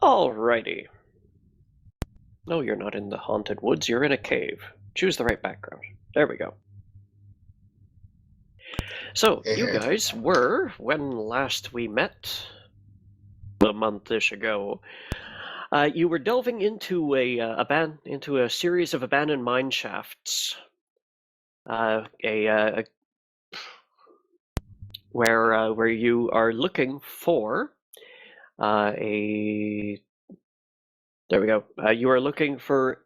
Alrighty. No, you're not in the haunted woods, you're in a cave. Choose the right background. There we go. So, Hey, you hey. guys were, when last we met, a month-ish ago, you were delving into into a series of abandoned mine shafts. Where you are looking for a there we go. You are looking for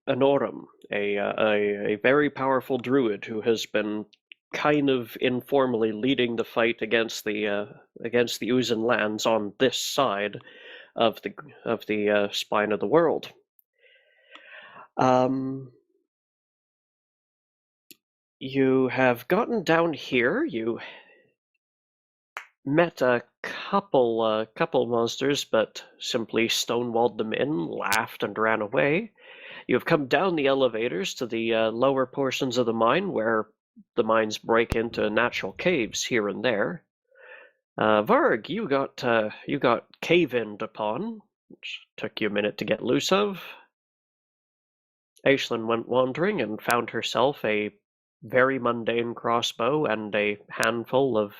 Anorum, a very powerful druid who has been kind of informally leading the fight against the Uzan lands on this side of the spine of the world. You have gotten down here. You met a couple monsters, but simply stonewalled them in, laughed, and ran away. You have come down the elevators to the lower portions of the mine, where the mines break into natural caves here and there. Varg, you got cave-ined upon, which took you a minute to get loose of. Aishlin went wandering and found herself a very mundane crossbow and a handful of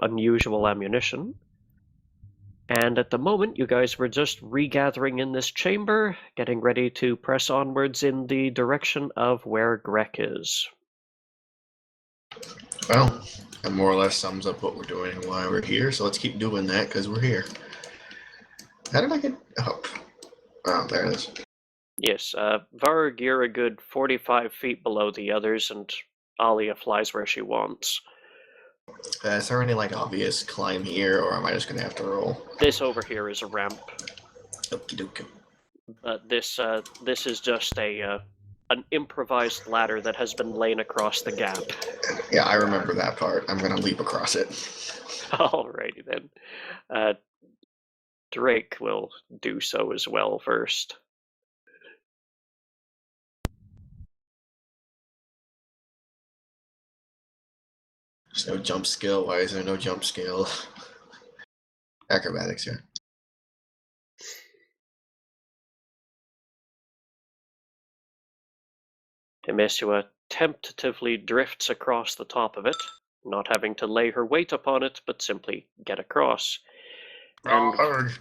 unusual ammunition. And at the moment, you guys were just regathering in this chamber, getting ready to press onwards in the direction of where Grek is. Well, that more or less sums up what we're doing and why we're here, so let's keep doing that because we're here. How did I get up? Oh, there it is. Yes, Varg, you're a good 45 feet below the others, and Alia flies where she wants. Is there any obvious climb here, or am I just gonna have to roll? This over here is a ramp. Okie dokie. But this is just an improvised ladder that has been laid across the gap. Yeah, I remember that part. I'm gonna leap across it. Alrighty then. Drake will do so as well first. There's no jump skill. Why is there no jump skill? Acrobatics, yeah. Emesua tentatively drifts across the top of it, not having to lay her weight upon it, but simply get across. And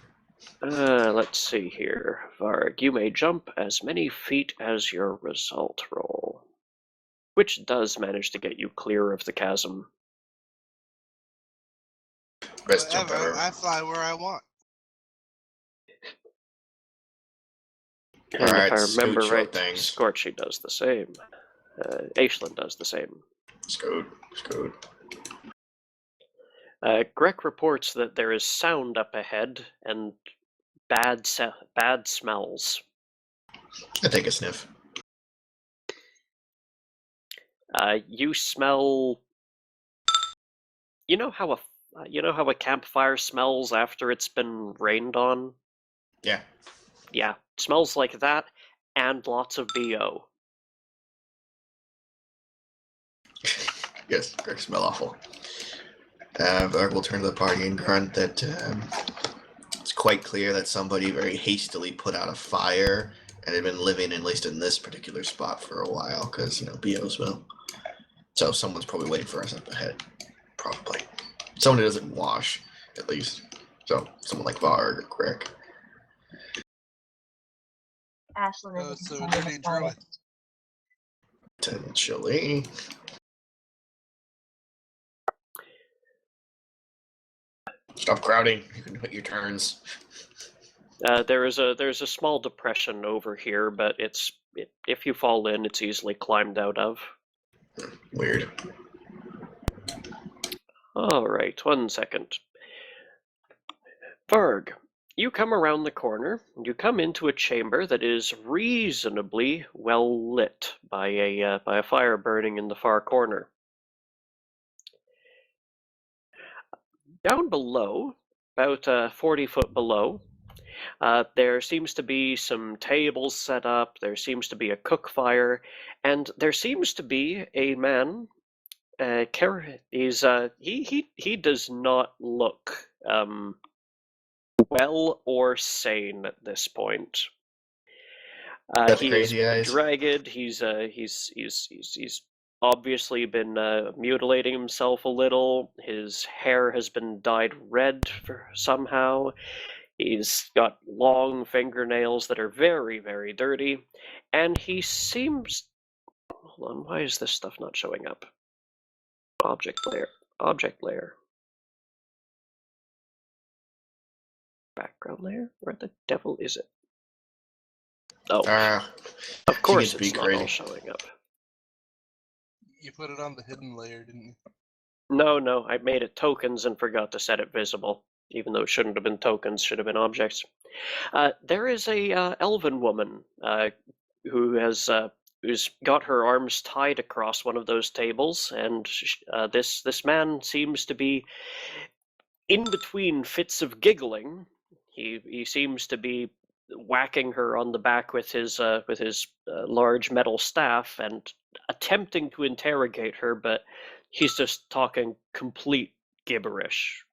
let's see here. Varg, you may jump as many feet as your result roll, which does manage to get you clear of the chasm. Best jump ever. I fly where I want. And Alright, if I remember Scoot, right, things. Scorchy does the same. Aishlin does the same. Scoot. Grek reports that there is sound up ahead and bad smells. I take a sniff. You smell. You know how a campfire smells after it's been rained on? Yeah. Yeah, smells like that, and lots of BO. Yes, Greg smell awful. Varg will turn to the party and grunt that it's quite clear that somebody very hastily put out a fire and had been living at least in this particular spot for a while because, BO smell. So someone's probably waiting for us up ahead. Probably. Someone who doesn't wash, at least. So someone like Varg or Greg. Ashlyn is So they're named Druid. Potentially. Stop crowding. You can hit your turns. There's a small depression over here, but if you fall in, it's easily climbed out of. Weird. All right, 1 second. Varg, you come around the corner, and you come into a chamber that is reasonably well lit by a fire burning in the far corner. Down below, about 40 foot below, there seems to be some tables set up, there seems to be a cook fire, and there seems to be a man. He does not look well or sane at this point. Got the He is crazy eyes. dragged. He's obviously been mutilating himself a little. His hair has been dyed red somehow. He's got long fingernails that are very, very dirty, and he seems. Hold on, why is this stuff not showing up? Object layer. Object layer. Background layer? Where the devil is it? Oh, of course it's not all showing up. You put it on the hidden layer, didn't you? No, I made it tokens and forgot to set it visible, even though it shouldn't have been tokens, should have been objects. There is a elven woman who's got her arms tied across one of those tables, and this man seems to be in between fits of giggling. He seems to be whacking her on the back with his large metal staff and attempting to interrogate her, but he's just talking complete gibberish.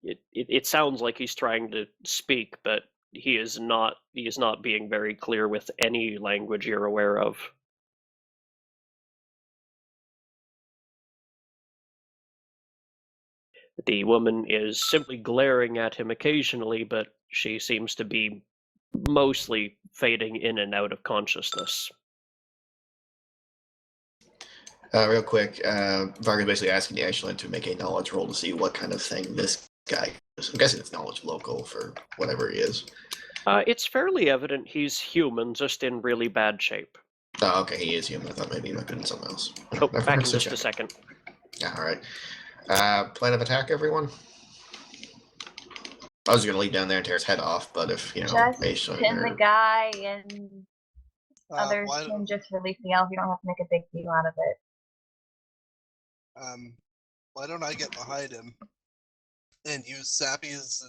It sounds like he's trying to speak, but he is not being very clear with any language you're aware of. The woman is simply glaring at him occasionally, but she seems to be mostly fading in and out of consciousness. Real quick, Varga's basically asking the Ashland to make a knowledge roll to see what kind of thing this guy is. I'm guessing it's knowledge local for whatever he is. It's fairly evident he's human, just in really bad shape. Oh, okay, he is human. I thought maybe he might have been something else. Oh, back in just a second. Yeah, all right. Plan of attack, everyone? I was going to leap down there and tear his head off, but if, just pin the guy and others can just release the elf. You don't have to make a big deal out of it. Why don't I get behind him and use Sappy's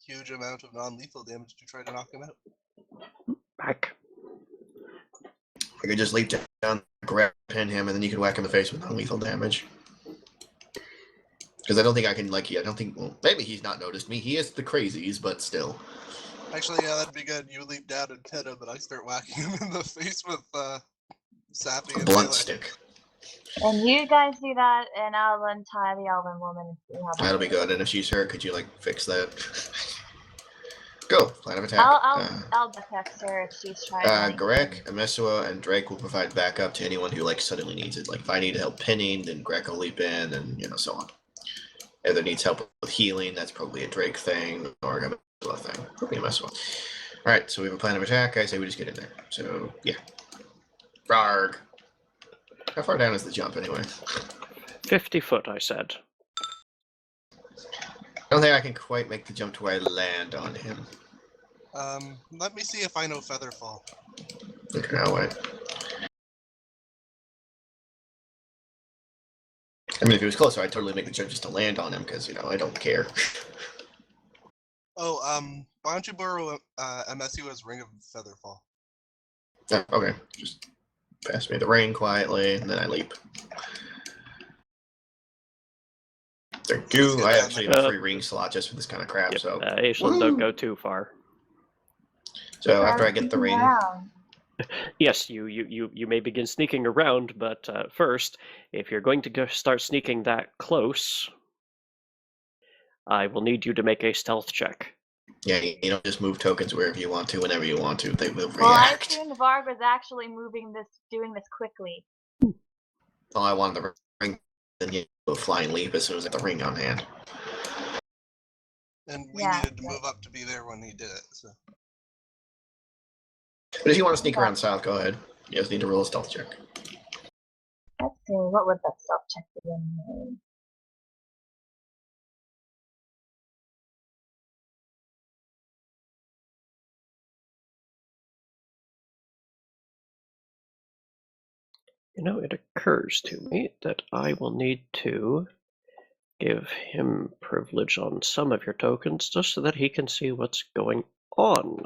huge amount of non-lethal damage to try to knock him out? Back. I could just leap down, grab, pin him, and then you can whack him in the face with non-lethal damage. Because I don't think I can, well, maybe he's not noticed me. He is the crazies, but still. Actually, yeah, that'd be good. You leap down and pin him, and I start whacking him in the face with Sappy and blunt stick. And you guys do that, and I'll untie the elven woman and see how that'll be good. And if she's hurt, could you, fix that? Go. Plan of attack. I'll detect her if she's trying. Greg, Amesua, and Drake will provide backup to anyone who, suddenly needs it. If I need help pinning, then Greg will leap in, and, so on. If there needs help with healing, that's probably a Drake thing, or a Amesua thing. Probably Amesua. Alright, so we have a plan of attack. I say we just get in there. So, yeah. Rarg. How far down is the jump, anyway? 50 foot, I said. I don't think I can quite make the jump to where I land on him. Let me see if I know Featherfall. Okay, I'll wait. I mean, if he was closer, I'd totally make the jump just to land on him, because, I don't care. Oh, why don't you borrow MSU's Ring of Featherfall? Okay, just pass me the ring quietly, and then I leap. Thank you. I actually have a free ring slot just for this kind of crap, yep. so... Aishlin, don't go too far. So after I get the ring... Yes, you may begin sneaking around, but first, if you're going to start sneaking that close, I will need you to make a stealth check. Yeah, you don't just move tokens wherever you want to, whenever you want to. They will react. Well, I assumed Varg was actually doing this quickly. Oh, I wanted the ring, then you go flying leap as soon as I get the ring on hand. And we needed to move up to be there when he did it, so... But if you want to sneak around south, go ahead. You just need to roll a stealth check. Let's see, what would that stealth check be anyway? It occurs to me that I will need to give him privilege on some of your tokens just so that he can see what's going on.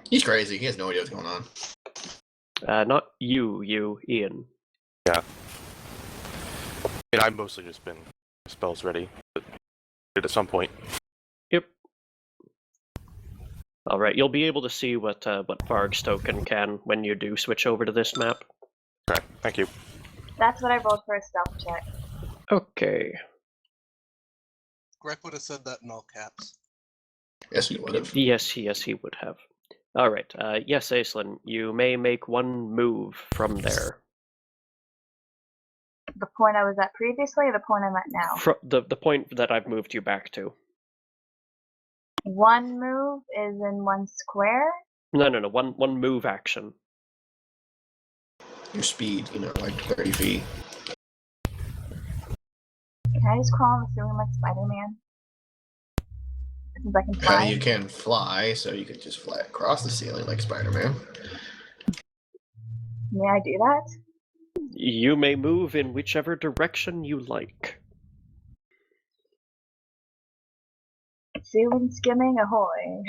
He's crazy. He has no idea what's going on. Not you, Ian. Yeah. I've mostly just been spells ready. But at some point. Yep. All right, you'll be able to see what Varg's token can when you do switch over to this map. Okay, thank you. That's what I rolled for a stealth check. Okay. Greg would have said that in all caps. Yes, we would have. Yes, he would have. All right. Yes, Aislinn, you may make one move from there. The point I was at previously, or the point I'm at now? The point that I've moved you back to. One move is in one square. No. One move action. Your speed, like 30 feet. Can I just crawl on the ceiling like Spider-Man? Since I can fly. You can fly, so you could just fly across the ceiling like Spider-Man. May I do that? You may move in whichever direction you like. Ceiling skimming, ahoy.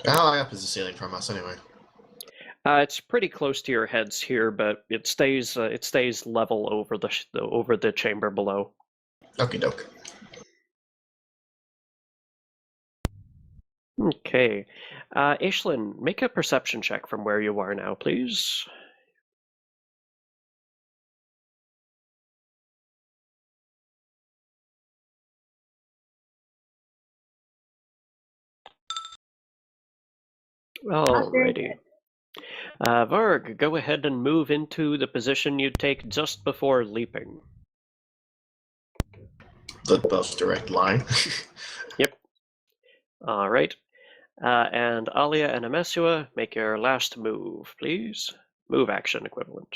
How high up is the ceiling from us, anyway? It's pretty close to your heads here, but it stays level over the chamber below. Okie doke. Okay. Aislinn, make a perception check from where you are now, please. Alrighty. Varg, go ahead and move into the position you'd take just before leaping. The most direct line. Yep. Alright. And Alia and Amesua, make your last move, please. Move action equivalent.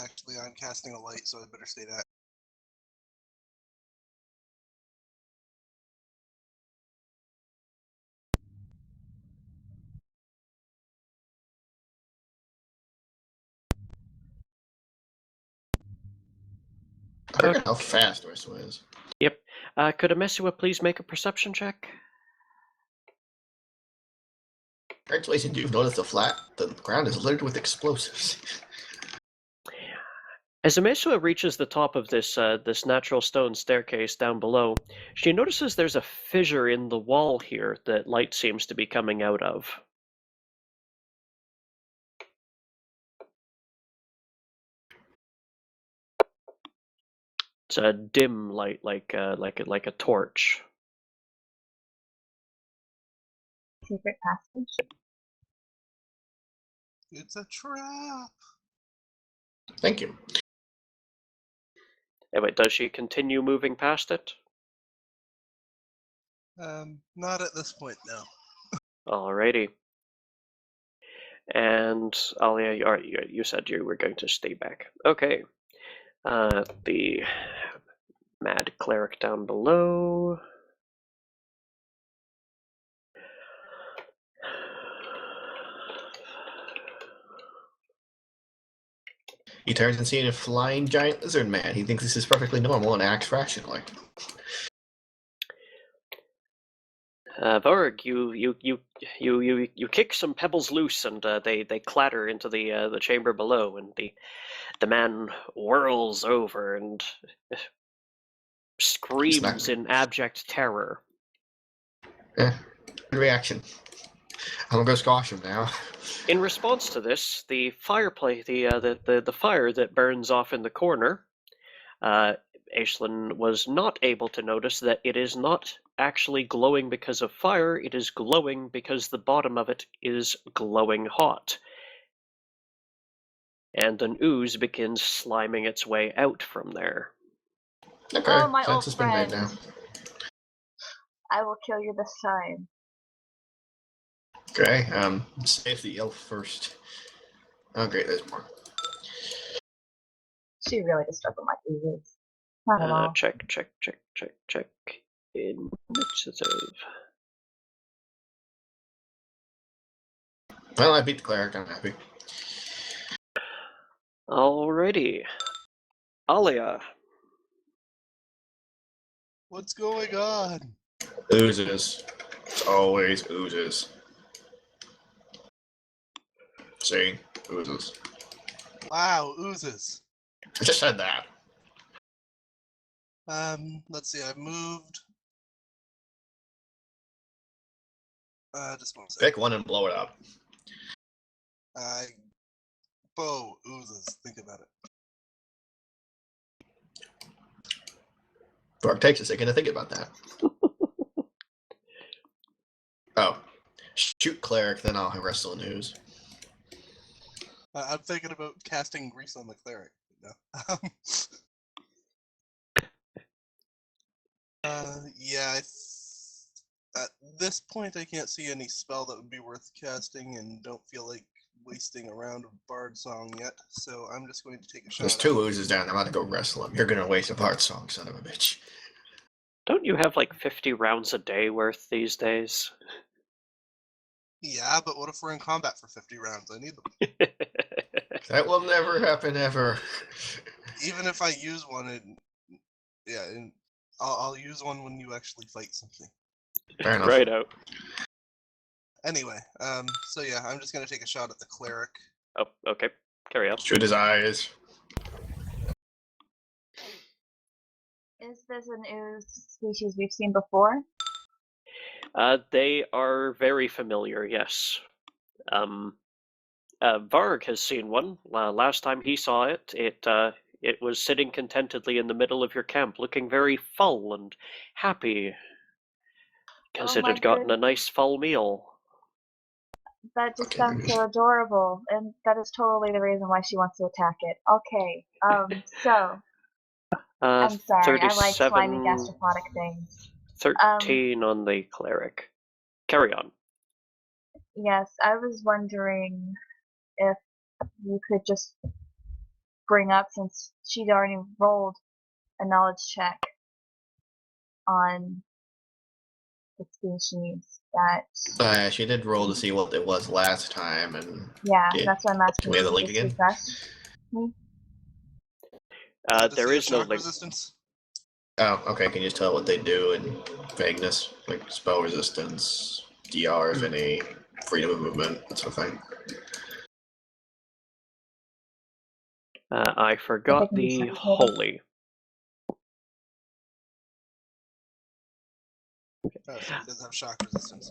Actually, I'm casting a light, so I better stay that. I forget how fast Ursula is. Yep. Could Amesua please make a perception check? Congratulations, you've noticed the ground is littered with explosives. As Amesua reaches the top of this natural stone staircase down below, she notices there's a fissure in the wall here that light seems to be coming out of. It's a dim light, like a torch. Secret passage. It's a trap. Thank you. Anyway, does she continue moving past it? Not at this point, no. Alrighty. And Alia, you said you were going to stay back. Okay. The mad cleric down below. He turns and sees a flying giant lizard man. He thinks this is perfectly normal and acts rationally. Varg, you kick some pebbles loose, and they clatter into the chamber below, and the man whirls over and screams in abject terror. Good reaction. I'm gonna go squash him now. In response to this, the fireplace, the fire that burns off in the corner, Aislinn was not able to notice that it is not actually glowing because of fire, it is glowing because the bottom of it is glowing hot. And an ooze begins sliming its way out from there. Okay, Oh, my sense old has been made friend. now. I will kill you this time. Okay, save the elf first. Oh great, there's more. She really just doesn't like oozes. Not at all. Check. Initiative. Well, I beat the cleric, I'm happy. Alrighty. Alia. What's going on? Oozes. It's always oozes. See? Oozes. Wow, oozes. I just said that. Let's see, I've moved. Just one second. Pick one and blow it up. Bow oozes. Think about it. Dork takes a second to think about that. Oh. Shoot cleric, then I'll wrestle in ooze. I'm thinking about casting grease on the cleric. No. Yeah. At this point, I can't see any spell that would be worth casting, and don't feel like wasting a round of bard song yet. So I'm just going to take a shot. There's 2 oozes down. I'm about to go wrestle him. You're gonna waste a bard song, son of a bitch. Don't you have like 50 rounds a day worth these days? Yeah, but what if we're in combat for 50 rounds? I need them. That will never happen ever. Even if I use one, I'll use one when you actually fight something. Fair enough. Right out. Anyway, so yeah, I'm just gonna take a shot at the cleric. Oh, okay. Carry on. Shoot his eyes. Is this an ooze species we've seen before? They are very familiar, yes. Varg has seen one. Last time he saw it, it was sitting contentedly in the middle of your camp, looking very full and happy, because Oh it my had gotten a goodness. nice full meal. That just Okay, sounds so adorable, and that is totally the reason why she wants to attack it. Okay, so I'm sorry, I like slimy 37, gastropodic things. 13 on the cleric. Carry on. Yes, I was wondering if you could just bring up, since she'd already rolled a knowledge check on the species, that She did roll to see what it was last time, and yeah, did. that's why I'm asking. Can we have Could the you link just again? refresh me? There is no shock link. resistance. Oh, okay. Can you just tell what they do in vagueness? Like spell resistance, DR, if any, freedom of movement, that sort of thing. I forgot can be the suffocated. holy. Oh, so it does have shock resistance.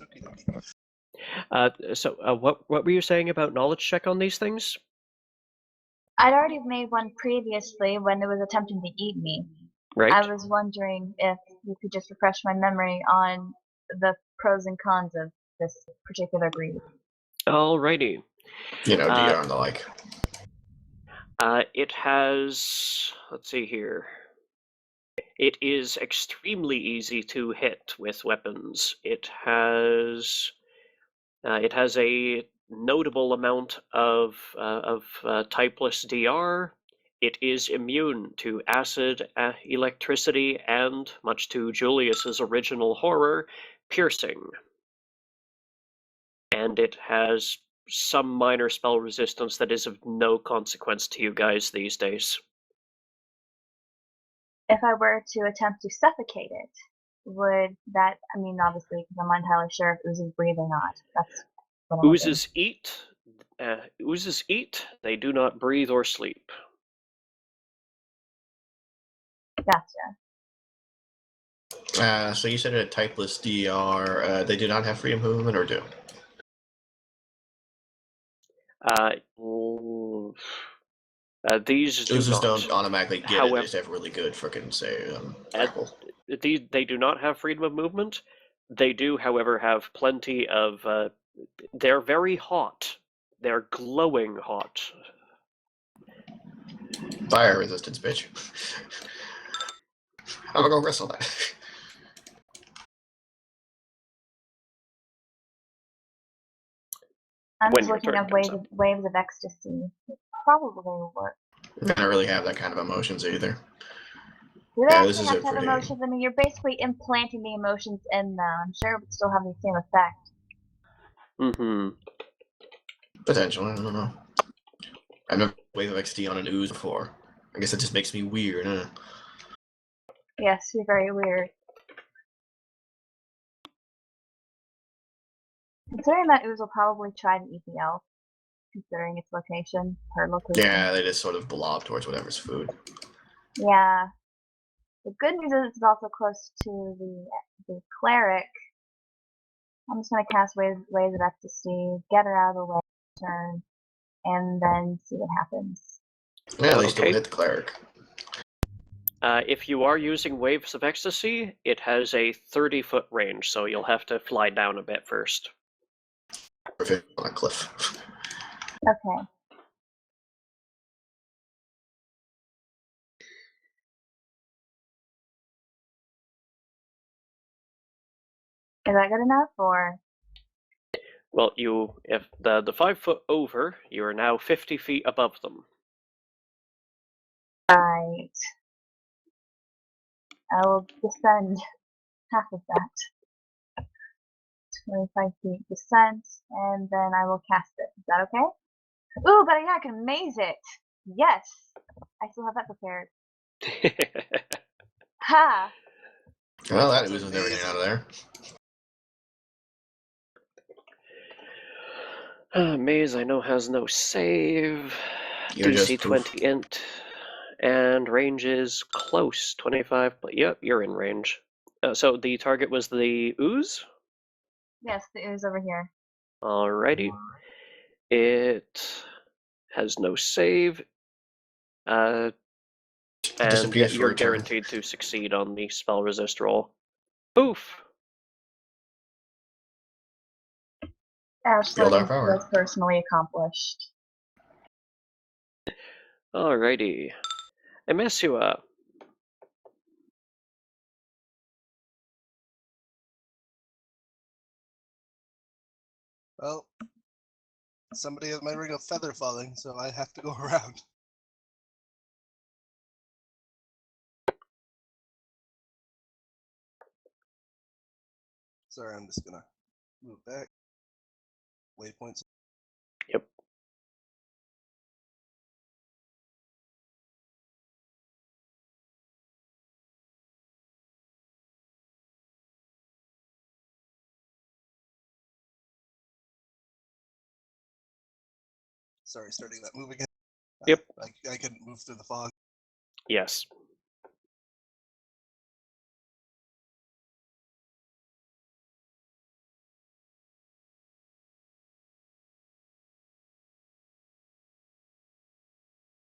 What were you saying about knowledge check on these things? I'd already made one previously when it was attempting to eat me. Right. I was wondering if you could just refresh my memory on the pros and cons of this particular breed. Alrighty. You know, DR and the like. It has. Let's see here. It is extremely easy to hit with weapons. It has a notable amount of typeless DR. It is immune to acid, electricity, and, much to Julius's original horror, piercing. And it has some minor spell resistance that is of no consequence to you guys these days. If I were to attempt to suffocate it, would that, I mean, obviously, because I'm not entirely sure if oozes breathe or not. That's what I'm Oozes eat. Oozes eat. They do not breathe or sleep. Gotcha. So you said a typeless DR. They do not have freedom of movement, or do? These do Oozes not. don't automatically get However, it. They just have really good frickin' grapple. They do not have freedom of movement. They do, however, have plenty of. They're very hot. They're glowing hot. Fire resistance, bitch. I'm gonna go wrestle that. I'm When just your looking turn at comes up. waves of ecstasy. It probably will work. I don't really have that kind of emotions either. You don't Yeah, actually this is have a to have pretty- emotions. I mean, you're basically implanting the emotions in them. I'm sure it would still have the same effect. Mm-hmm. Potentially, I don't know. I've never wave of XD on an ooze before. I guess it just makes me weird, huh? Yes, you're very weird. Considering that ooze will probably try to eat the elf, considering its location, her location. Yeah, they just sort of blob towards whatever's food. Yeah. The good news is it's also close to the cleric. I'm just gonna cast Waves of Ecstasy, get her out of the way, turn, and then see what happens. Yeah, at least it'll hit the cleric. If you are using Waves of Ecstasy, it has a 30-foot range, so you'll have to fly down a bit first. Perfect on a cliff. Okay. Is that good enough, or? Well, if the 5 foot over, you are now 50 feet above them. Right. I will descend half of that. 25 feet descent, and then I will cast it. Is that okay? Ooh, but yeah, I can maze it! Yes! I still have that prepared. Ha! Well, that oozes everything out of there. Maze, I know, has no save. You're DC 20 int. And range is close, 25, but yep, you're in range. So the target was the ooze? Yes, the ooze over here. Alrighty. It has no save. And you're guaranteed to succeed on the spell resist roll. Oof! Ashley was personally accomplished. Alrighty. Emesua. Well, somebody has my ring of feather falling, so I have to go around. Sorry, I'm just gonna move back. Waypoints. Yep. Sorry, starting that move again. Yep. I couldn't move through the fog. Yes.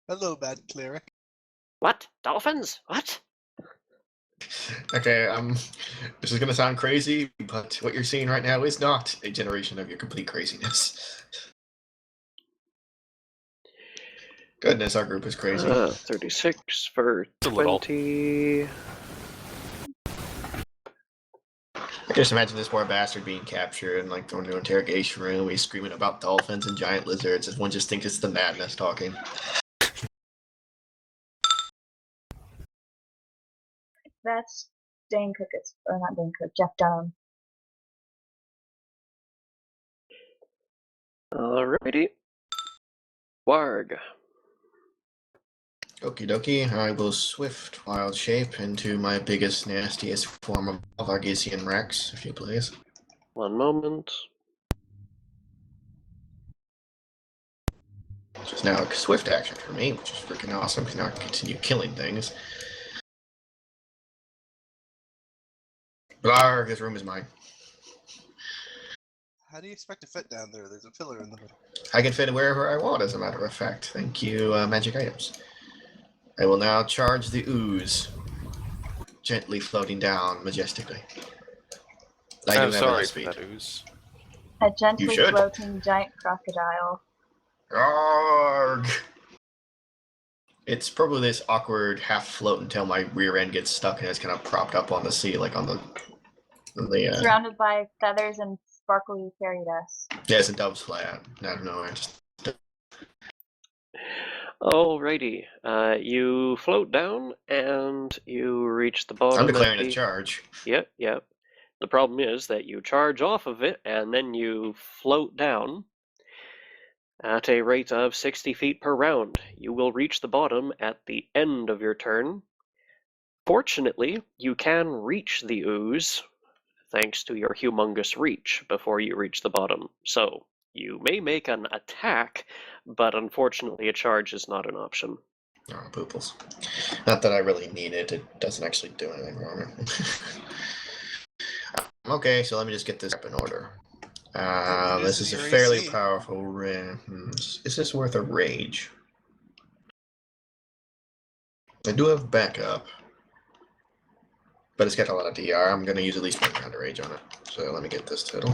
Hello, bad cleric. What? Dolphins? What? Okay, this is gonna sound crazy, but what you're seeing right now is not a generation of your complete craziness. Goodness, our group is crazy. 36 for 20. I can just imagine this poor bastard being captured and like thrown into an interrogation room. He's screaming about dolphins and giant lizards. Everyone just thinks it's the madness talking. That's Dane Cook, or not Dane Cook, Jeff Dunham. Alrighty. Warg. Okie dokie, I will swift wild shape into my biggest, nastiest form of Argesian Rex, if you please. One moment. Which is now a swift action for me, which is freaking awesome, because now I can continue killing things. Blarg, this room is mine. How do you expect to fit down there? There's a pillar in the middle. I can fit wherever I want, as a matter of fact. Thank you, magic items. I will now charge the ooze, gently floating down majestically. I'm sorry for that ooze. A gently floating giant crocodile. Arrgh! It's probably this awkward half float until my rear end gets stuck and it's kind of propped up on the sea, like on the surrounded by feathers and sparkly fairy dust. Yes, and doves fly out of nowhere. Alrighty, you float down and you reach the bottom. I'm declaring a charge. Yep. The problem is that you charge off of it and then you float down at a rate of 60 feet per round. You will reach the bottom at the end of your turn. Fortunately, you can reach the ooze thanks to your humongous reach before you reach the bottom. So You may make an attack, but unfortunately a charge is not an option. Oh, pooples. Not that I really need it. It doesn't actually do anything wrong. Okay, so let me just get this up in order. This is a your fairly AC. powerful Is this worth a rage? I do have backup, but it's got a lot of DR. I'm going to use at least 1 round of rage on it. So let me get this total.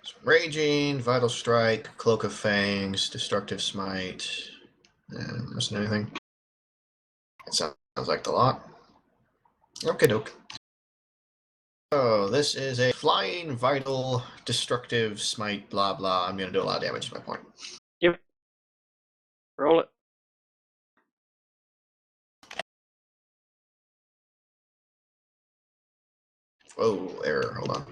So raging, vital strike, cloak of fangs, destructive smite. Missing anything? It sounds like the lot. Okay, doke. So this is a flying, vital, destructive smite. Blah blah. I'm going to do a lot of damage to my point. Yep. Roll it. Oh, error. Hold on.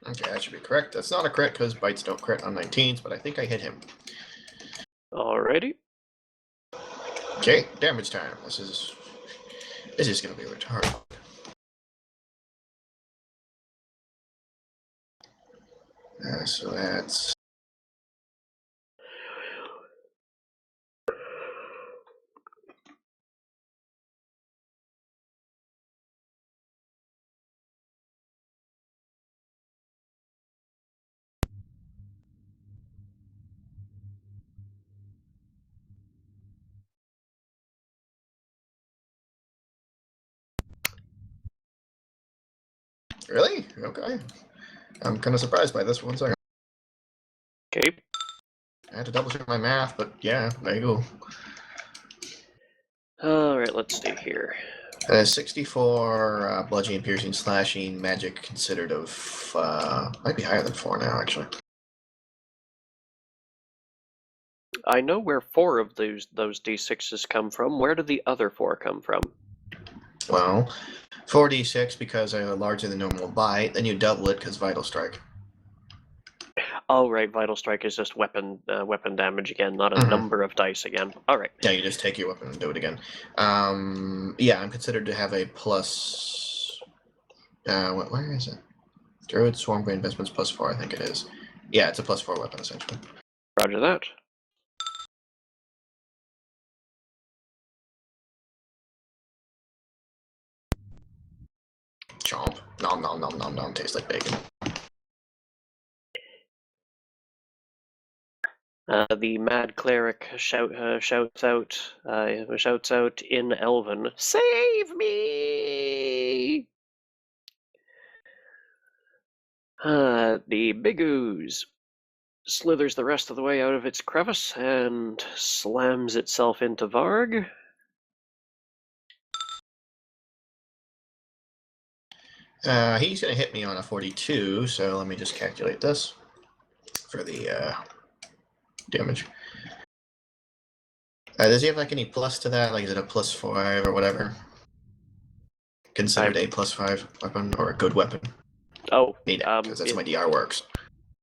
Okay, that should be correct. That's not a crit because bites don't crit on 19s, but I think I hit him. Alrighty. Okay, damage time. This is gonna be retarded. So that's really okay. I'm kind of surprised by this. 1 second. Okay. I had to double check my math, but yeah, there you go. Alright, let's see here. 64 bludgeoning, piercing, slashing, magic considered of might be higher than 4 now actually. I know where 4 of those d6s come from. Where do the other 4 come from? Well, 4d6 because I have a larger than normal bite. Then you double it because vital strike. Oh, right. Vital strike is just weapon damage again, not a number of dice again. All right. Yeah, you just take your weapon and do it again. Yeah, I'm considered to have a plus. Where is it? Druid, Swarm Grain Investments +4, I think it is. Yeah, it's a +4 weapon essentially. Roger that. Chomp. Nom nom nom nom nom. Tastes like bacon. The mad cleric shouts out in Elven, "Save me!" The big ooze slithers the rest of the way out of its crevice and slams itself into Varg. He's going to hit me on a 42, so let me just calculate this for the damage. Does he have like any plus to that? Like, is it a +5 or whatever? Considered a +5 weapon or a good weapon? Oh, Need it because that's how my DR works.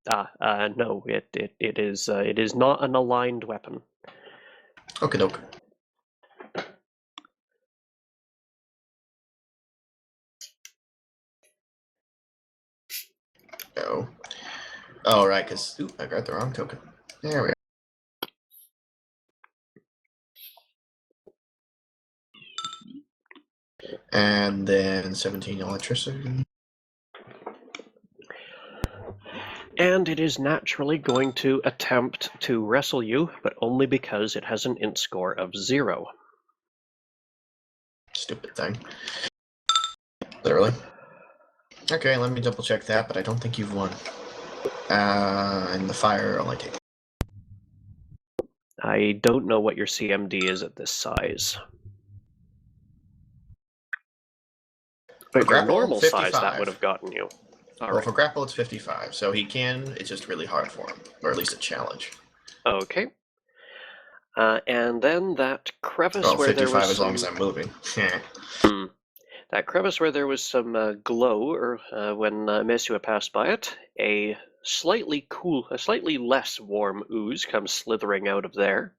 No, it is not an aligned weapon. Okay, doke. Oh. Oh, right, because I got the wrong token. There we go. And then 17 electricity. And it is naturally going to attempt to wrestle you, but only because it has an int score of 0. Stupid thing. Literally. Okay, let me double check that, but I don't think you've won. And the fire only takes. I don't know what your CMD is at this size. But your normal 55. size, that would have gotten you. All Well, right. for grapple, it's 55, so he can. It's just really hard for him, or at least a challenge. Okay. And then that crevice Oh, where there 55 was as long as some... I'm moving. That crevice where there was some glow, or when Mesua passed by it, a slightly less warm ooze comes slithering out of there.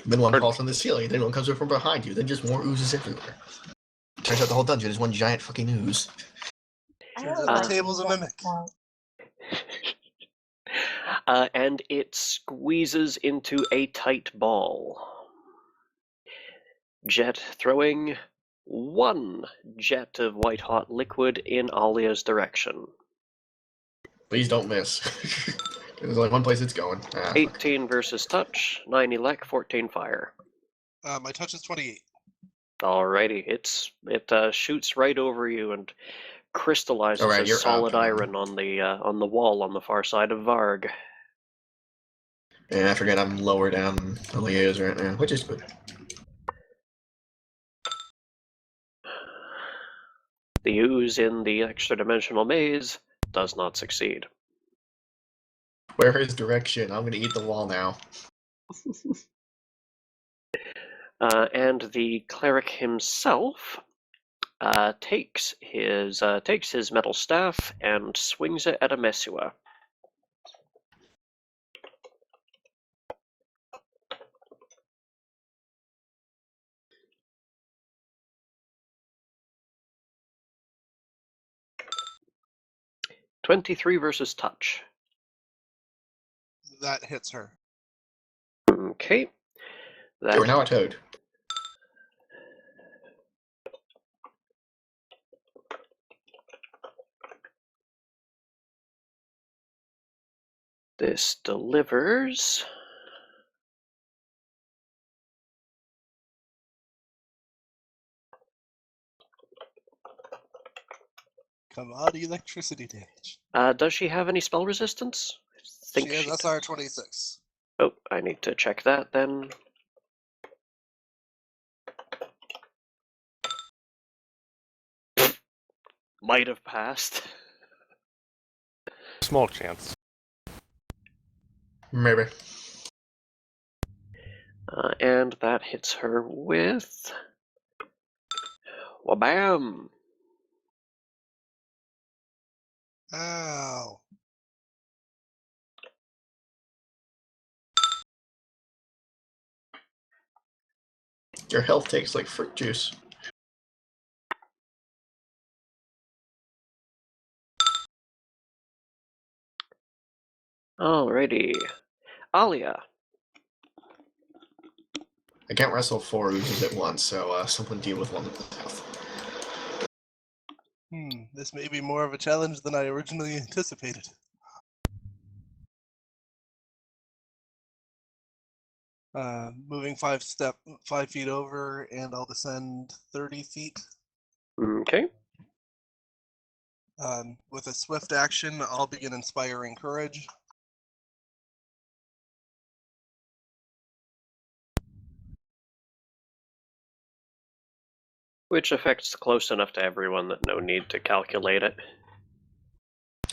Then one Or- falls on the ceiling, then one comes up from behind you, then just more oozes everywhere. Turns out the whole dungeon is one giant fucking ooze. I Turns really out like the table's a these at mimic. this point. And it squeezes into a tight ball. Jet throwing one jet of white-hot liquid in Alia's direction. Please don't miss. There's only one place it's going. 18 versus touch, 9 elect, 14 fire. My touch is 28. Alrighty, it shoots right over you and crystallizes Alright, as you're solid up. iron on the wall on the far side of Varg. And I forget I'm lower down than Alia is right now, which is good. The ooze in the extra-dimensional maze does not succeed. Where is direction? I'm gonna eat the wall now. And the cleric himself takes his metal staff and swings it at a Mesua. "23 versus touch. That hits her. Okay. You are now a toad. This delivers... Come on, electricity damage. does she have any spell resistance? I think She has SR 26. Oh, I need to check that then. Might have passed. Small chance. Maybe. And that hits her with... Wabam! Ow. Your health tastes like fruit juice. Alrighty. Alia. I can't wrestle 4 oozes at once, so someone deal with one of the health. This may be more of a challenge than I originally anticipated. Moving 5 feet over, and I'll descend 30 feet. Okay. With a swift action, I'll begin inspiring courage. Which affects close enough to everyone that no need to calculate it.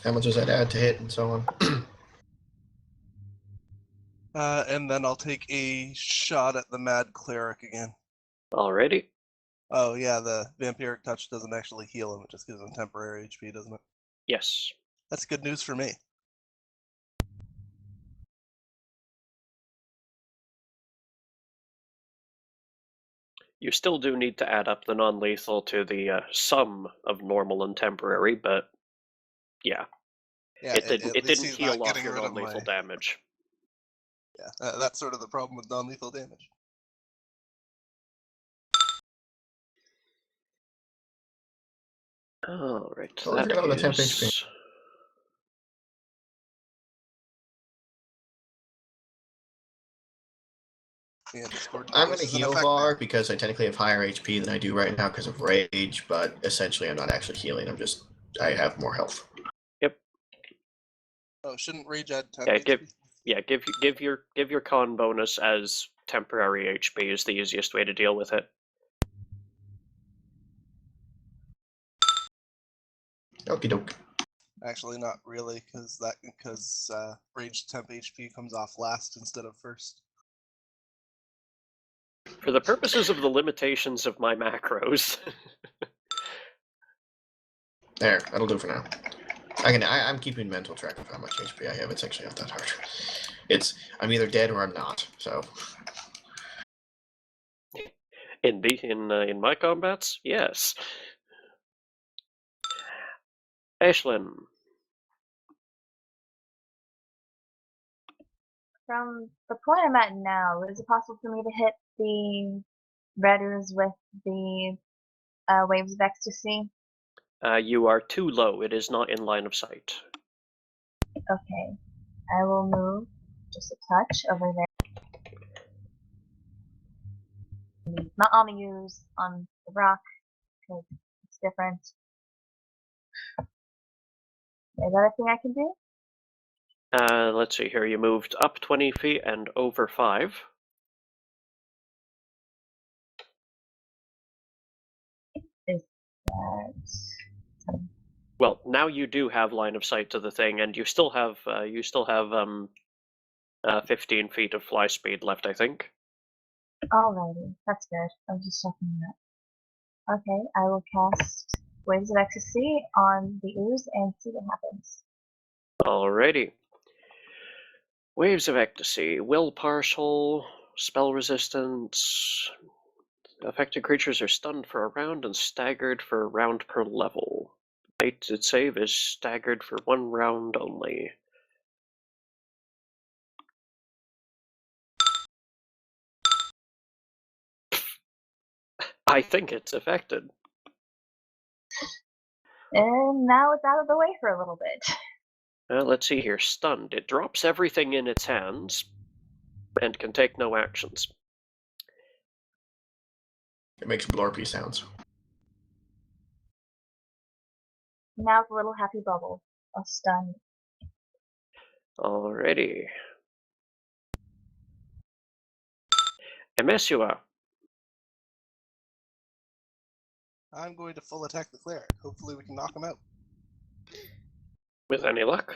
How much does that add to hit and so on? And then I'll take a shot at the mad cleric again. Alrighty. Oh yeah, the vampiric touch doesn't actually heal him, it just gives him temporary HP, doesn't it? Yes. That's good news for me. You still do need to add up the non-lethal to the sum of normal and temporary, but yeah. Yeah, It didn't he's heal not off getting your rid of non-lethal my... damage. Yeah, that's sort of the problem with non-lethal damage. Alright, Oh, I forgot about the temp HP. is... Yeah, Discord I'm going to reduces an heal effect Var now. because I technically have higher HP than I do right now because of rage, but essentially I'm not actually healing. I have more health. Yep. Oh, shouldn't rage add 10 Yeah, HP? give your con bonus as temporary HP is the easiest way to deal with it. Okie doke. Actually, not really, because rage temp HP comes off last instead of first. For the purposes of the limitations of my macros. There, that'll do for now. I'm keeping mental track of how much HP I have. It's actually not that hard. I'm either dead or I'm not. So In my combats, yes. Ashlyn. From the point I'm at now, is it possible for me to hit the red ooze with the waves of ecstasy? You are too low. It is not in line of sight. Okay. I will move just a touch over there. Not on the ooze, on the rock, because it's different. Is that a thing I can do? Let's see here. You moved up 20 feet and over 5. Is that... Well, now you do have line of sight to the thing, and you still have 15 feet of fly speed left, I think. Alrighty, that's good. I was just checking that. Okay, I will cast Waves of Ecstasy on the ooze and see what happens. Alrighty. Waves of Ecstasy. Will partial. Spell resistance. Affected creatures are stunned for a round and staggered for a round per level. Fated save is staggered for 1 round only. I think it's affected. And now it's out of the way for a little bit. Let's see here. Stunned. It drops everything in its hands and can take no actions. it makes blorpy sounds. Now it's a little happy bubble of stun. Alrighty. Emesua. I'm going to full attack the cleric. Hopefully we can knock him out. With any luck.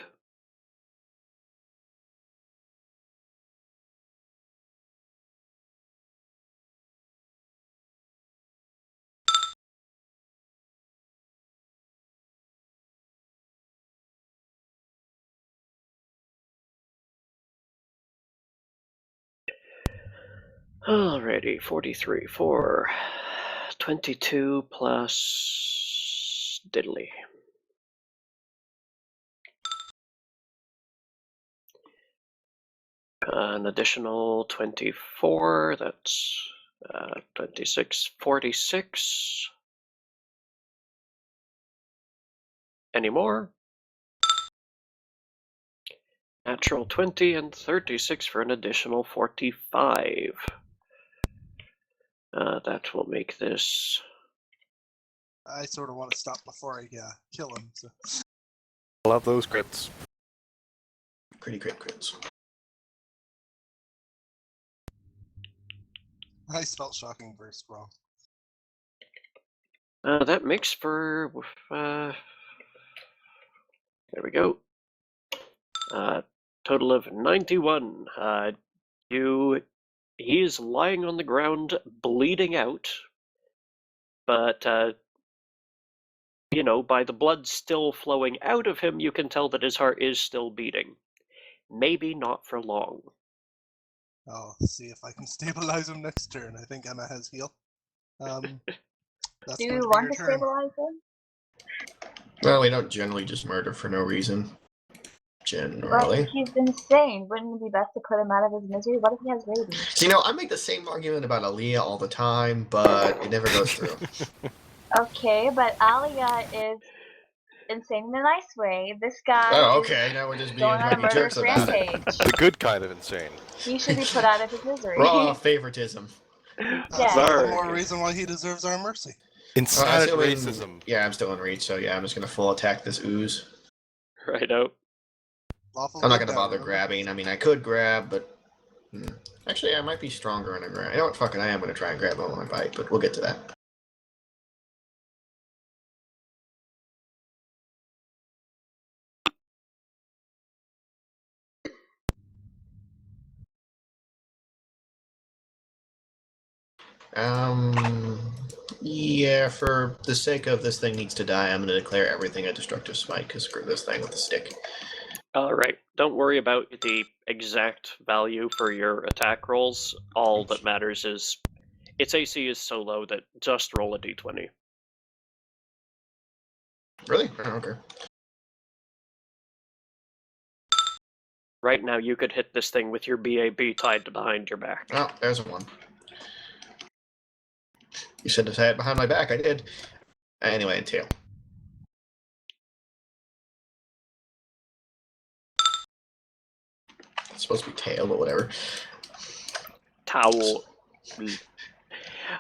Alrighty, 43 for 22 plus diddly. An additional 24, that's 26, 46. Any more? Natural 20 and 36 for an additional 45. That will make this... I sort of want to stop before I kill him. So. Love those crits. Pretty crit crits. I spelled shocking burst wrong. That makes for... there we go. Total of 91. He is lying on the ground, bleeding out, but by the blood still flowing out of him, you can tell that his heart is still beating. Maybe not for long. I'll see if I can stabilize him next turn. I think Emma has heal. That's Do you want to stabilize him? Well, we don't generally just murder for no reason. Generally. But he's insane. Wouldn't it be best to put him out of his misery? What if he has rabies? So, I make the same argument about Aaliyah all the time, but it never goes through. Okay, but Alia is insane in a nice way. This guy Oh, is okay. Now we're just being going on a fucking murderous jerks about it. rampage. The good kind of insane. He should be put out of his misery. Raw favoritism. That's Yeah. all the more reason why he deserves our mercy. Insanity Assuming- racism. Yeah, I'm still in reach, so yeah, I'm just gonna full attack this ooze. Right out. Lawful I'm not good gonna down, bother remember? grabbing. I mean, I could grab, but actually, I might be stronger in a grab. You know what? Fucking, I am gonna try and grab on my bite, but we'll get to that. Yeah, for the sake of this thing needs to die, I'm going to declare everything a destructive smite, because screw this thing with the stick. Alright, don't worry about the exact value for your attack rolls. All that matters is its AC is so low that just roll a d20. Really? Oh, okay. Right now, you could hit this thing with your BAB tied behind your back. Oh, there's a 1. You said to tie it behind my back, I did. Anyway, tail. It's supposed to be tail, but whatever. Towel.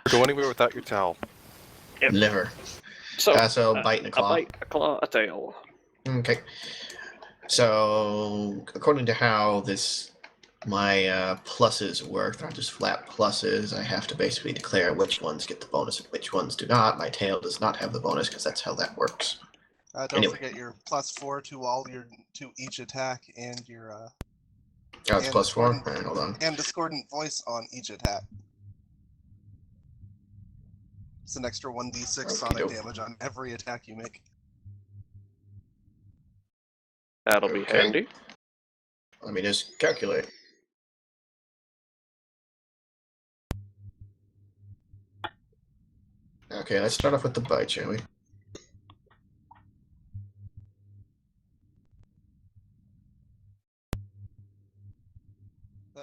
Go anywhere without your towel. Yep. Liver. So, bite and a claw. A bite, a claw, a tail. Okay. So, according to how my pluses work, they're not just flat pluses. I have to basically declare which ones get the bonus and which ones do not. My tail does not have the bonus because that's how that works. Don't Anyway. forget your +4 to each attack and your Oh, it's and +4? discordant- Alright, hold on. and discordant voice on each attack. It's an extra 1d6 sonic Okey-doke. damage on every attack you make. That'll be Okay. handy. Let me just calculate. Okay, let's start off with the bite, shall we?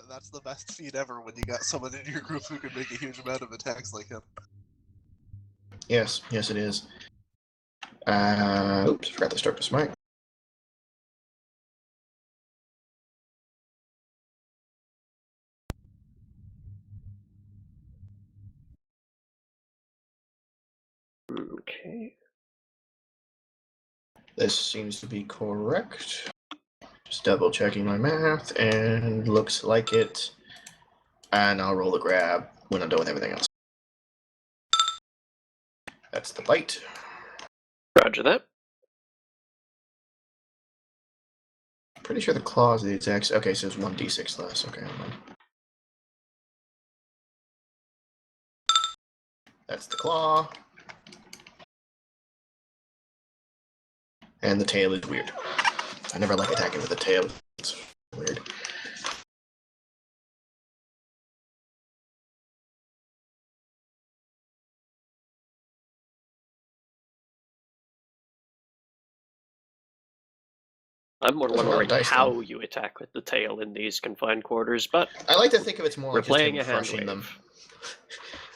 That's the best feat ever when you got someone in your group who can make a huge amount of attacks like him. Yes, yes it is. Oops, forgot to start the smite. Okay. This seems to be correct. Just double checking my math, and looks like it. And I'll roll a grab when I'm done with everything else. That's the bite. Roger that. Pretty sure the claws are the attacks. Okay, so it's 1d6 less. Okay, hold on. That's the claw. And the tail is weird. I never like attacking with the tail. It's weird. I'm more There's a lot of wondering dice, how though. you attack with the tail in these confined quarters, but I like to think of it's more we're like just playing him a hand crushing them. wave.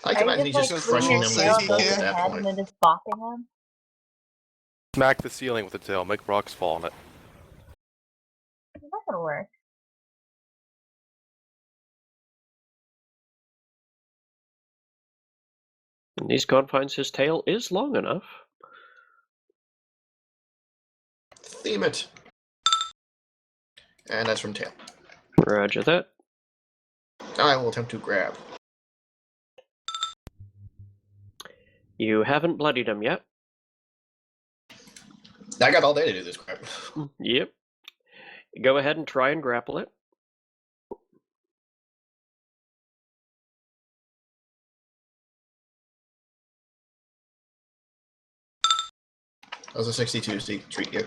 I like to Are imagine you he's just just like swinging crushing your them tail with his above bolt their at that head point. and then just bopping them? Smack the ceiling with the tail. Make rocks fall on it. That's gonna work. In these confines, his tail is long enough. Theme it. And that's from tail. Roger that. I will attempt to grab. You haven't bloodied him yet. I got all day to do this crap. Yep. Go ahead and try and grapple it. That was a 62 treat you.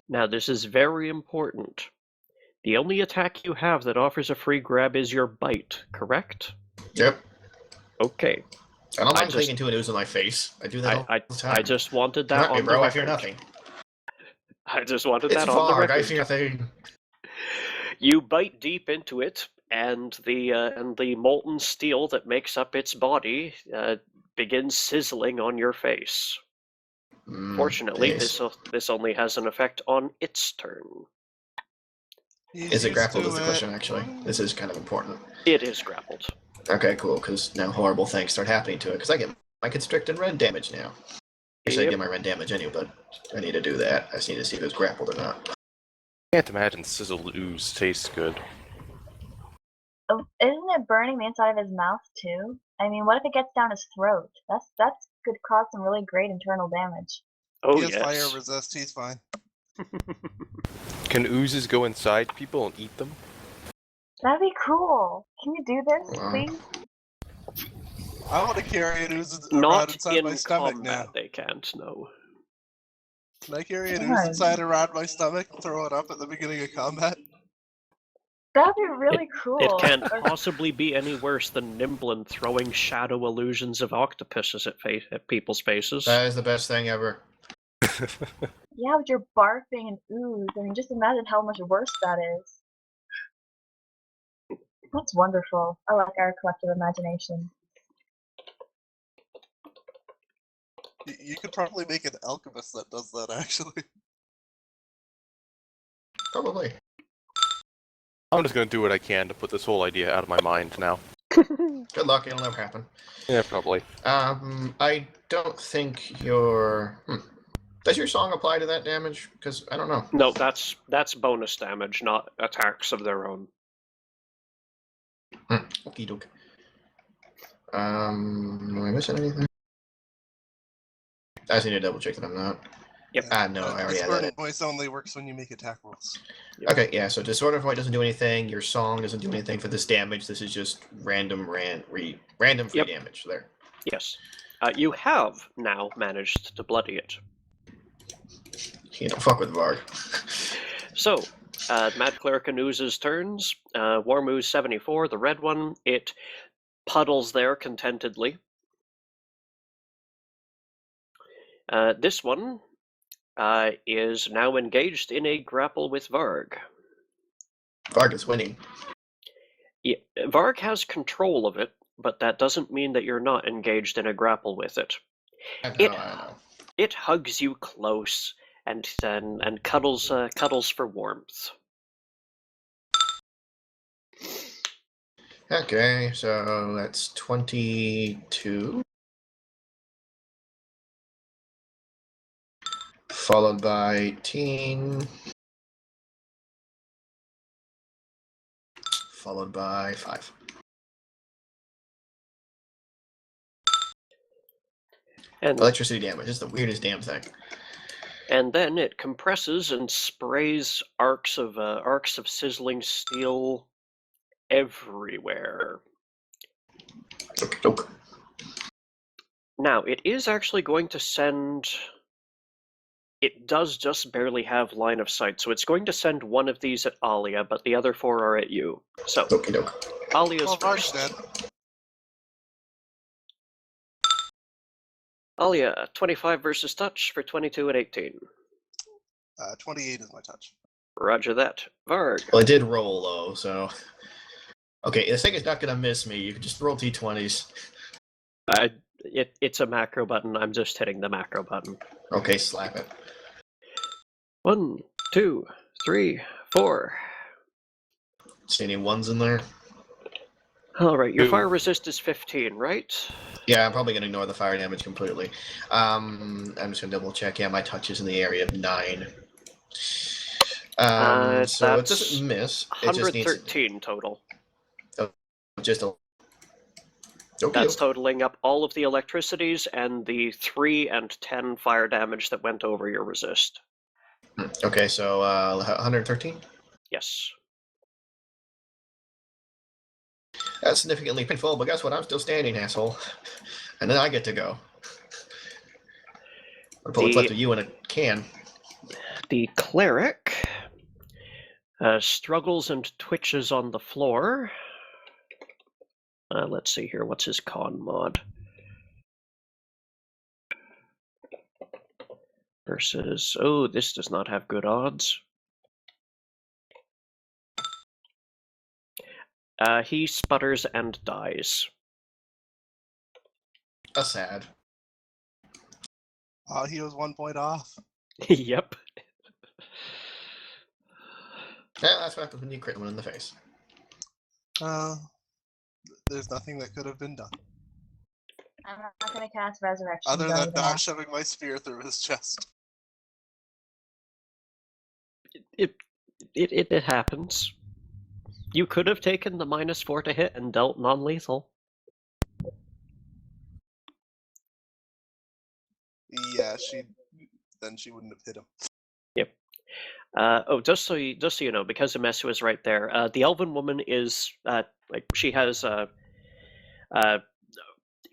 Now, this is very important. The only attack you have that offers a free grab is your bite, correct? Yep. Okay. I don't I mind just- clicking 2 and ooze on my face. I do that all the time. I just wanted Come that at me, on bro. the I fear record. nothing. I just wanted It's that on the fog. I record. fear nothing. You bite deep into it, and the molten steel that makes up its body begins sizzling on your face. Fortunately, Nice. this only has an effect on its turn. He's Is it used grappled? to Is the it. question, actually. This is kind of important. It is grappled. Okay, cool, because now horrible things start happening to it, because I get my constrict and rend damage now. Actually, I Yep. get my rend damage anyway, but I need to do that. I just need to see if it's grappled or not. Can't imagine sizzled ooze tastes good. Oh, isn't it burning the inside of his mouth too? I mean, what if it gets down his throat? That's could cause some really great internal damage. Oh, He has yes. fire resist, he's fine. Can oozes go inside people and eat them? That'd be cool. Can you do this, Wow. please? I want to carry an ooze around Not inside my in stomach combat, now. they can't, no. Can I carry an ooze God. inside around my stomach and throw it up at the beginning of combat? That'd be really cool. It can't Or- possibly be any worse than Nimblin throwing shadow illusions of octopuses at people's faces. That is the best thing ever. Yeah, but you're barfing and ooze. I mean, just imagine how much worse that is. That's wonderful. I like our collective imagination. You could probably make an alchemist that does that, actually. Probably. I'm just gonna do what I can to put this whole idea out of my mind now. Good luck, it'll never happen. Yeah, probably. I don't think your... Does your song apply to that damage? Because I don't know. No, that's bonus damage, not attacks of their own. Okie doke. Am I missing anything? I just need to double check that I'm not. Yep. No, I already had Discordant that. voice only works when you make attack rolls. Okay, yeah, so Disorder Void doesn't do anything, your song doesn't do anything for this damage, this is just random free Yep. damage there. Yes. You have now managed to bloody it. You don't fuck with Varg. So, Mad Cleric and Ooze's turns. Warm Ooze 74, the red one, it puddles there contentedly. This one is now engaged in a grapple with Varg. Varg is winning. Yeah, Varg has control of it, but that doesn't mean that you're not engaged in a grapple with it. I It- know. It hugs you close and cuddles for warmth. Okay, so that's 22. Followed by 18. Followed by 5. And Electricity damage is the weirdest damn thing. And then it compresses and sprays arcs of sizzling steel everywhere. Doke. Now, it is actually going to send... It does just barely have line of sight, so it's going to send one of these at Alia, but the other 4 are at you. So, Okie doke. Alia's Well, Varg's first. dead. Alia, 25 versus touch for 22 and 18. 28 is my touch. Roger that. Varg. Well, it did roll low, so... Okay, this thing is not going to miss me. You can just roll d20s. It's a macro button. I'm just hitting the macro button. Okay, slap it. 1, 2, 3, 4. See any ones in there? Alright, your Ooh. fire resist is 15, right? Yeah, I'm probably going to ignore the fire damage completely. I'm just going to double check. Yeah, my touch is in the area of 9. So it That's doesn't miss. It just needs 113 total. just a... Okay, That's totaling up all of the electricities and the 3 and 10 fire damage that went over your resist. okay, so 113? Yes. That's significantly painful, but guess what? I'm still standing, asshole. And then I get to go. I'll put what's left of you in a can. The cleric struggles and twitches on the floor. Let's see here. What's his con mod? Versus... Oh, this does not have good odds. He sputters and dies. That's sad. He was 1 point off. Yep. Yeah, that's what happens when you crit one in the face. There's nothing that could have been done. I'm not going to cast Resurrection. Other don't than even not ask. shoving my spear through his chest. It happens. You could have taken the -4 to hit and dealt non-lethal. Yeah, then she wouldn't have hit him. Yep. Just so you know, because Emesu is right there, the elven woman is she has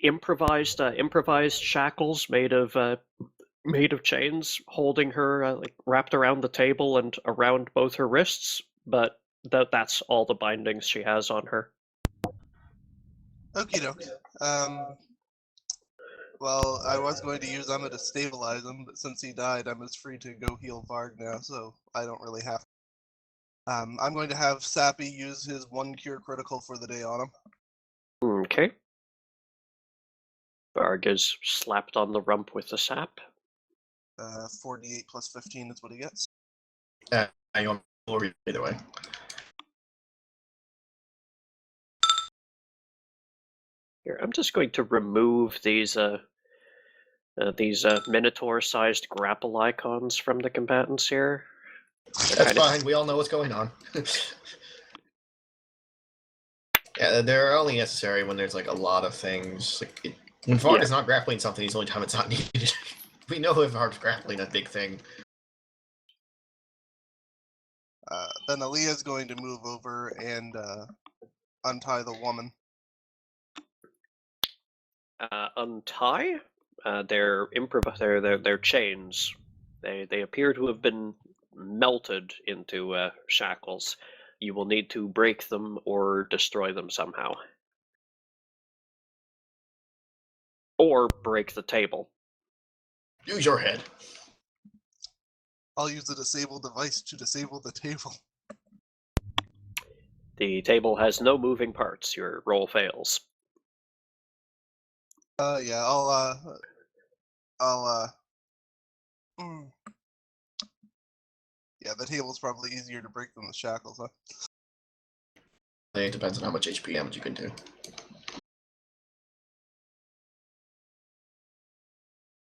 improvised shackles made of chains, holding her like wrapped around the table and around both her wrists. But that's all the bindings she has on her. Okie doke. Well, I was going to use Emma to stabilize him, but since he died, Emma's free to go heal Varg now, so I don't really have to. I'm going to have Sappy use his 1 cure critical for the day on him. Okay. Varg is slapped on the rump with the sap. 48 plus 15 is what he gets. You want to either way. Here, I'm just going to remove these minotaur-sized grapple icons from the combatants here. That's fine. We all know what's going on. Yeah, they're only necessary when there's like a lot of things. Like when Varg is not grappling something, he's the only time it's not needed. We know if Varg's grappling a big thing. Then Aaliyah's going to move over and untie the woman. Untie? Their chains. They appear to have been melted into shackles. You will need to break them or destroy them somehow. Or break the table. Use your head. I'll use the disable device to disable the table. The table has no moving parts. Your roll fails. Yeah, Yeah, the table's probably easier to break than the shackles, huh? It depends on how much HP damage you can do.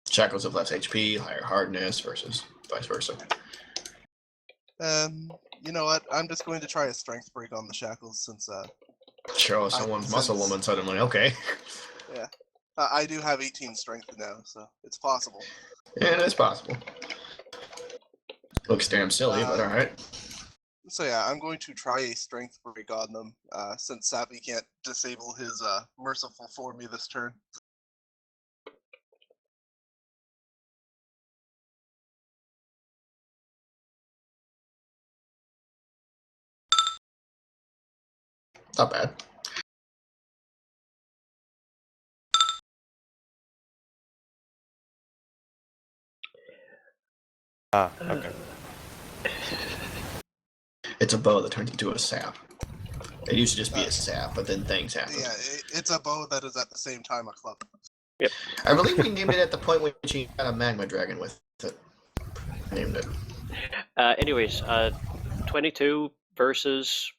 Shackles have less HP, higher hardness versus vice versa. You know what? I'm just going to try a strength break on the shackles since Show someone's muscle woman suddenly. Okay. Yeah, I do have 18 strength now, so it's possible. Yeah, it's possible. Looks damn silly, but all right. So yeah, I'm going to try a strength break on them, since Sappy can't disable his merciful for me this turn. Not bad. Okay. It's a bow that turns into a sap. It used to just be a sap, but then things happened. Yeah, it's a bow that is at the same time a club. Yep. I believe we named it at the point when she got a magma dragon with it. Named it. Anyways, 22 versus...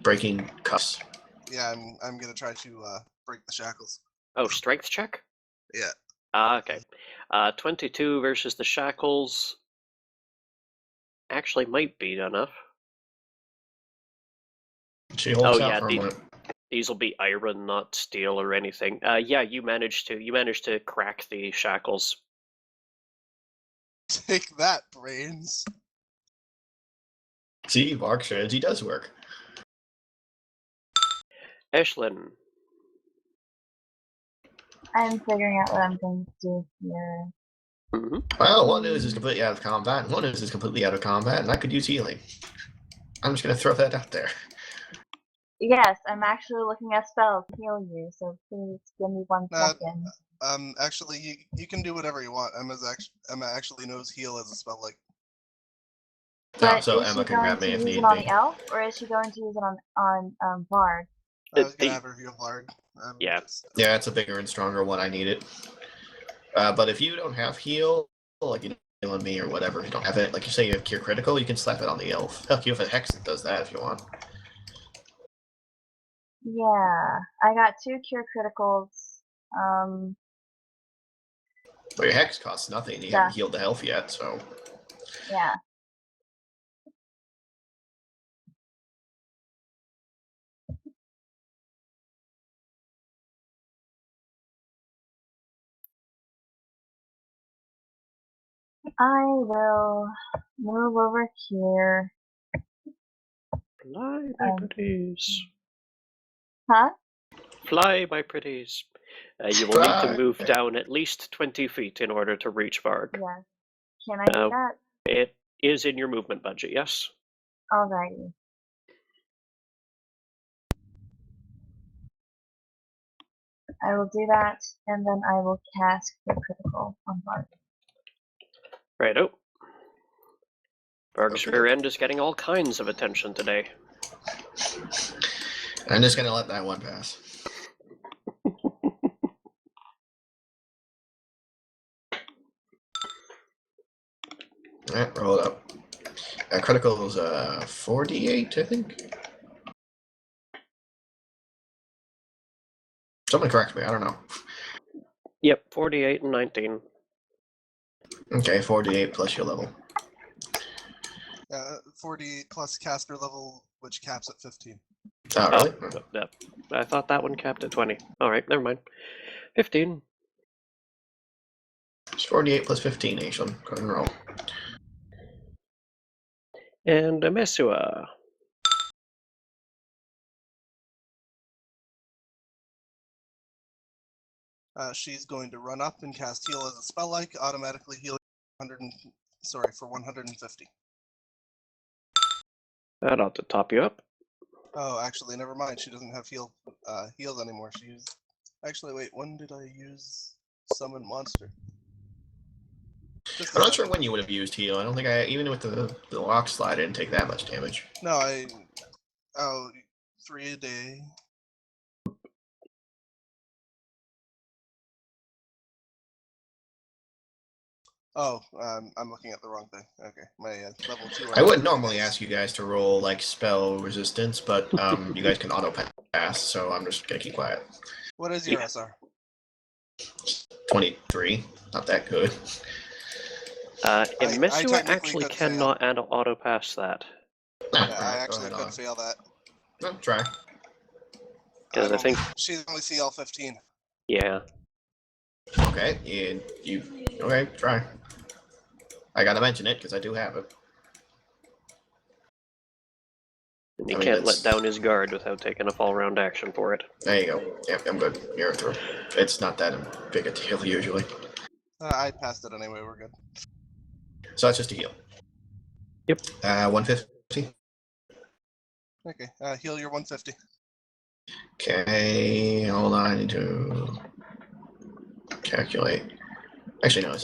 Breaking cuffs. Yeah, I'm gonna try to break the shackles. Oh, strength check? Yeah. Okay. 22 versus the shackles actually might be enough. She holds out yeah, for a moment. these will be iron, not steel or anything. Yeah, you managed to crack the shackles. Take that, brains. See, Varg strategy does work. Ashlyn. I'm figuring out what I'm going to do here. Mm-hmm. Well, one news is completely out of combat, and one news is completely out of combat, and I could use healing. I'm just going to throw that out there. Yes, I'm actually looking at spells to heal you, so please give me 1 second. Actually, you can do whatever you want. Emma actually knows heal as a spell, like. But so is Emma she can going grab to me if use need it on be. the elf, or is she going to use it on Bard? I was gonna have her heal Varg. Yeah. Yeah, it's a bigger and stronger one. I need it. But if you don't have heal, like you healing me or whatever, if you don't have it, like you say you have cure critical, you can slap it on the elf. Heck, you have a hex that does that if you want. Yeah, I got 2 cure criticals. But your hex costs nothing. You Yeah. haven't healed the elf yet, so. Yeah. I will move over here. Fly, my buddies. Huh? Fly, my pretties. You will need to Fly. move down at least 20 feet in order to reach Varg. Yes. Can I do that? It is in your movement budget, yes? Alrighty. I will do that, and then I will cast the critical on Varg. Righto. Varg's Okay. rear end is getting all kinds of attention today. I'm just gonna let that one pass. Alright, roll it up. Critical is 48, I think. Someone correct me, I don't know. Yep, 48 and 19. Okay, 48 plus your level. 48 plus caster level, which caps at 15. Oh, really? I thought that one capped at 20. Alright, never mind. 15. It's 48 plus 15, Aishan. Go ahead and roll. And Mesua. She's going to run up and cast heal as a spell, like automatically healing 150. That ought to top you up. Oh, actually, never mind. She doesn't have healed anymore. She used. Actually, wait. When did I use summon monster? Just a I'm not sure second. when you would have used heal. I don't think even with the lock slide, I didn't take that much damage. No, 3 a day. Oh, I'm looking at the wrong thing. Okay, my level 2. I wouldn't normally ask you guys to roll like spell resistance, but you guys can auto pass, so I'm just gonna keep quiet. What is your SR? 23, not that good. Mesua technically actually could fail. cannot auto pass that. Yeah, I actually could fail that. No, try. Because I think, she's only CL 15. yeah. Okay, you okay? Try. I gotta mention it because I do have it. And he I mean, can't let that's- down his guard without taking a fall round action for it. There you go. Yep, I'm good. You're through. It's not that big a deal usually. I passed it anyway. We're good. So that's just a heal. Yep. 150. Okay, heal your 150. Okay, hold on. I need to calculate. Actually, no.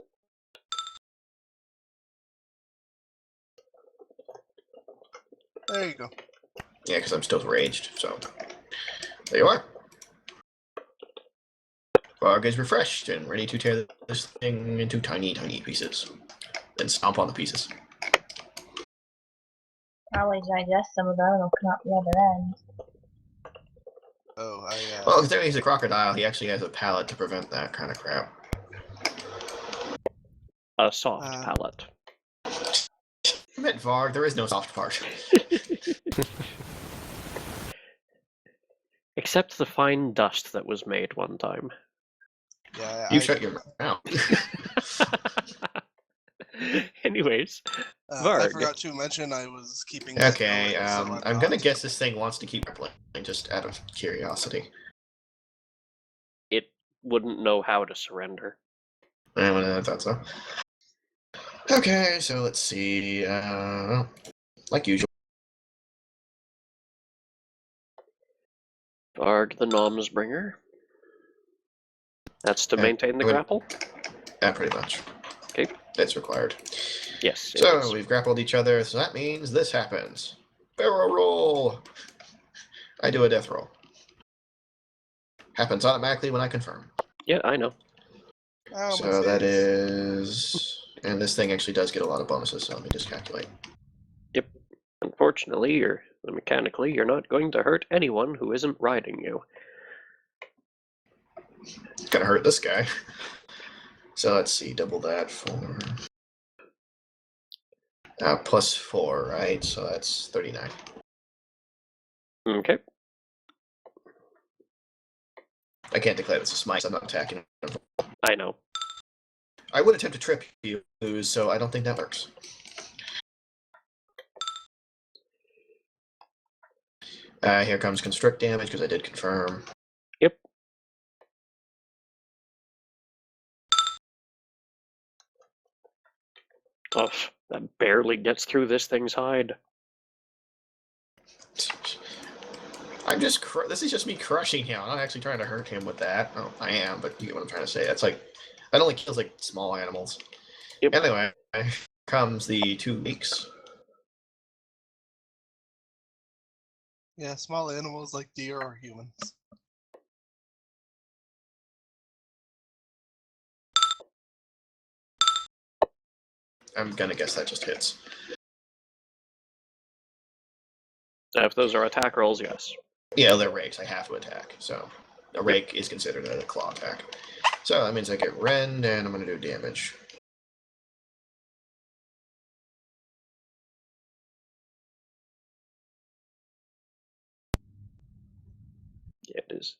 There you go. Yeah, because I'm still raged. So there you are. Varg is refreshed and ready to tear this thing into tiny, tiny pieces. Then stomp on the pieces. Probably digest some of them and it'll come out the other end. Oh, Well, considering he's a crocodile, he actually has a palate to prevent that kind of crap. A soft palate. I meant Varg, there is no soft part. Except the fine dust that was made one time. Yeah, You shut your mouth. Anyways, I Varg. forgot to mention I was keeping. Okay, going, so I'm gonna guess this thing wants to keep playing, just out of curiosity. It wouldn't know how to surrender. I thought so. Okay, so let's see. Like usual. Varg the Nom's bringer. That's to maintain the grapple? Yeah, pretty much. Okay. It's required. Yes. It So is. we've grappled each other, so that means this happens. Barrel roll! I do a death roll. Happens automatically when I confirm. Yeah, I know. Oh, So that is... And this thing actually does get a lot of bonuses, so let me just calculate. Yep. Unfortunately, mechanically, you're not going to hurt anyone who isn't riding you. It's gonna hurt this guy. So let's see, double that for... plus 4, right? So that's 39. Okay. I can't declare this a smite, I'm not attacking. I know. I would attempt to trip you, so I don't think that works. Here comes constrict damage, because I did confirm. Yep. Oh, that barely gets through this thing's hide. I'm just this is just me crushing him. I'm not actually trying to hurt him with that. Oh, I am, but you get what I'm trying to say. That's like that only kills like small animals. Yep. Anyway, comes the 2 weeks. Yeah, small animals like deer or humans. I'm gonna guess that just hits. If those are attack rolls, yes. Yeah, they're rakes. I have to attack, so a rake is considered a claw attack. So that means I get rend, and I'm gonna do damage. Yeah, it is.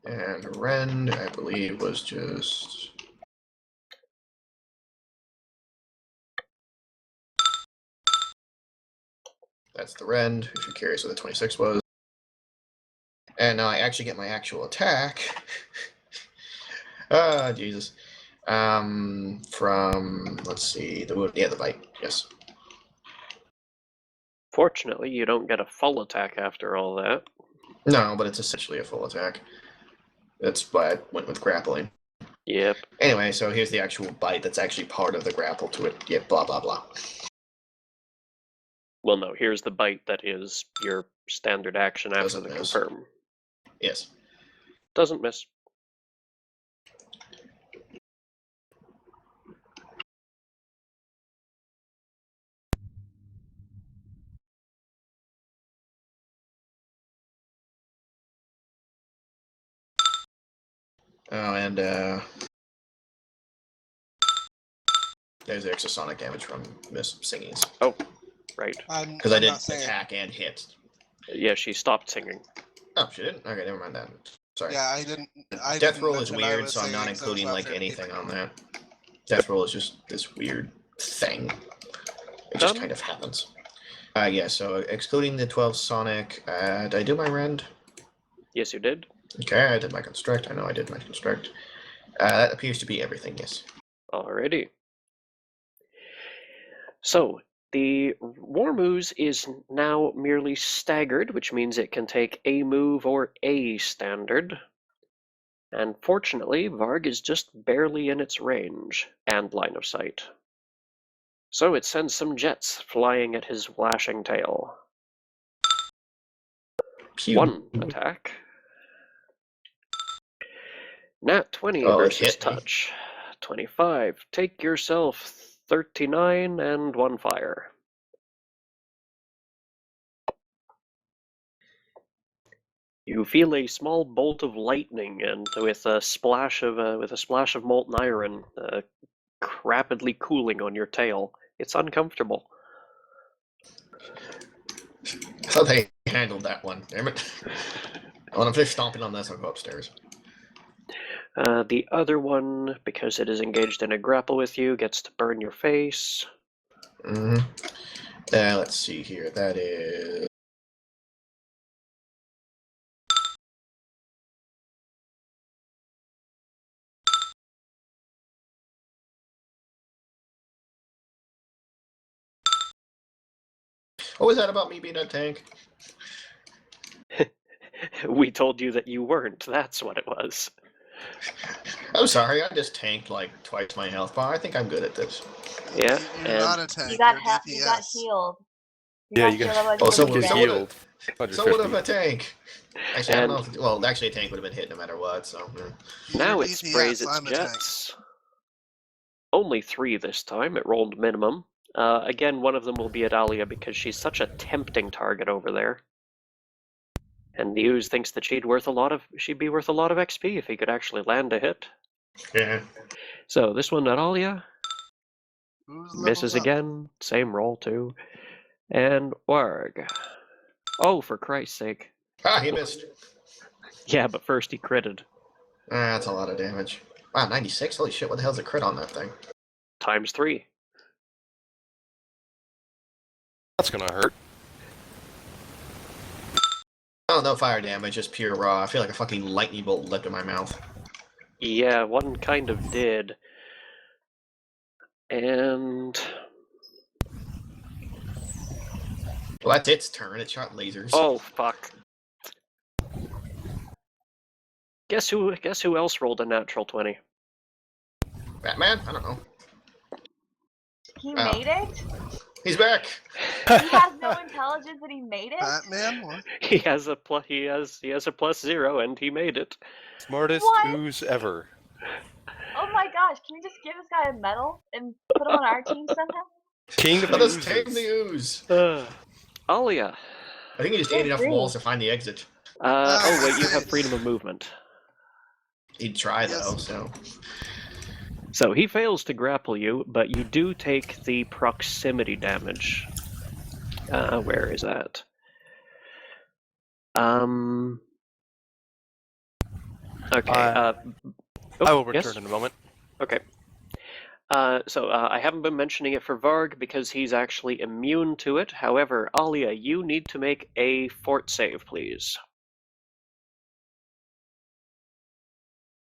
And rend, I believe, was just... That's the rend, if you're curious what the 26 was. And now I actually get my actual attack. Ah, Jesus. From, let's see, the bite, yes. Fortunately, you don't get a full attack after all that. No, but it's essentially a full attack. That's why I went with grappling. Yep. Anyway, so here's the actual bite that's actually part of the grapple to it. Yeah, blah, blah, blah. Well, no, here's the bite that is your standard action after Doesn't the miss. confirm. Yes. Doesn't miss. Oh, and there's the extra sonic damage from Miss Singing's. Oh, right. Because I did not saying. attack and hit. Yeah, she stopped singing. Oh, she didn't? Okay, never mind that. Sorry. Yeah, I didn't. Death didn't roll is mention I weird, was so I'm not singing, so it's including not like fair to keep anything it on going. that. Death roll is just this weird thing. It just Done. kind of happens. Yeah, so excluding the 12 sonic, did I do my rend? Yes, you did. Okay, I did my construct. I know I did my construct. That appears to be everything, yes. Alrighty. So, the Warm Ooze is now merely staggered, which means it can take a move or a standard. And fortunately, Varg is just barely in its range and line of sight. So it sends some jets flying at his lashing tail. Pew. 1 attack. Nat 20 Oh, it versus hit me. touch. 25. Take yourself 39 and 1 fire. You feel a small bolt of lightning, and with a splash of molten iron, rapidly cooling on your tail. It's uncomfortable. How they handled that one, damn it. When I'm finished stomping on this, I'll go upstairs. The other one, because it is engaged in a grapple with you, gets to burn your face. Mm-hmm. Let's see here. That is... What was that about me being a tank? We told you that you weren't. That's what it was. I'm sorry, I just tanked like twice my health bar. I think I'm good at this. Yeah, You're and not a tank. You got you're you got DPS. healed. Yeah, you healed got- about Oh, so You we're- get so DPS. what- healed. So would have 150. a tank. Actually, I don't know. And- If well, actually, a tank would have been hit no matter what. So now You're it sprays its I'm a tank. jets. Only 3 this time. It rolled minimum. Again, one of them will be Adalia because she's such a tempting target over there. And the Ooze thinks that she'd be worth a lot of XP if he could actually land a hit. yeah. So this one, Adalia, Who's misses levels up? again. Same roll too. And Warg. Oh, for Christ's sake. Ah, he missed. Yeah, but first he critted. That's a lot of damage. Wow, 96. Holy shit! What the hell's a crit on that thing? Times 3. That's gonna hurt. Oh, no fire damage, just pure raw. I feel like a fucking lightning bolt leapt in my mouth. Yeah, one kind of did. And... Well, that's its turn. It shot lasers. oh, fuck. Guess who else rolled a natural 20? Batman? I don't know. He Oh. made it? He's back! He has no intelligence and he made it? Batman? What? He has a +0 and he made it. Smartest What? ooze ever. Oh my gosh, can we just give this guy a medal and put him on our team somehow? King of Let the us tame oozes. the ooze! Alia. I think he just Good ate enough grief. walls to find the exit. Oh wait, you have nice. freedom of movement. He'd try, Yes. though, so... So he fails to grapple you, but you do take the proximity damage. Where is that? Okay. I will return yes? in a moment. Okay. So I haven't been mentioning it for Varg because he's actually immune to it. However, Alia, you need to make a fort save, please.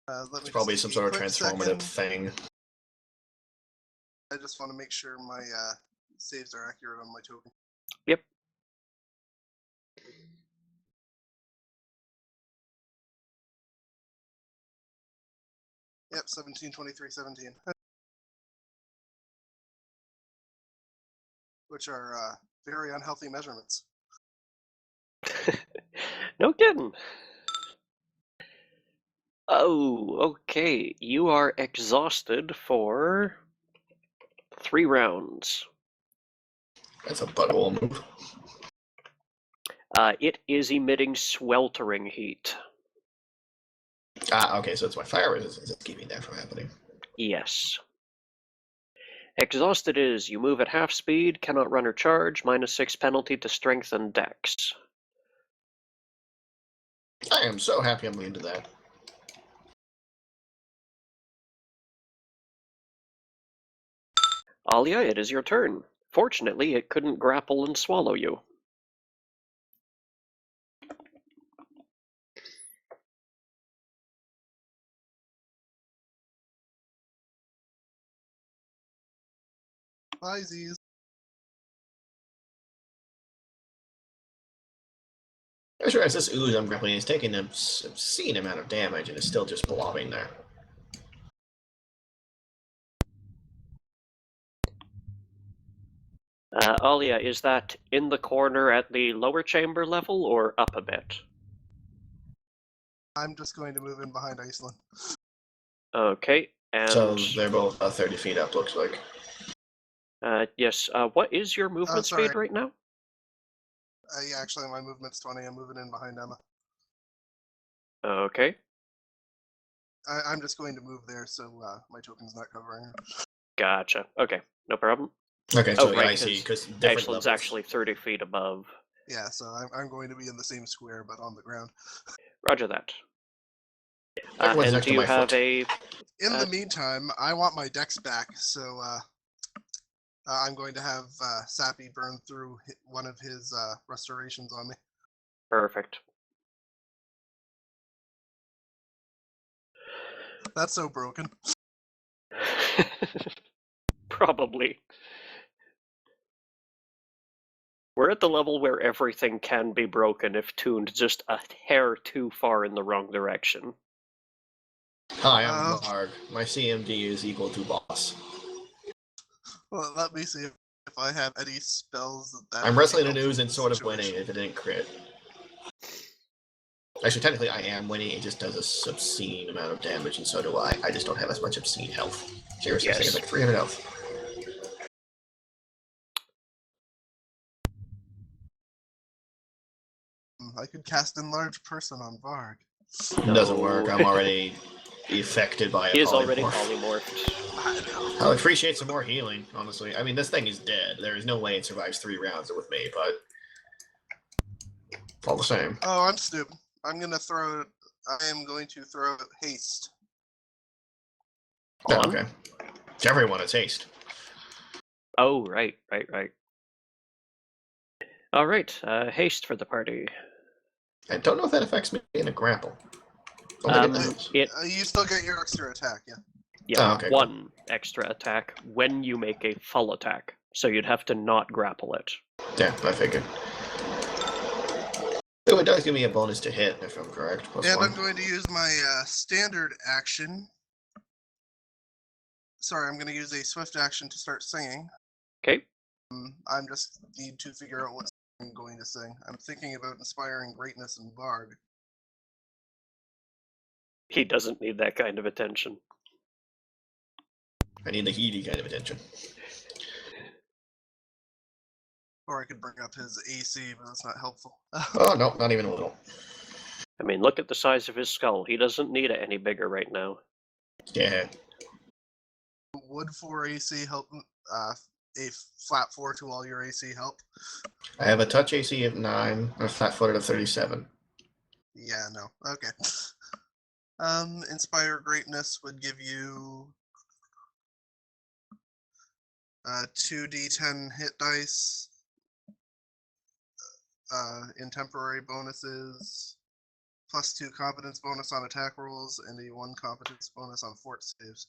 Let me It's probably just some take a sort of quick transformative second. thing. I just want to make sure my saves are accurate on my token. Yep. Yep, 17, 23, 17. Which are very unhealthy measurements. No kidding. Oh, okay. You are exhausted for 3 rounds. That's a butthole move. It is emitting sweltering heat. Ah, okay, so it's my fire resistance that's keeping that from happening. Yes. Exhausted is you move at half speed, cannot run or charge, -6 penalty to strength and dex. I am so happy I'm into that. Alia, it is your turn. Fortunately, it couldn't grapple and swallow you. Bye, Z's. I just realized this ooze I'm grappling is taking an obscene amount of damage and is still just blobbing there. Alia, is that in the corner at the lower chamber level or up a bit? I'm just going to move in behind Iceland. Okay, and So they're both 30 feet up, looks like. yes. What is your movement sorry. speed right now? Yeah, actually, my movement's 20. I'm moving in behind Emma. Okay, I'm just going to move there so my token's not covering her. gotcha. Okay, no problem. Okay, so Oh, yeah, right, I see, 'cause because different Excellent's levels. actually 30 feet above. Yeah, so I'm going to be in the same square but on the ground. Roger that. Everyone's And next do to you my have foot. a... In the meantime, I want my dex back, so I'm going to have Sappy burn through one of his restorations on me. Perfect. That's so broken. Probably. We're at the level where everything can be broken if tuned just a hair too far in the wrong direction. Hi, I'm Marg. My CMD is equal to boss. Well, let me see if I have any spells that. I'm wrestling an help ooze in and this sort of situation. winning if it didn't crit. Actually, technically I am winning, it just does a obscene amount of damage, and so do I. I just don't have as much obscene health. Seriously, I think it's like 300 health. I could cast Enlarge Person on Varg. It doesn't work, No. I'm already affected by a He is already polymorph. polymorphed. I'll appreciate some more healing, honestly. I mean, this thing is dead. There is no way it survives 3 rounds with me, but... all the same. Oh, I'm stupid. I am going to throw haste. Oh, On? okay. Everyone a taste. Oh, right. Alright, haste for the party. I don't know if that affects me in a grapple. Oh, I didn't know this. You still get your extra attack, yeah. Yeah, Oh, okay, cool. 1 extra attack when you make a full attack. So you'd have to not grapple it. Yeah, I figured. So it does give me a bonus to hit, if I'm correct. Plus And 1. I'm going to use my standard action. Sorry, I'm going to use a swift action to start singing. Okay. I'm just need to figure out what I'm going to sing. I'm thinking about inspiring greatness in Bard. He doesn't need that kind of attention. I need the heaty kind of attention. Or I could bring up his AC, but that's not helpful. Oh, no, not even a little. I mean, look at the size of his skull. He doesn't need it any bigger right now. Yeah. Would 4 AC help? A flat 4 to all your AC help? I have a touch AC of 9, and a flat-footed of 37. Yeah, no. Okay. Inspire greatness would give you 2d10 hit dice in temporary bonuses, +2 competence bonus on attack rolls, and a 1 competence bonus on fort saves.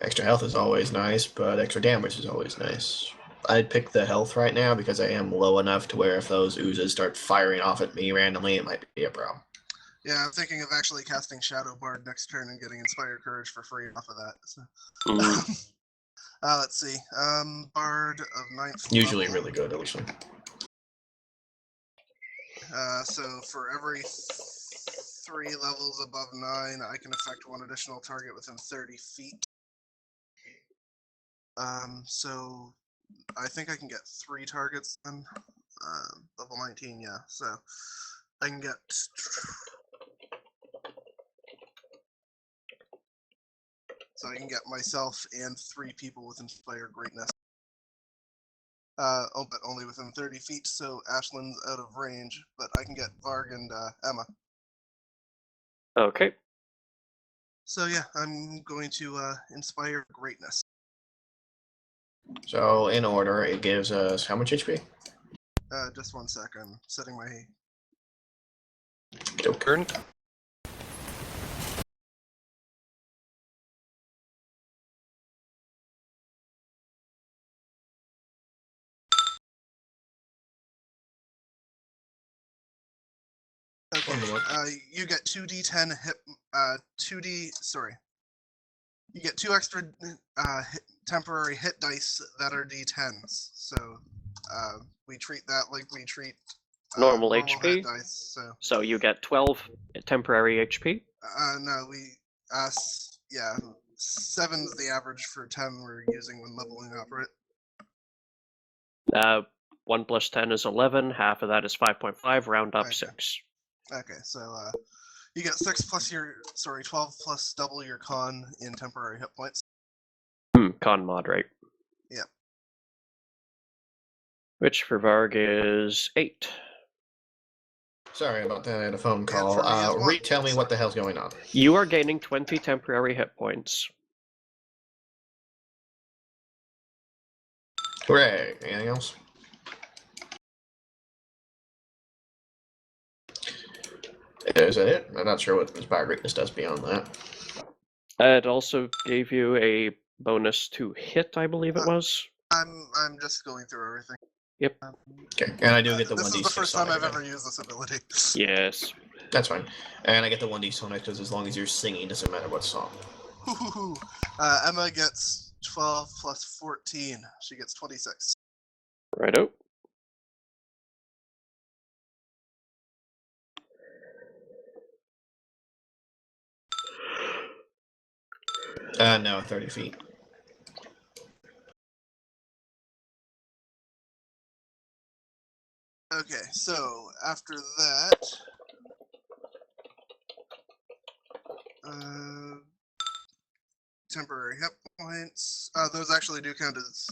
Extra health is always nice, but extra damage is always nice. I'd pick the health right now because I am low enough to where if those oozes start firing off at me randomly, it might be a problem. Yeah, I'm thinking of actually casting Shadow Bard next turn and getting Inspired Courage for free off of that. So. Let's see. Bard of 9th Usually level. really good, actually. So for every 3 levels above 9, I can affect 1 additional target within 30 feet. So I think I can get 3 targets then. Level 19, yeah. So I can get... So I can get myself and 3 people with Inspired Greatness. But only within 30 feet, so Ashland's out of range, but I can get Varg and Emma. Okay. So yeah, I'm going to Inspire Greatness. So, in order, it gives us how much HP? Just 1 sec, I'm setting my... Turn. Okay, you get 2d10 hit, 2d, sorry. You get 2 extra temporary hit dice that are d10s. So we treat that like we treat Normal hit HP. dice. So you get 12 temporary HP. No, yeah, 7's the average for 10 we're using when leveling up, right? 1 plus 10 is 11. Half of that is 5.5. Round up Okay. 6. Okay, so you get 6 plus 12 plus double your con in temporary hit points. Con moderate. Yep. Which for Varg is 8. Sorry about that, I had a phone call. for me is 1. Retell me what the hell's going on. You are gaining 20 temporary hit points. Hooray! Anything else? Is that it? I'm not sure what Inspire Greatness does beyond that. It also gave you a bonus to hit, I believe it was. I'm just going through everything. Yep. Okay, and I do get the 1d6. This is the first time I've again. ever used this ability. Yes. That's fine. And I get the 1d sonic because as long as you're singing, doesn't matter what song. Emma gets 12 plus 14. She gets 26. Righto. No, 30 feet. Okay, so after that, temporary hit points. Those actually do count as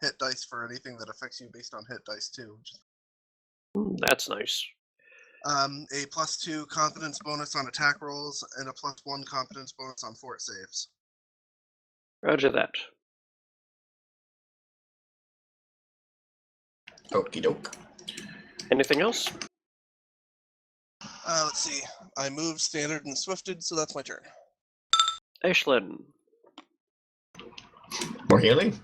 hit dice for anything that affects you based on hit dice too. That's nice. A +2 competence bonus on attack rolls and a +1 competence bonus on fort saves. Roger that. Okie doke. Anything else? Let's see. I moved, standard, and swifted, so that's my turn. Ashlyn. More healing?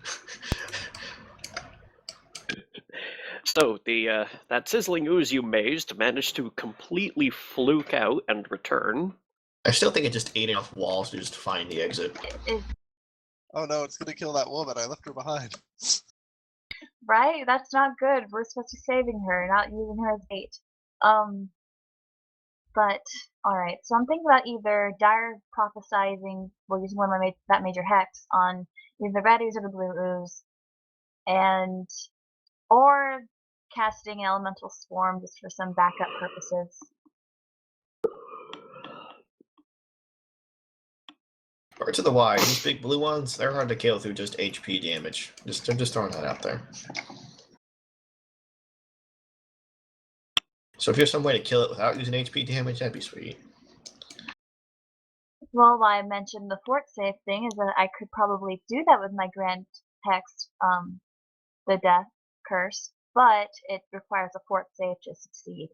So the that sizzling ooze you mazed managed to completely fluke out and return. I still think it just ate off walls to just find the exit. Oh no, it's gonna kill that woman. I left her behind. Right? That's not good. We're supposed to be saving her, not using her as bait. But alright, so I'm thinking about either dire prophesizing, well, using one of that major hex on either the red ooze or the blue ooze, and or casting elemental swarm just for some backup purposes. Or to the wide, these big blue ones, they're hard to kill through just HP damage. I'm just throwing that out there. So if you have some way to kill it without using HP damage, that'd be sweet. Well, why I mentioned the fort safe thing is that I could probably do that with my Grand Hex, the Death Curse, but it requires a fort save to succeed.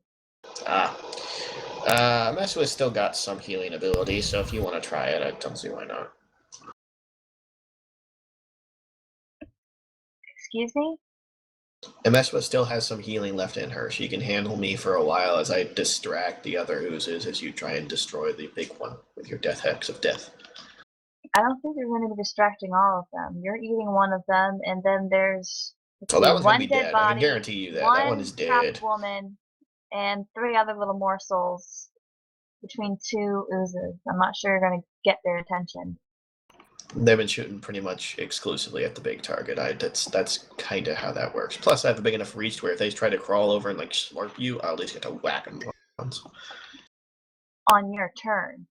Messua's still got some healing ability, so if you want to try it, I don't see why not. Excuse me? And Mesua still has some healing left in her. She can handle me for a while as I distract the other oozes as you try and destroy the big one with your death hex of death. I don't think you're going to be distracting all of them. You're eating one of them, and then there's Oh, that one's one gonna be dead dead. body, I can guarantee you that. That one is trapped dead. woman, and 3 other little morsels between 2 oozes. I'm not sure you're going to get their attention. They've been shooting pretty much exclusively at the big target. That's kind of how that works. Plus, I have a big enough reach where if they try to crawl over and like slurp you, I'll at least get to whack them once. On your turn.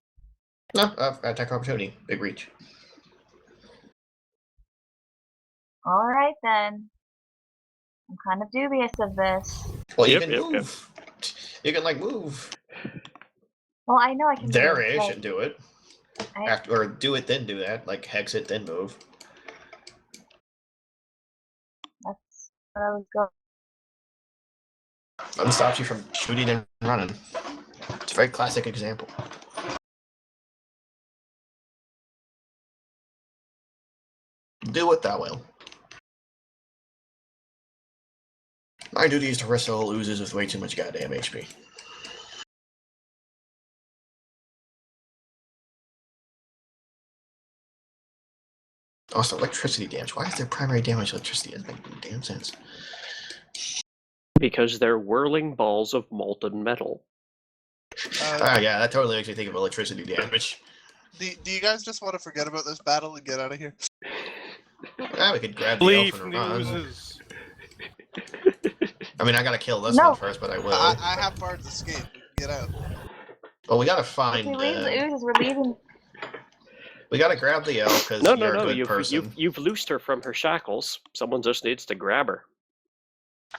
No, attack opportunity. Big reach. Alright then. I'm kind of dubious of this. Well, Yep, you can yep, yep. move. You can like move. Well, I know I can There-ish move. and do it. I- Or do it, then do that. Like hex it, then move. That's what I was going. Nothing stops you from shooting and running. It's a very classic example. Do it that way. My duty is to wrestle oozes with way too much goddamn HP. Also, electricity damage. Why is their primary damage electricity? That doesn't make no damn sense. Because they're whirling balls of molten metal. Yeah, that totally makes me think of electricity damage. Do you guys just want to forget about this battle and get out of here? We could grab the Flee elf from and the run. oozes. I mean, I gotta kill this No. one first, but I will. I have Bard's escape. We can get out. Well, we gotta If find. we leave the oozes, we're leaving. We gotta grab the elf because No, you're a good you've person. you've loosed her from her shackles. Someone just needs to grab her.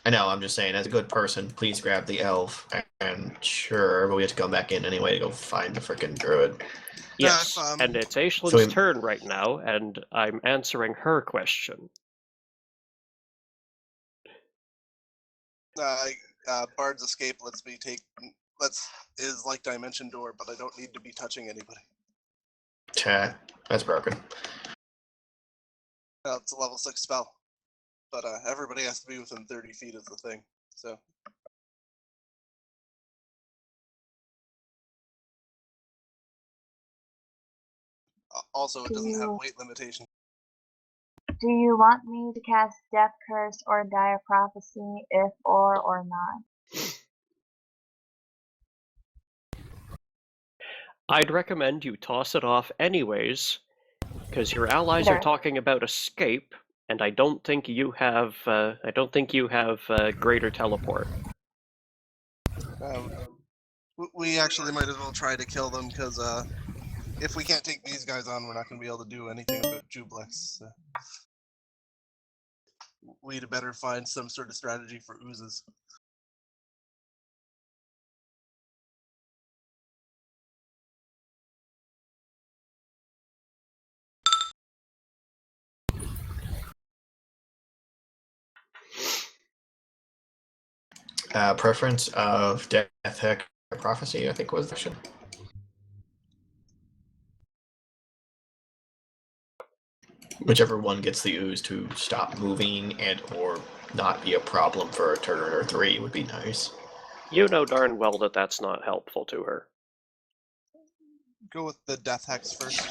I know. I'm just saying, as a good person, please grab the elf. And sure, but we have to come back in anyway to go find the freaking druid. Yes, if, and it's Aislin's so we- turn right now, and I'm answering her question. Bard's escape lets me take is like Dimension Door, but I don't need to be touching anybody. That's broken. It's a level 6 spell, but everybody has to be within 30 feet of the thing. So also, it doesn't have weight limitation. Do you want me to cast Death Curse or Dire Prophecy, if or not? I'd recommend you toss it off anyways, because your allies are Sure. talking about escape, and I don't think you have. Greater teleport. We actually might as well try to kill them because if we can't take these guys on, we're not going to be able to do anything about Jublex. So we'd better find some sort of strategy for oozes. Preference of death hex prophecy, I think was the question. Whichever one gets the ooze to stop moving and or not be a problem for a turn or 3 would be nice. You know darn well that that's not helpful to her. Go with the death hex first.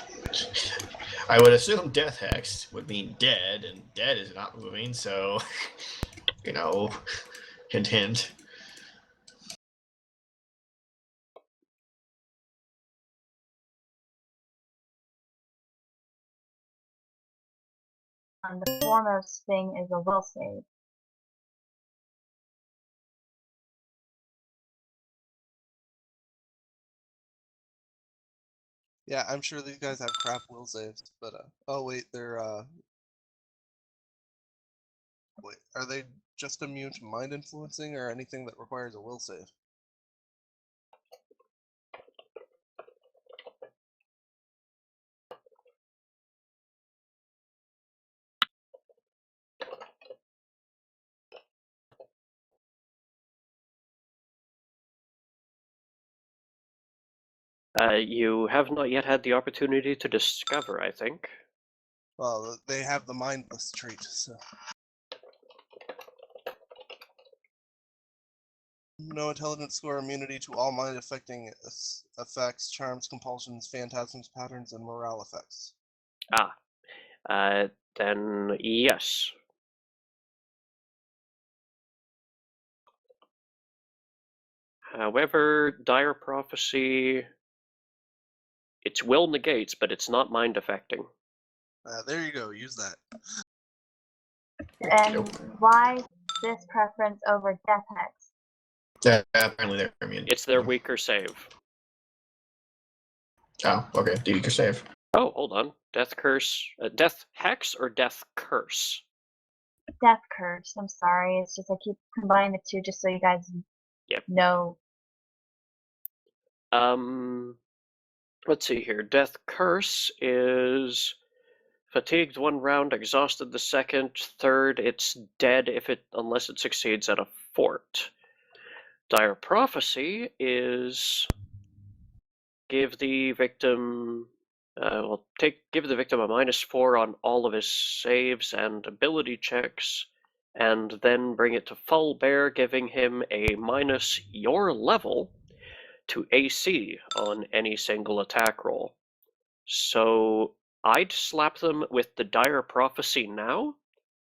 I would assume death hex would mean dead, and dead is not moving, so you know, hint hint. The foremost thing is a will save. Yeah, I'm sure these guys have crap will saves, but oh wait, they're wait, are they just immune to mind influencing or anything that requires a will save? You have not yet had the opportunity to discover, I think. Well, they have the mindless trait, so. No intelligence score, immunity to all mind affecting effects, charms, compulsions, phantasms, patterns, and morale effects. Then yes. However, dire prophecy, its will negates, but it's not mind affecting. There you go, use that. And why this preference over death hex? Apparently they're immune. It's their weaker save. Oh, okay. Do you save? Oh, hold on. Death curse, death hex or death curse? Death curse. I'm sorry. It's just I keep combining the two just so you guys know. Let's see here. Death curse is fatigued 1 round, exhausted the second, third it's dead unless it succeeds at a fort. Dire prophecy is give the victim give the victim a -4 on all of his saves and ability checks, and then bring it to full bear, giving him a minus your level to AC on any single attack roll. So I'd slap them with the dire prophecy now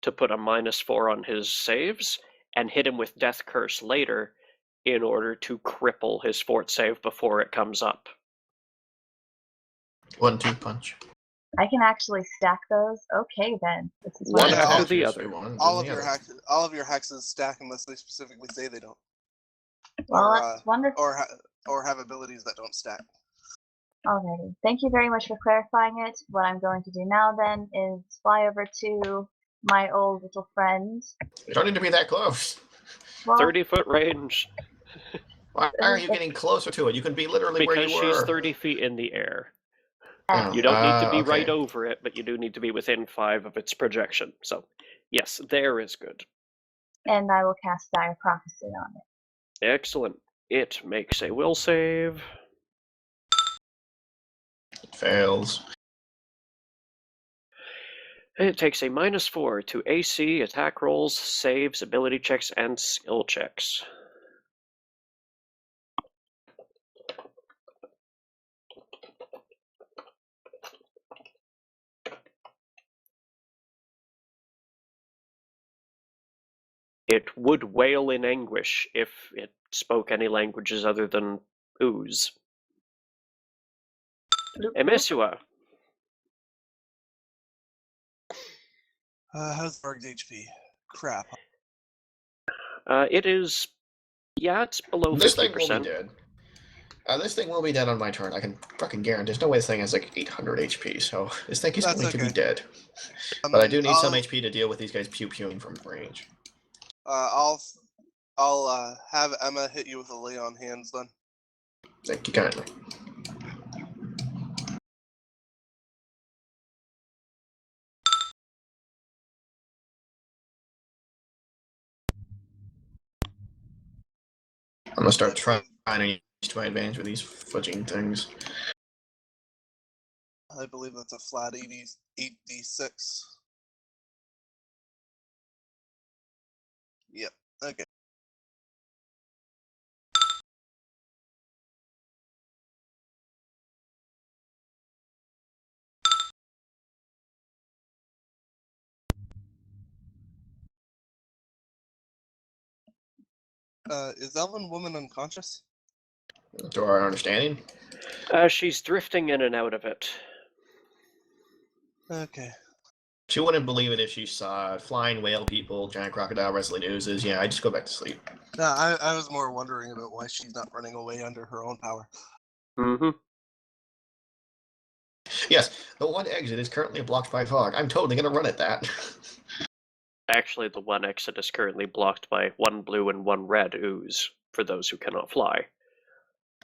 to put a -4 on his saves, and hit him with death curse later in order to cripple his fort save before it comes up. 1-2 punch. I can actually stack those. Okay, then. This is One Yeah, after all- the other. All of your hexes stack unless they specifically say they don't. Well, Or, that's wonderful. Or have abilities that don't stack. Alrighty. Thank you very much for clarifying it. What I'm going to do now then is fly over to my old little friend. You don't need to be that close. Well, 30-foot range. Why are you getting closer to it? You can be literally where Because you were. she's 30 feet in the air. Oh, You don't need to be okay. right over it, but you do need to be within 5 of its projection. So, yes, there is good. And I will cast Dire Prophecy on it. Excellent. It makes a will save. It fails. It takes a -4 to AC, attack rolls, saves, ability checks, and skill checks. It would wail in anguish if it spoke any languages other than ooze. Emesua. How's Varg's HP? Crap. It is... Yeah, it's below 50%. This thing will be dead. This thing will be dead on my turn. I can fucking guarantee. There's no way this thing has like 800 HP, so this thing is going to be dead. But I do need some HP to deal with these guys pew-pewing from range. I'll have Emma hit you with a lay on hands then. Thank you kindly. I'm gonna start trying to to my advantage with these fudging things. I believe that's a flat 8d6. Yep. Okay. Is Elven Woman unconscious? To our understanding. She's drifting in and out of it. Okay. She wouldn't believe it if she saw flying whale people, giant crocodile wrestling oozes. Yeah, I just go back to sleep. No, I was more wondering about why she's not running away under her own power. Mm-hmm. Yes, the one exit is currently blocked by fog. I'm totally gonna run at that. Actually, the one exit is currently blocked by one blue and one red ooze, for those who cannot fly.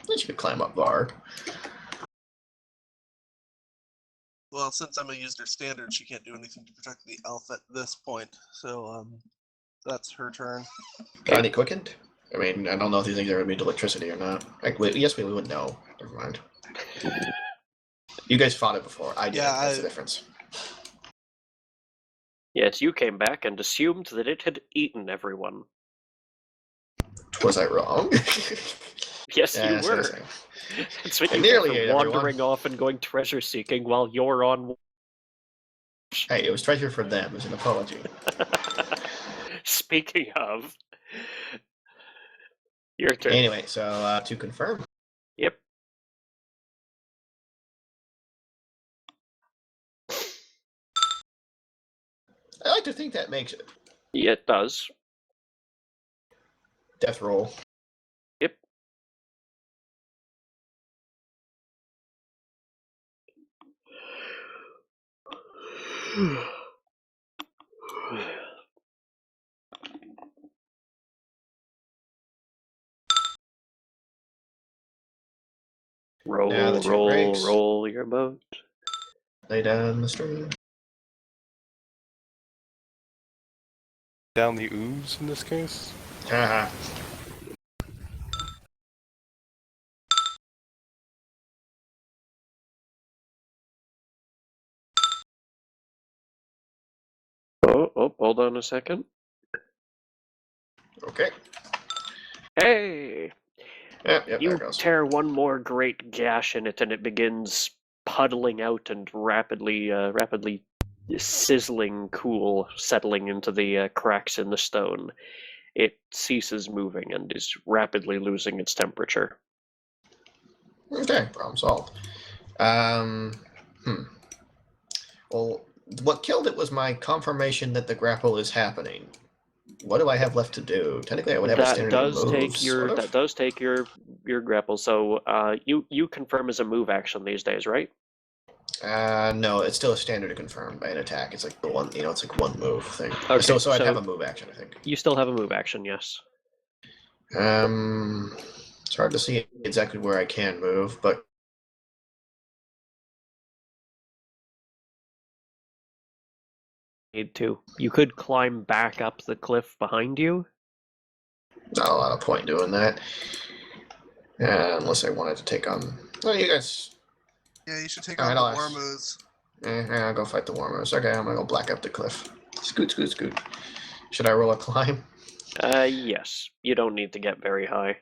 Then she could climb up Varg. Well, since I'm a user standard, she can't do anything to protect the elf at this point. So, that's her turn. Got any quickened? I mean, I don't know if these things are immune to electricity or not. Like, yes, we would know. Never mind. You guys fought it before. I did. Yeah, That's the difference. Yes, you came back and assumed that it had eaten everyone. Was I wrong? Yes, Yeah, you were. seriously. That's what I you nearly get ate for everyone. wandering off and going treasure seeking while you're on. Hey, it was treasure for them. It was an apology. Speaking of, your turn. Anyway, so to confirm, Yep. I like to think that makes it. Yeah, it does. Death roll. Yep. Roll, Now the two roll, breaks. roll your boat. Lay down the stream. Down the ooze in this case? Haha. Oh, hold on a second. Okay. Hey! Yep, there You it goes. tear one more great gash in it, and it begins puddling out and rapidly sizzling cool, settling into the cracks in the stone. It ceases moving and is rapidly losing its temperature. Okay, problem solved. Well, what killed it was my confirmation that the grapple is happening. What do I have left to do? Technically, I would have a That standard does move, take your sort of. that does take your grapple. So you confirm as a move action these days, right? No, it's still a standard to confirm by an attack. It's like the one, it's like one move thing. Okay, So I'd so have a move action, I think. you still have a move action, yes. It's hard to see exactly where I can move, but Need to. You could climb back up the cliff behind you. not a lot of point doing that. Unless I wanted to take on. Well, you guys. Yeah, you should take All on right, the war moves. I'll go fight the Warmers. Okay, I'm gonna go black up the cliff. Scoot, scoot, scoot. Should I roll a climb? Yes. You don't need to get very high.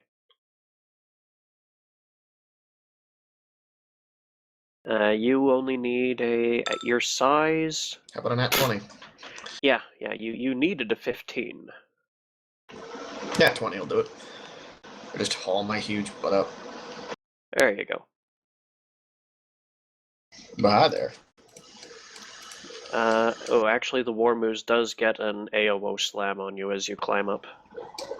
You only need at your size. How about a nat 20? Yeah. You needed a 15. Nat 20 will do it. I just haul my huge butt up. There you go. Bah, there. Actually, the War Moose does get an AOO slam on you as you climb up.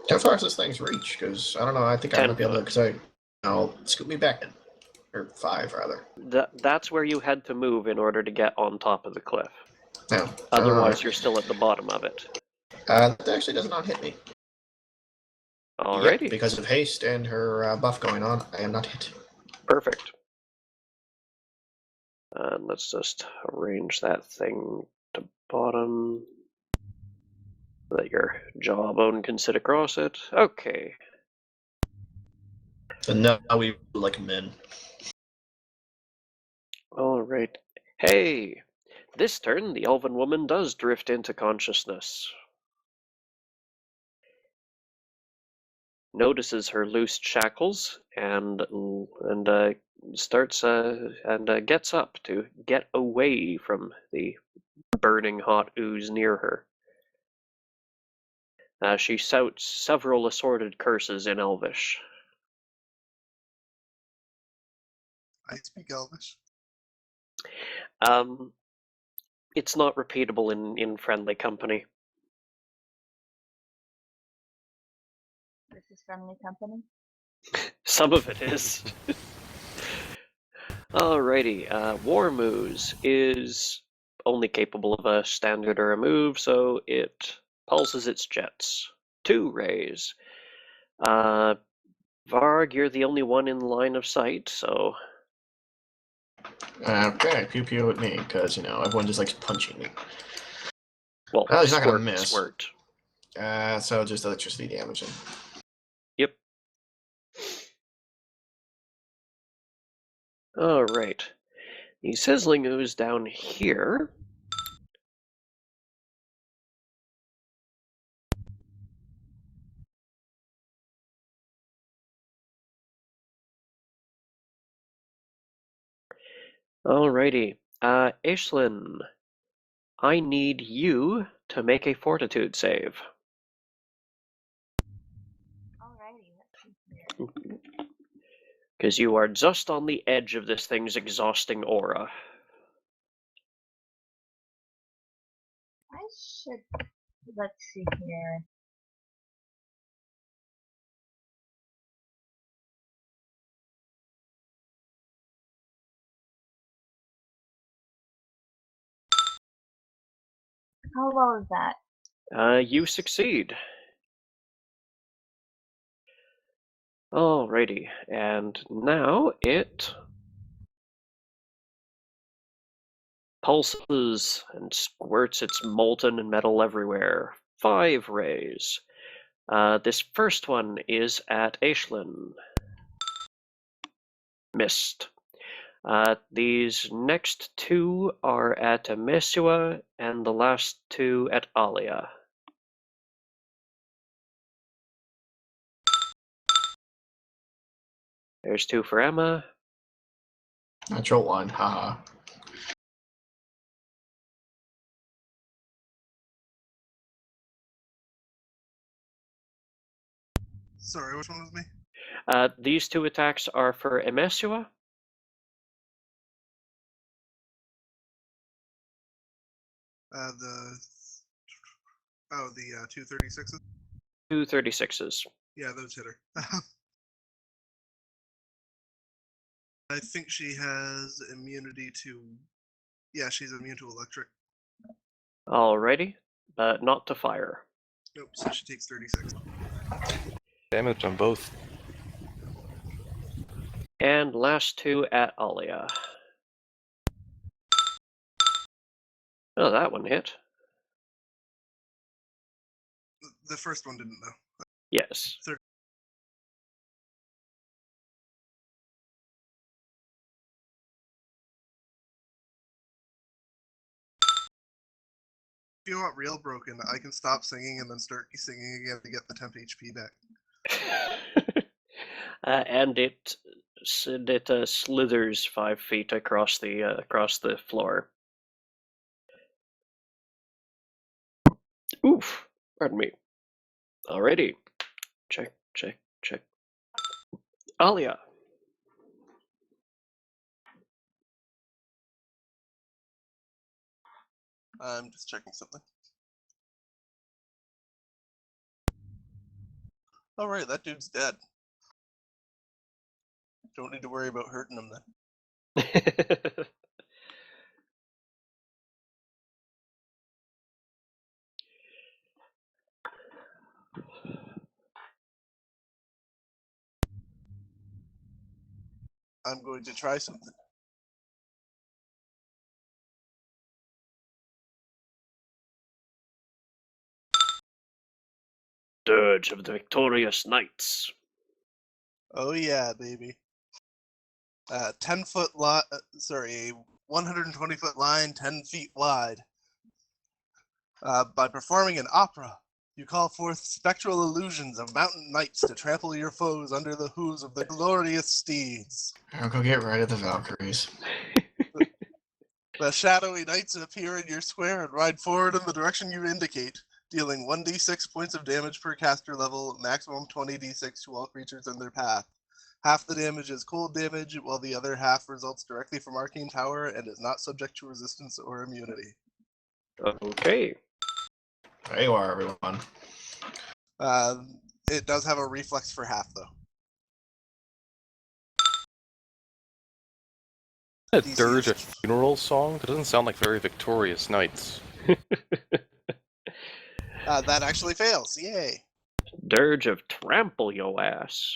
How far does this thing's reach? Because I don't know. I think I 10 might be able to. foot. Because I'll scoot me back in, or 5 rather. That's where you had to move in order to get on top of the cliff. No. Otherwise, you're still at the bottom of it. That actually does not hit me. Alrighty. Yep, because of haste and her buff going on, I am not hit. Perfect. And let's just arrange that thing to bottom so that your jawbone can sit across it. Okay. So now we like men. Alright. Hey! This turn, the elven woman does drift into consciousness. Notices her loose shackles and starts and gets up to get away from the burning hot ooze near her. She shouts several assorted curses in Elvish. I speak Elvish. It's not repeatable in friendly company. This is friendly company. Some of it is. Alrighty, War Moose is only capable of a standard or a move, so it pulses its jets. 2 rays. Varg, you're the only one in line of sight, so... Okay, pew pew at me, because, everyone just likes punching me. Well, Well, he's not gonna squirt, miss. squirt. So just electricity damaging. Yep. Alright. The sizzling ooze down here. Alrighty. Aislinn, I need you to make a fortitude save. Alrighty, let's see here. Because you are just on the edge of this thing's exhausting aura. I should. Let's see here. How low is that? You succeed. Alrighty, and now it pulses and squirts its molten and metal everywhere. 5 rays. This first one is at Aislinn. Missed. These next 2 are at Mesua, and the last 2 at Alia. There's 2 for Emma. Natural 1, haha. Sorry, which one was me? These 2 attacks are for Emesua. The 236s. 236s. Yeah, those hit her. I think she has immunity to. Yeah, she's immune to electric. Alrighty, but not to fire. Nope, so she takes 36. Damage on both. And last 2 at Alia. Oh, that one hit. The first one didn't, though. Yes. If you want real broken, I can stop singing and then start singing again to get the temp HP back. And it slithers 5 feet across the floor. Oof! Pardon me. Alrighty. Check. Alia. I'm just checking something. Alright, that dude's dead. Don't need to worry about hurting him then. I'm going to try something. Dirge of the Victorious Knights. Oh yeah, baby. 10-foot line. Sorry, a 120-foot line, 10 feet wide. By performing an opera, you call forth spectral illusions of mountain knights to trample your foes under the hooves of the glorious steeds. I'll go get rid of the Valkyries. The shadowy knights appear in your square and ride forward in the direction you indicate, dealing 1d6 points of damage per caster level, maximum 20d6 to all creatures in their path. Half the damage is cold damage, while the other half results directly from arcane power and is not subject to resistance or immunity. Okay. There you are, everyone. It does have a reflex for half, though. A DC dirge a is- funeral song? That doesn't sound like very victorious knights. That actually fails. Yay. Dirge of trample yo ass.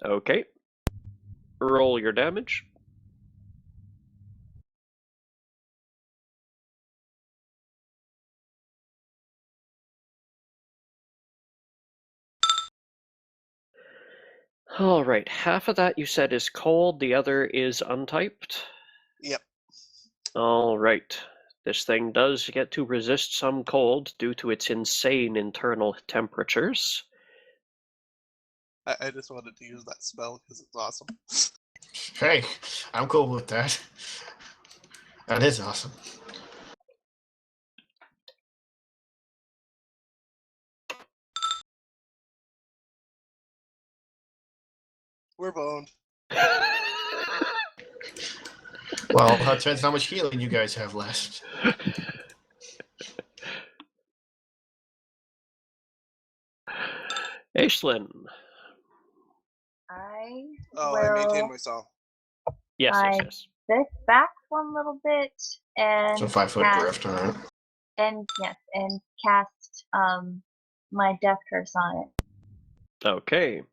Okay. Roll your damage. Alright, half of that you said is cold, the other is untyped. Yep. Alright. This thing does get to resist some cold due to its insane internal temperatures. I just wanted to use that spell because it's awesome. Hey, I'm cool with that. That is awesome. We're boned. Well, that depends how much healing you guys have left. Aislinn. I Oh, will I maintain myself. Yes, I- yes. this back one little bit and So 5-foot cast, drift, alright. and cast my death curse on it. Okay.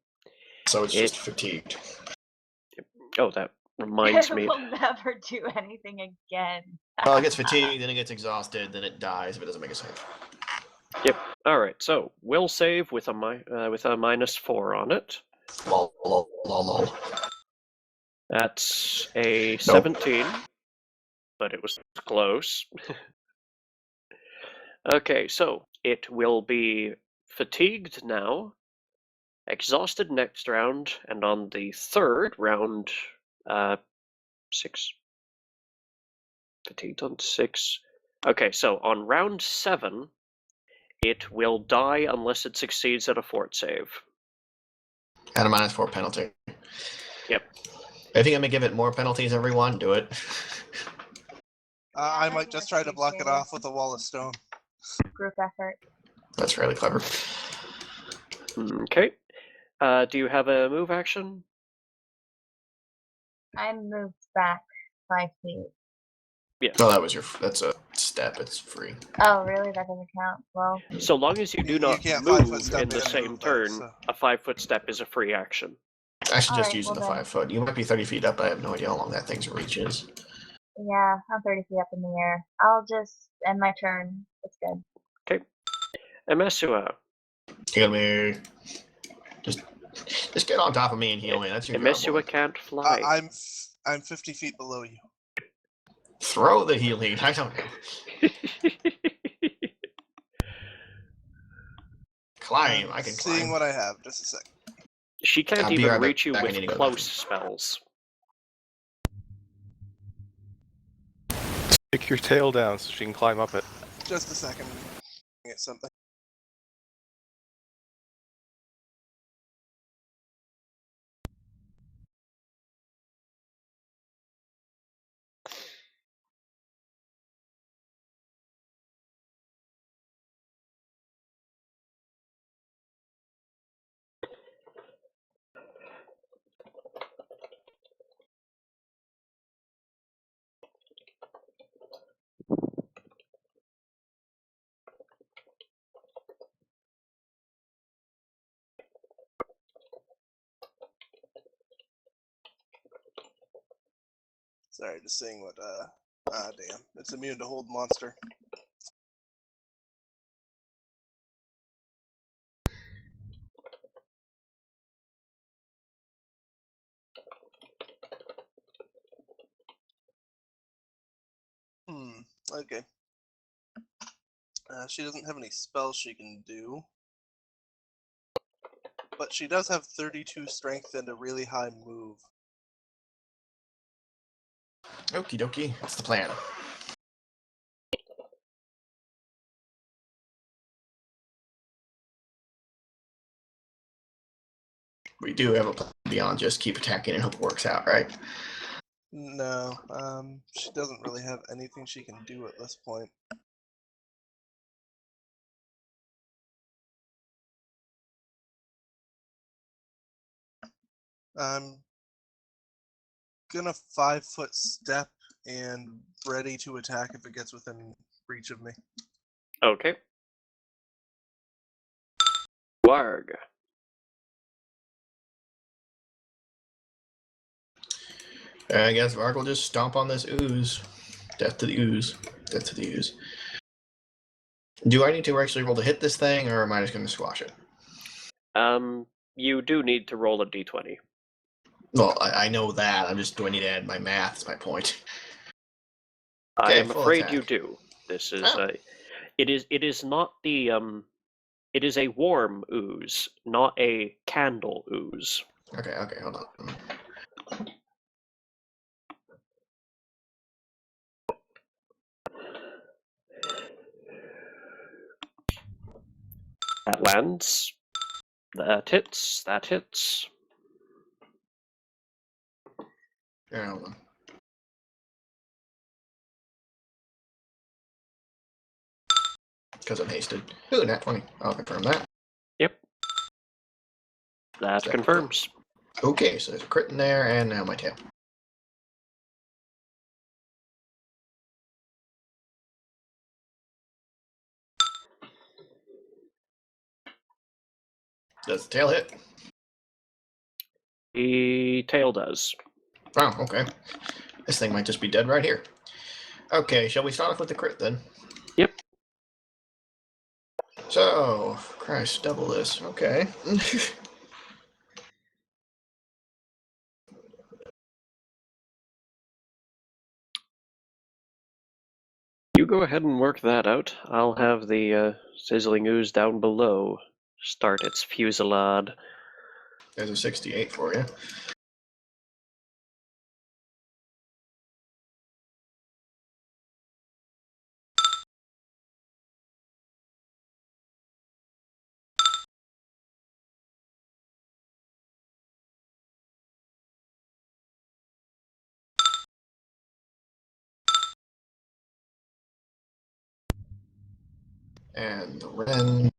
So it's It- just fatigued. Oh, that reminds It me. will never do anything again. Well, it gets fatigued, then it gets exhausted, then it dies if it doesn't make a save. Alright, so will save with a -4 on it. Lol, lol, lol, lol. That's a 17, but it was close. Okay, so it will be fatigued now, exhausted next round, and on the third round, 6. Fatigued on 6. Okay, so on round 7, it will die unless it succeeds at a fort save. At a -4 penalty. Yep. If you gonna give it more penalties, everyone, do it. I might just try to block it off with a wall of stone. Group effort. That's really clever. Okay. Do you have a move action? I moved back 5 feet. Yes. Well, that's a step. It's free. Oh, really? That doesn't count. Well, So long as you do You not can't 5-foot move step in the and same move, though, turn, so- a 5-foot step is a free action. I should just Alright, use well the then. 5-foot. You might be 30 feet up, but I have no idea how long that thing's reach is. yeah, I'm 30 feet up in the air. I'll just end my turn. It's good. Okay. Emesua. Heal me. Just get on top of me and heal me. That's your job. Emesua boy. can't fly. I'm 50 feet below you. Throw the healing. I don't know. Climb. I can Seeing climb. what I have. Just a sec. She can't I'll be even right reach you back. I with need to go to the close bathroom. spells. Stick your tail down so she can climb up it. Just a second. Get something. Sorry, just seeing what. Damn. It's immune to hold monster. Okay. She doesn't have any spells she can do. But she does have 32 strength and a really high move. Okie dokie. What's the plan? We do have a plan beyond just keep attacking and hope it works out, right? No, she doesn't really have anything she can do at this point. I'm gonna 5-foot step and ready to attack if it gets within reach of me. Okay. Warg. I guess Varg will just stomp on this ooze. Death to the ooze. Death to the ooze. Do I need to actually roll to hit this thing, or am I just going to squash it? You do need to roll a d20. Well, I know that. Do I need to add my math? Is my point. I Okay, am full afraid attack. you do. This is Oh. it is not the it is a warm ooze, not a candle ooze. Okay, hold on. That lands. That hits. That hits. Yeah, hold on. Because I'm hasted. Ooh, nat 20. I'll confirm that. Yep. That Second confirms. Okay, so there's a crit in there, and now my tail. Does the tail hit? The tail does. Oh, okay. This thing might just be dead right here. Okay, shall we start off with the crit then? Yep. So, Christ, double this. Okay. You go ahead and work that out. I'll have the sizzling ooze down below start its fusillade. There's a 68 for you. And the Ren.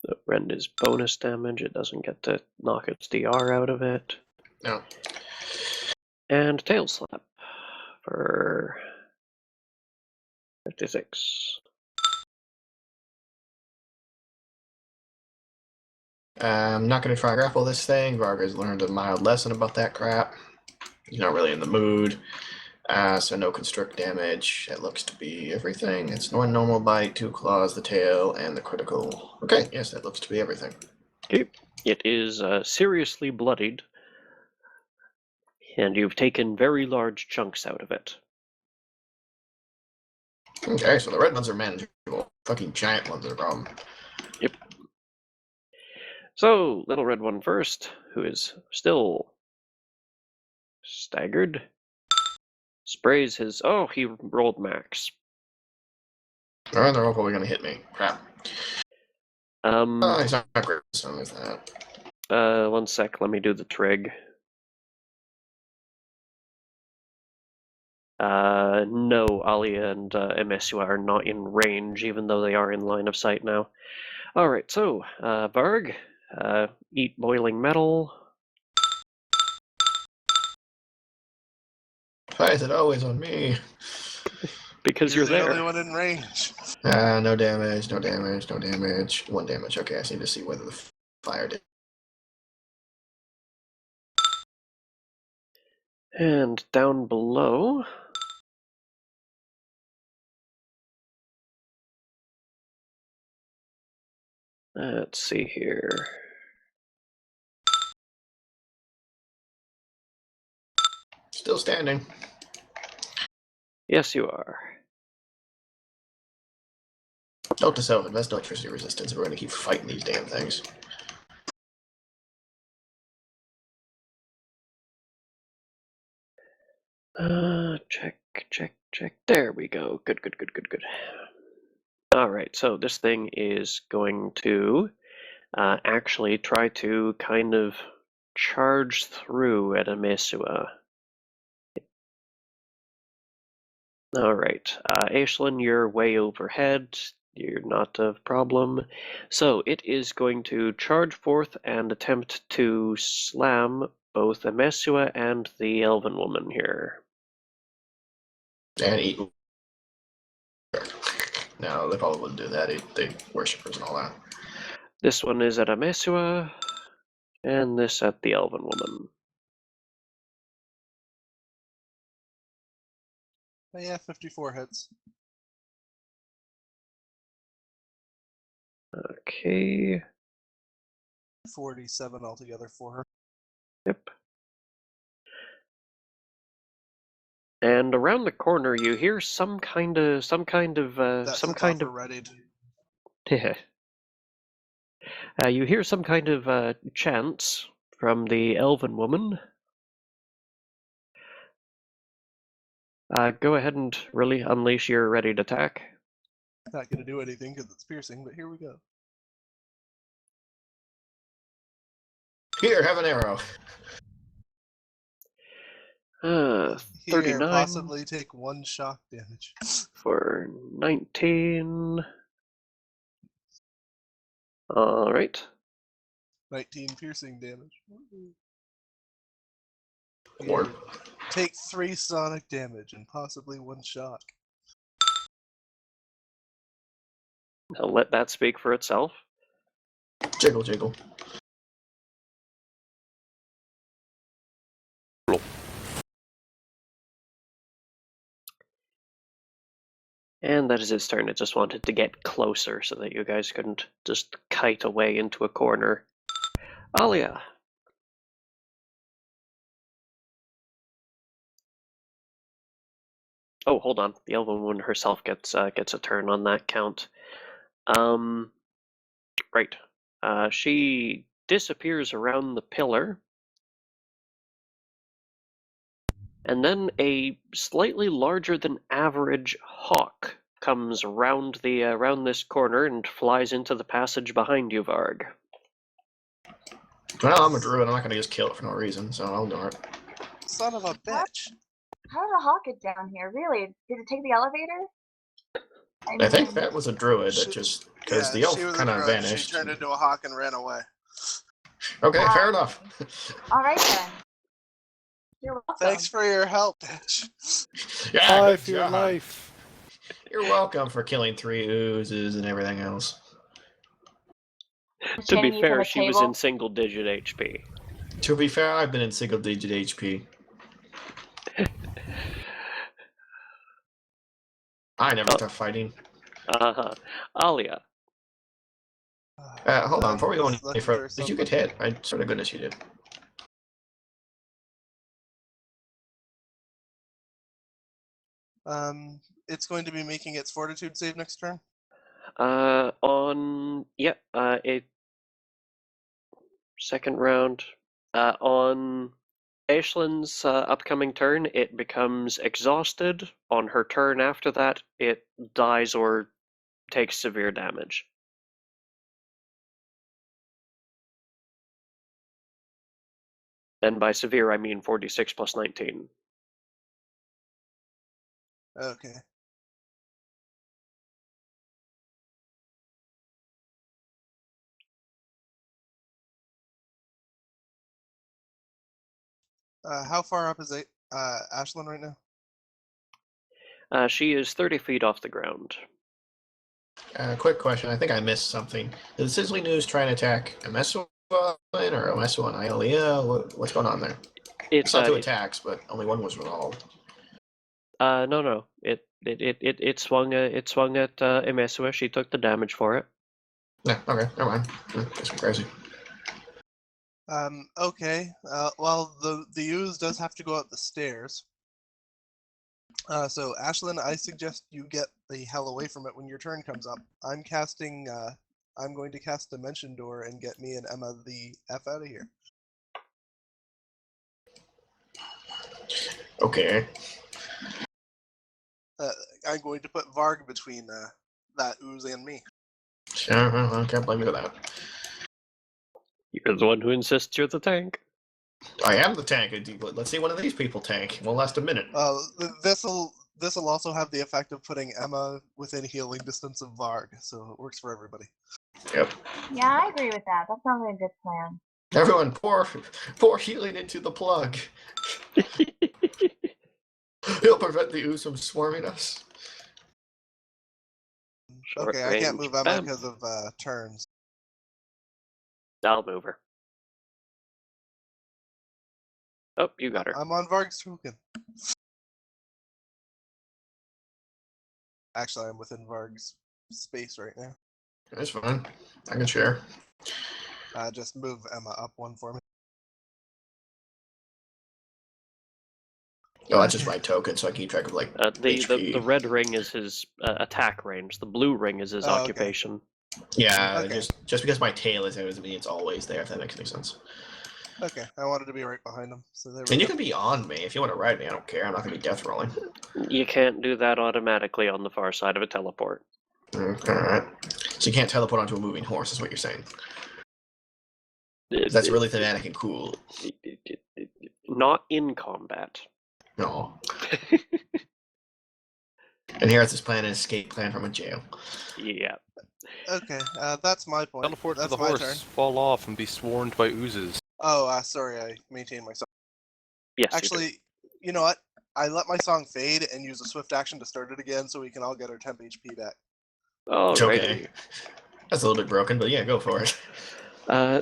The rend is bonus damage. It doesn't get to knock its DR out of it. No. And tail slap for 56. I'm not going to try and grapple this thing. Varga's learned a mild lesson about that crap. He's not really in the mood. So no constrict damage. It looks to be everything. It's one normal bite, 2 claws, the tail, and the critical. Okay, yes, that looks to be everything. Okay. It is seriously bloodied, and you've taken very large chunks out of it. Okay, so the red ones are manageable. Fucking giant ones are the problem. Yep. So, little red one first, who is still staggered, sprays his... Oh, he rolled max. Alright, they're all probably going to hit me. Crap. He's not great, so there's that. 1 sec, let me do the trig. No, Alia and MSU are not in range, even though they are in line of sight now. Alright, so, Varg, eat boiling metal. Why is it always on me? Because you're the there. only one in range. No damage, no damage, no damage. 1 damage. Okay, I just need to see whether the fire did. And down below, let's see here. Still standing. Yes, you are. Note to self, invest electricity resistance. We're going to keep fighting these damn things. Check. There we go. Good. All right, so this thing is going to actually try to kind of charge through at Amesua. All right, Aislinn, you're way overhead. You're not a problem. So it is going to charge forth and attempt to slam both Amesua and the Elven woman here. And eat. No, they probably wouldn't do that. They worshippers and all that. This one is at Amesua, and this at the Elven woman. Oh, yeah, 54 hits. Okay. 47 altogether for her. Yep. And around the corner, you hear some kind of Readied. You hear some kind of chants from the Elven woman. Go ahead and really unleash your readied attack. Not going to do anything because it's piercing, but here we go. Here, have an arrow. 39 Here, possibly take 1 shock damage. for 19. All right. 19 piercing damage. Or Here, take 3 sonic damage and possibly 1 shock. I'll let that speak for itself. jiggle, jiggle. And that is its turn. It just wanted to get closer so that you guys couldn't just kite away into a corner. Alia. Oh, hold on. The Elven woman herself gets a turn on that count. Right. She disappears around the pillar. And then a slightly larger than average hawk comes around this corner and flies into the passage behind you, Varg. Well, I'm a druid. I'm not going to just kill it for no reason, so I'll do it. Son of a bitch. How did a hawk get down here? Really? Did it take the elevator? I think that was a druid that just because the elf she was a kind of druid. vanished. She turned into a hawk and ran away. Okay, fair enough. All right then. You're welcome. Thanks for your help, bitch. Yeah, Bye good for your job. life. You're welcome for killing 3 oozes and everything else. To Chaining be you from fair, a she was table. in single-digit HP. To be fair, I've been in single-digit HP. I never stop fighting. Alia. Hold on, before we go any Looking further, for did you get hit? I swear to goodness you did. It's going to be making its fortitude save next turn. Second round. On Aislinn's upcoming turn, it becomes exhausted. On her turn after that, it dies or takes severe damage. And by severe, I mean 46 plus 19. Okay. How far up is Ashlyn right now? She is 30 feet off the ground. Quick question. I think I missed something. Is Sizzling News trying to attack Amesua or Amesua and Iolea? What's going on there? I saw 2 attacks, but only one was resolved. No. It swung at Imesua. She took the damage for it. Yeah, okay, never mind. Guess I'm crazy. Okay. Well, the ooze does have to go up the stairs. So Ashlyn, I suggest you get the hell away from it when your turn comes up. I'm going to cast Dimension Door and get me and Emma the F out of here. Okay. I'm going to put Varg between that ooze and me. Sure, I can't blame you for that. You're the one who insists you're the tank. I am the tank. Let's see one of these people tank. It won't last a minute. This'll also have the effect of putting Emma within healing distance of Varg, so it works for everybody. Yep. Yeah, I agree with that. That sounds like a good plan. Everyone, pour healing into the plug. He'll prevent the ooze from swarming us. Okay, I can't move Emma because of turns. I'll move her. Oh, you got her. I'm on Varg's token. Actually, I'm within Varg's space right now. That's fine. I can share. Just move Emma up one for me. Oh, that's just my token, so I keep track of like HP. The red ring is his attack range. The blue ring is his occupation. Yeah, Okay. just because my tail is there doesn't mean it's always there, if that makes any sense. Okay, I wanted to be right behind him. So there we And go. you can be on me if you want to ride me. I don't care. I'm not going to be death rolling. You can't do that automatically on the far side of a teleport. Alright. So you can't teleport onto a moving horse, is what you're saying. That's really thematic and cool. Not in combat. No. And here's this plan, an escape plan from a jail. Yeah. Okay, that's my point. Teleport That's to the my horse, turn. fall off, and be swarmed by oozes. Oh, sorry, I maintained myself. Yes. Actually, you know what? I let my song fade and use a swift action to start it again so we can all get our temp HP back. It's okay. That's a little bit broken, but yeah, go for it.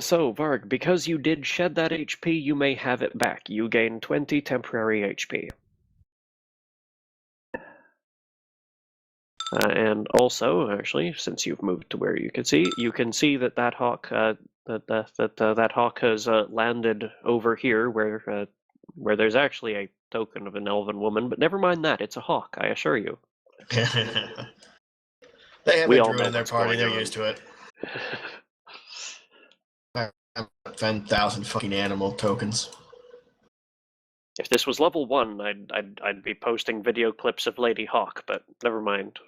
So, Varg, because you did shed that HP, you may have it back. You gain 20 temporary HP. And also, actually, since you've moved to where you can see that hawk that hawk has landed over here, where there's actually a token of an elven woman. But never mind that; it's a hawk, I assure you. They have We a all druid know in their what's party, going they're on. used to it. 10,000 fucking animal tokens. If this was level 1, I'd be posting video clips of Lady Hawk, but never mind.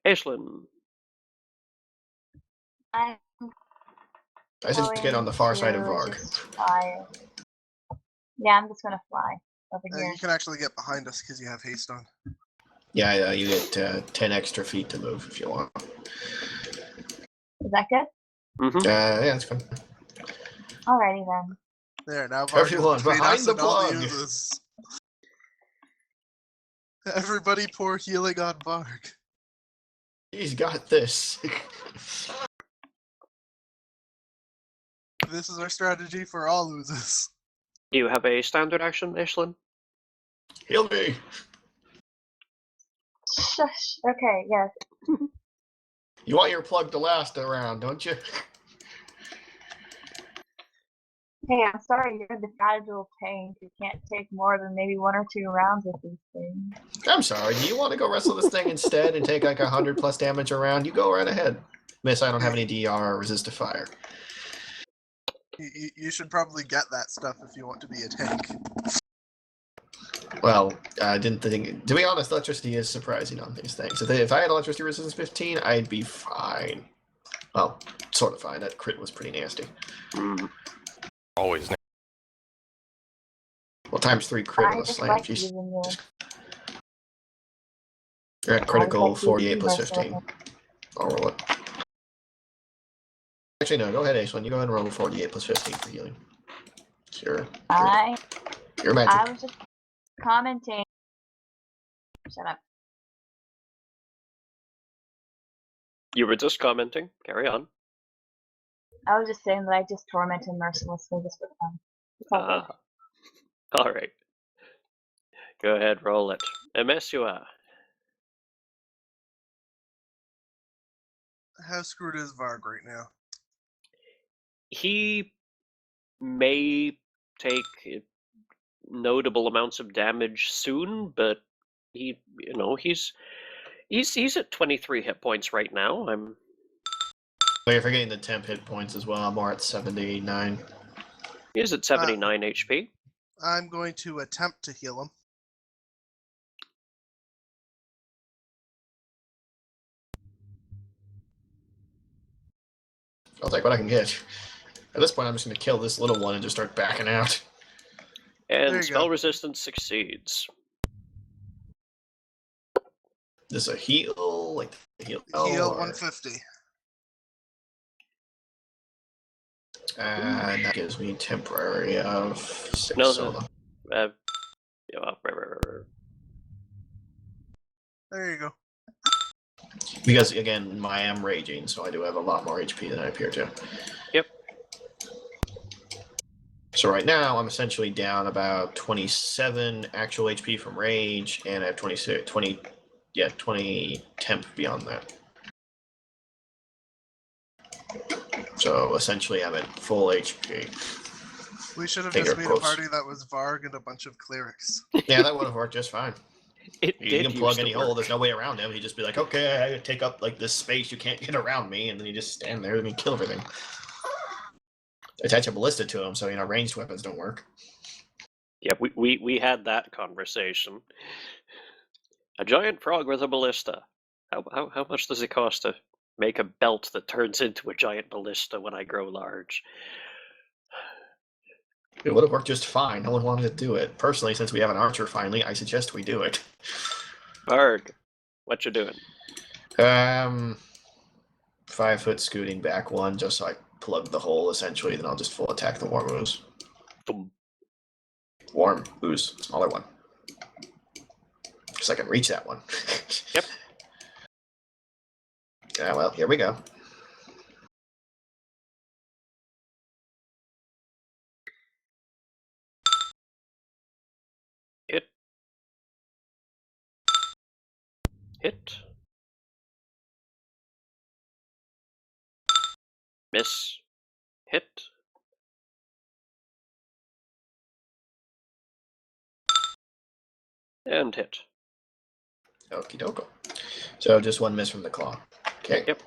Aislinn. I just get on the far side of Varg. Yeah, I'm just gonna fly over here. You can actually get behind us because you have haste on. Yeah, you get 10 extra feet to move if you want. Is that good? Mm-hmm. Yeah, that's fine. Alrighty then. There, now Varg Everyone, is between behind us the and all the plug. oozes. Everybody pour healing on Varg. He's got this. This is our strategy for all oozes. Do you have a standard action, Aislinn? Heal me. Shush. Okay, yes. You want your plug to last around, don't you? Hey, I'm sorry, you're the fragile tank. You can't take more than maybe 1 or 2 rounds with these things. I'm sorry. Do you want to go wrestle this thing instead and take like 100 plus damage around? You go right ahead. Miss, I don't have any DR or resist to fire. You should probably get that stuff if you want to be a tank. Well, I didn't think. To be honest, electricity is surprising on these things. If I had electricity resistance 15, I'd be fine. Well, sort of fine. That crit was pretty nasty. Always. Well, times 3 crit on I a just slam. like Jeez. using you. You're at critical like 48 plus using 15. I'll roll it. Actually, no. Go ahead, Ace. You go ahead and roll 48 plus 15 for healing. Sure. You're magic. I was just commenting. Shut up. You were just commenting. Carry on. I was just saying that I just torment him mercilessly just for fun. It's all good. All right. Go ahead, roll it. Emesua. How screwed is Varg right now? He may take notable amounts of damage soon, but he's at 23 hit points right now. But you're forgetting the temp hit points as well. I'm more at 79. He's at 79 HP. I'm going to attempt to heal him. I'll take what I can get. At this point, I'm just going to kill this little one and just start backing out. There you And spell go. resistance succeeds. This a heal? Like heal? Heal or- 150. And that gives me temporary of 6 No, solo. Right. There you go. Because, again, I am raging, so I do have a lot more HP than I appear to. Yep. So right now, I'm essentially down about 27 actual HP from rage, and I have 20 temp beyond that. So essentially, I'm at full HP. We should have Finger just made quotes. a party that was Varg and a bunch of clerics. Yeah, that would have worked just fine. It You did can plug used any to hole. work. There's no way around him. He'd just be like, okay, I take up like this space. You can't get around me, and then you just stand there and you kill everything. Attach a ballista to him, so ranged weapons don't work. Yeah, we had that conversation. A giant frog with a ballista. How much does it cost to make a belt that turns into a giant ballista when I grow large? It would have worked just fine. No one wanted to do it. Personally, since we have an archer finally, I suggest we do it. Varg, what you doing? 5-foot scooting back one, just so I plug the hole, essentially. Then I'll just full attack the warm ooze. Boom. Warm ooze, smaller one. Because I can reach that one. Yep. Yeah, well, here we go. Hit. Hit. Miss. Hit. And hit. Okie dokie. So just one miss from the claw. Okay. Yep.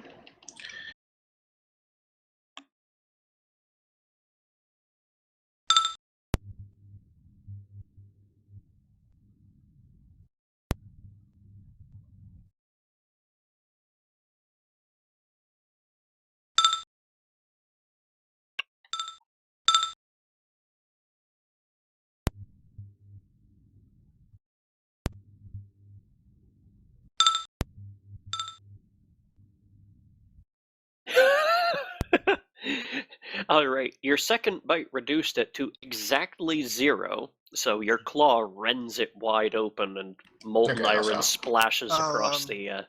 All right, your second bite reduced it to exactly 0, so your claw rends it wide open and molten Okay, I'll iron stop. splashes Oh, across the You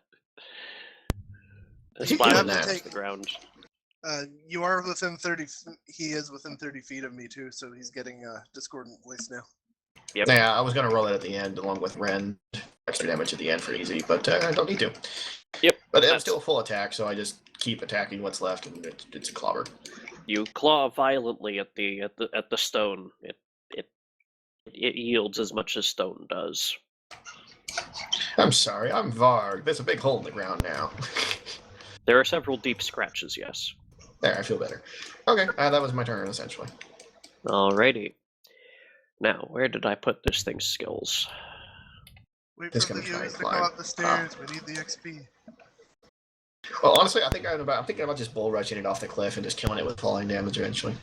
splashes have to across take- the ground. You are within 30. He is within 30 feet of me too, so he's getting a discordant voice now. Yep. Yeah, I was going to roll it at the end along with Ren. Extra damage at the end for easy, but I don't need to. Yep. But I'm that's- still full attack, so I just keep attacking what's left, and it's a clobber. You claw violently at the stone. It yields as much as stone does. I'm sorry, I'm Varg. There's a big hole in the ground now. There are several deep scratches, yes. There, I feel better. Okay, that was my turn, essentially. Alrighty. Now, where did I put this thing's skills? Wait This for the gonna try views and to come climb. up the stairs. We need the XP. Well, honestly, I'm thinking about just bull rushing it off the cliff and just killing it with falling damage eventually.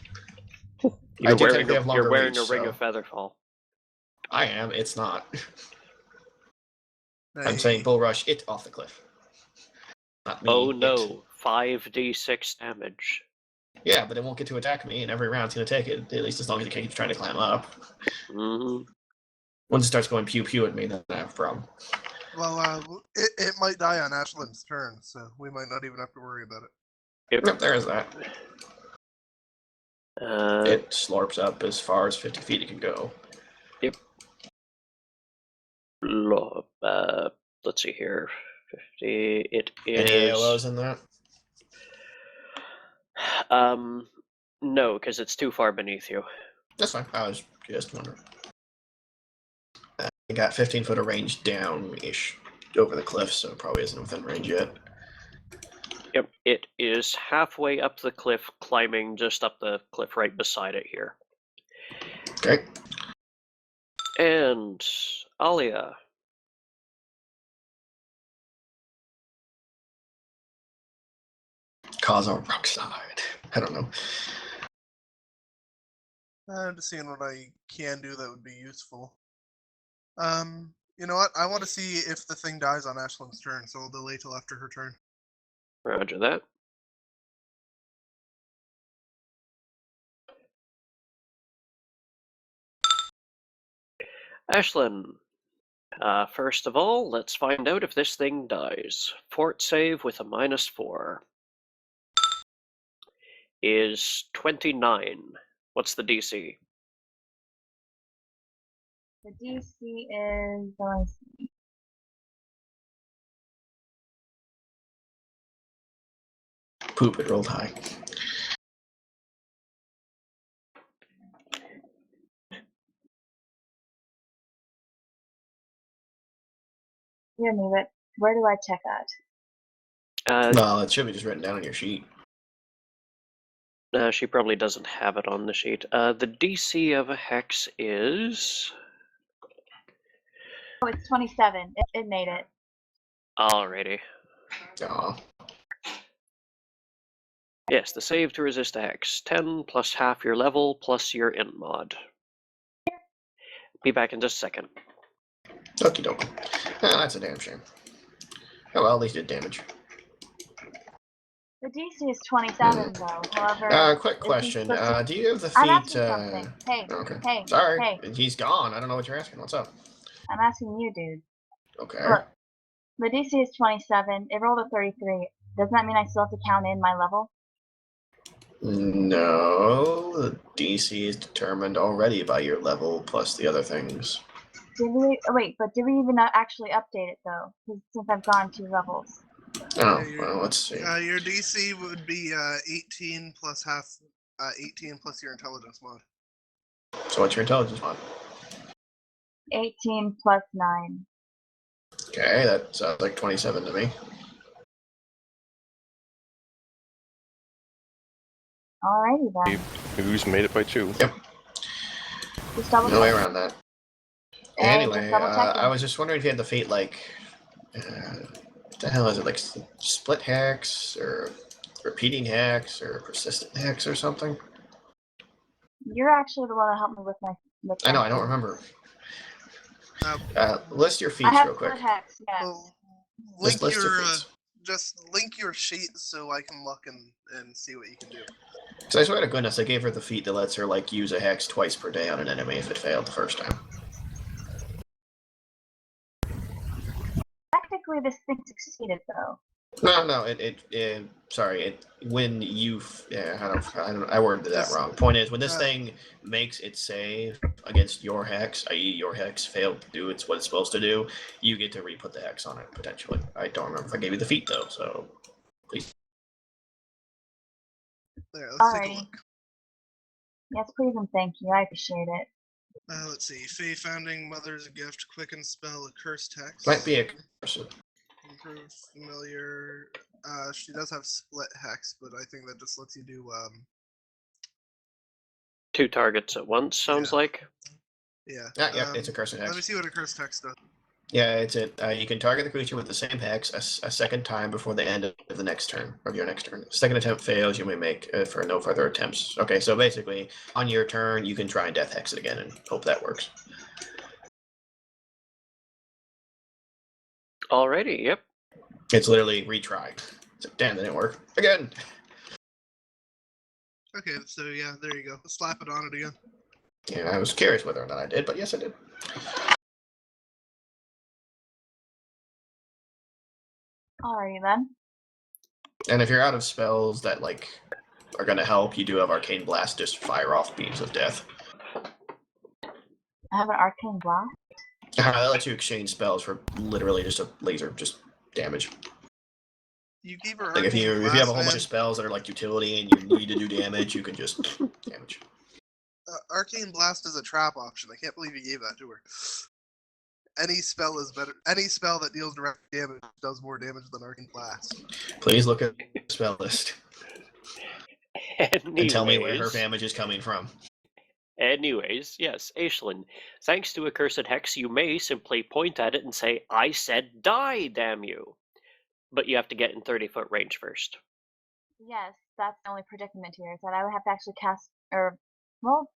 I do technically have longer You're wearing reach, a ring so- of featherfall. I am, it's not. I'm Hey, saying bull rush it off the cliff. Not me, Oh it. no, 5d6 damage. Yeah, but it won't get to attack me, and every round's going to take it, at least as long as it keeps trying to climb up. Hmm. Once it starts going pew-pew at me, then I have a problem. well, it might die on Ashland's turn, so we might not even have to worry about it. Yep, there is that. It slurps up as far as 50 feet it can go. Let's see here. 50. It Any is. AOs in that? No, because it's too far beneath you. That's fine. I was just wondering. I got 15 foot of range down-ish over the cliff, so it probably isn't within range yet. Yep, it is halfway up the cliff, climbing just up the cliff right beside it here. Okay. And Alia. Cause a rock slide. I don't know. I'm just seeing what I can do that would be useful. You know what? I want to see if the thing dies on Ashlyn's turn, so I'll delay till after her turn. Roger that. Ashlyn. First of all, let's find out if this thing dies. Fort save with a -4 is 29. What's the DC? The DC is, let me see. Poop, it rolled high. Here, move it. Where do I check that? Well, it should be just written down on your sheet. She probably doesn't have it on the sheet. The DC of a hex is... Oh, it's 27. It made it. Alrighty. Aw. Yes, the save to resist a hex. 10 plus half your level plus your int mod. Be back in just a second. Okie doke. That's a damn shame. Oh well, at least it did damage. The DC is 27, though. However, Quick question. Do you have the I'm feat? asking something. Hey, Okay. hey, Sorry, hey. he's gone. I don't know what you're asking. What's up? I'm asking you, dude. Okay. Look, the DC is 27. It rolled a 33. Doesn't that mean I still have to count in my level? No, the DC is determined already by your level plus the other things. Did we? Oh, wait, but did we even actually update it though? Since I've gone 2 levels. Oh, Yeah, well, let's see. Your DC would be 18 plus half, 18 plus your intelligence mod. So what's your intelligence mod? 18 plus 9. Okay, that sounds like 27 to me. Alrighty then. Who's made it by 2? Yep. Just double No way check. around that. Hey, Anyway, just double checking. I was just wondering if you had the fate like, what the hell is it, like split hex or repeating hex or persistent hex or something? You're actually the one that helped me with my. I know, I don't remember. List your I feats have real quick. split hex. Yes. Well, List link your your feats. just link your sheet so I can look and see what you can do. So I swear to goodness, I gave her the feat that lets her like use a hex twice per day on an enemy if it failed the first time. Technically, this thing succeeded though. No, when you, I worded that wrong. Point is, when this thing makes its save against your hex, i.e. your hex failed to do what it's supposed to do, you get to re-put the hex on it, potentially. I don't remember if I gave you the feat, though, so please. There, let's take a Alrighty. look. Yes, please and thank you. I appreciate it. Let's see. Fey Founding, Mother's Gift, Quicken Spell, Cursed Hex. Might be a person. Improve Familiar. She does have Split Hex, but I think that just lets you do 2 targets at once, sounds like. Yeah. Yeah, it's a cursed hex. Let me see what a Cursed Hex does. Yeah, it's it. You can target the creature with the same hex a second time before the end of the next turn, of your next turn. Second attempt fails, you may make for no further attempts. Okay, so basically, on your turn, you can try and death hex it again and hope that works. Alrighty, yep. It's literally retry. It's like, damn, that didn't work. Again! Okay, so yeah, there you go. Slap it on it again. Yeah, I was curious whether or not I did, but yes, I did. Alrighty then. And if you're out of spells that, like, are going to help. You do have Arcane Blast, just fire off beams of death. I have an arcane blast. That lets you exchange spells for literally just a laser, just damage. You gave her Like if you Arcane have a Blast, whole bunch man. of spells that are like utility and you need to do damage, you can just damage. Arcane Blast is a trap option. I can't believe you gave that to her. Any spell is better. Any spell that deals direct damage does more damage than Arcane Blast. Please look at the spell list and tell me where her Anyways, damage is coming from. Anyways, yes, Aishlin, thanks to Accursed Hex, you may simply point at it and say, I said die, damn you. But you have to get in 30-foot range first. Yes, that's the only predicament here, is that I would have to actually cast, or, well,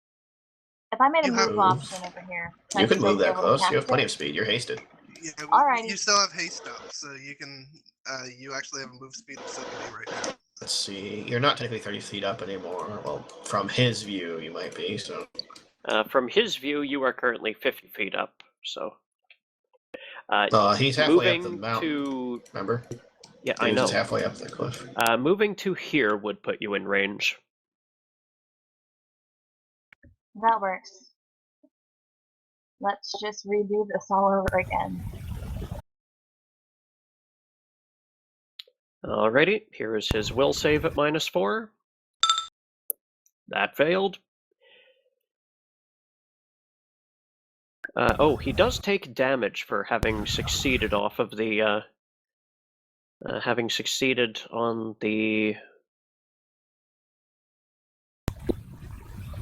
if I made a You have move move. option over here, You can still move be that able to close. cast You have plenty it? of speed. You're hasted. Yeah, Alrighty. you still have haste up, so you can. You actually have a move speed of 70 right now. Let's see. You're not technically 30 feet up anymore. Well, from his view, you might be. So From his view, you are currently 50 feet up, so... he's halfway up the moving mountain. to... Remember? Yeah, He I was know. just halfway up the cliff. Moving to here would put you in range. That works. Let's just redo this all over again. Alrighty, here is his will save at -4. That failed. Oh, he does take damage for having succeeded off of the, having succeeded on the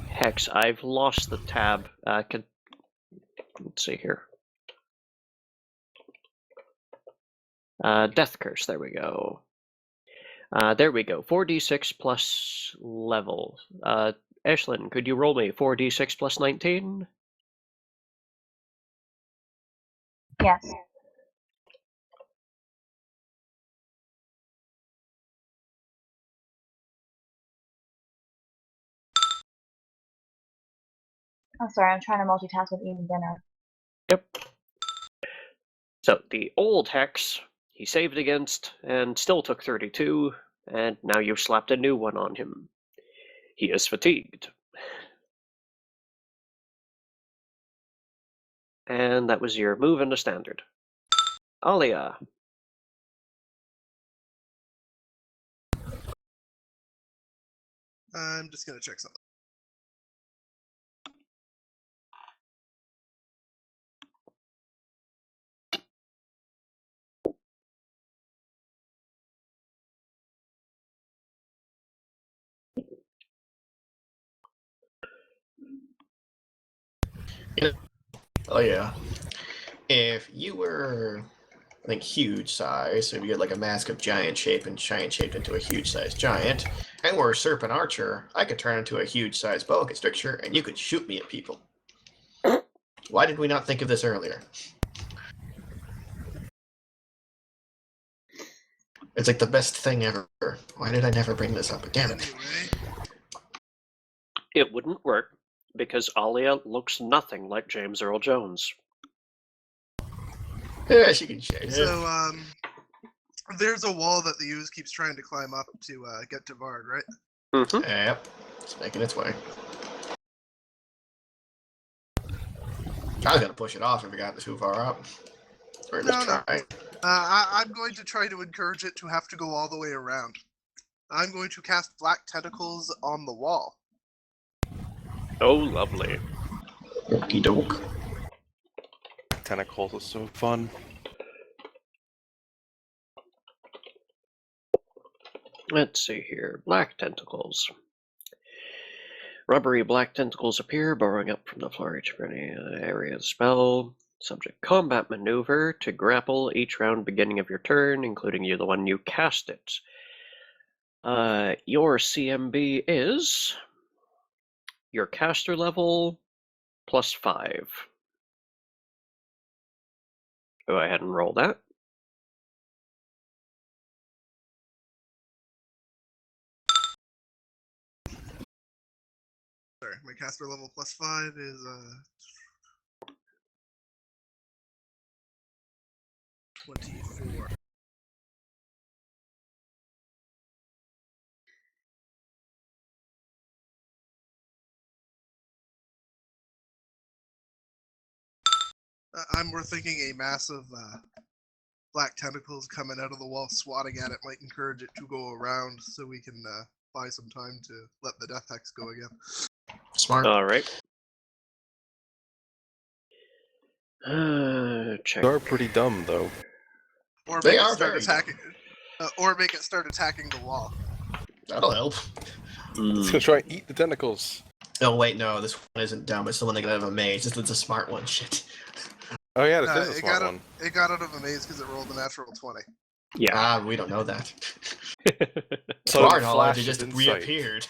hex. I've lost the tab. Let's see here. Death Curse, there we go. There we go, 4d6 plus level. Ashlyn, could you roll me 4d6 plus 19? Yes. I'm sorry, I'm trying to multitask with eating dinner. Yep. So the old hex, he saved against and still took 32, and now you've slapped a new one on him. He is fatigued. And that was your move into standard. Alia. I'm just gonna check something. Oh yeah. If you were, I think, huge size, so if you get like a mask of giant shape and giant shaped into a huge size giant, and were a serpent archer, I could turn into a huge size boa constrictor, and you could shoot me at people. Why did we not think of this earlier? It's like the best thing ever. Why did I never bring this up? Damn it. Anyway, It wouldn't work because Alia looks nothing like James Earl Jones. Yeah, she can shave. so there's a wall that the ooze keeps trying to climb up to get to Vard, right? Mm-hmm. Yep. It's making its way. I was gonna push it off if it got too far up. Or just No. try. I'm going to try to encourage it to have to go all the way around. I'm going to cast Black Tentacles on the wall. Oh, lovely. Okie doke. Tentacles is so fun. Let's see here. Black tentacles. Rubbery black tentacles appear, burrowing up from the floor each area of the spell. Subject combat maneuver to grapple each round beginning of your turn, including you, the one you cast it. Your CMB is your caster level +5. Go ahead and roll that. Sorry, my caster level +5 is 24. We're thinking a massive black tentacles coming out of the wall, swatting at it, might encourage it to go around, so we can buy some time to let the death hex go again. Smart. All right. Check. They're pretty dumb, though. Or They make it are start very attacking. Or make it start attacking the wall. That'll help. It's gonna try and eat the tentacles. Oh wait, no, this one isn't dumb. It's the one that got out of a maze. It's a smart one. Shit. Oh yeah, this No, is a smart one. It got out of a maze because it rolled a natural 20. Yeah. Ah, we don't know that. So Smart it knowledge, it flashed just insight. reappeared.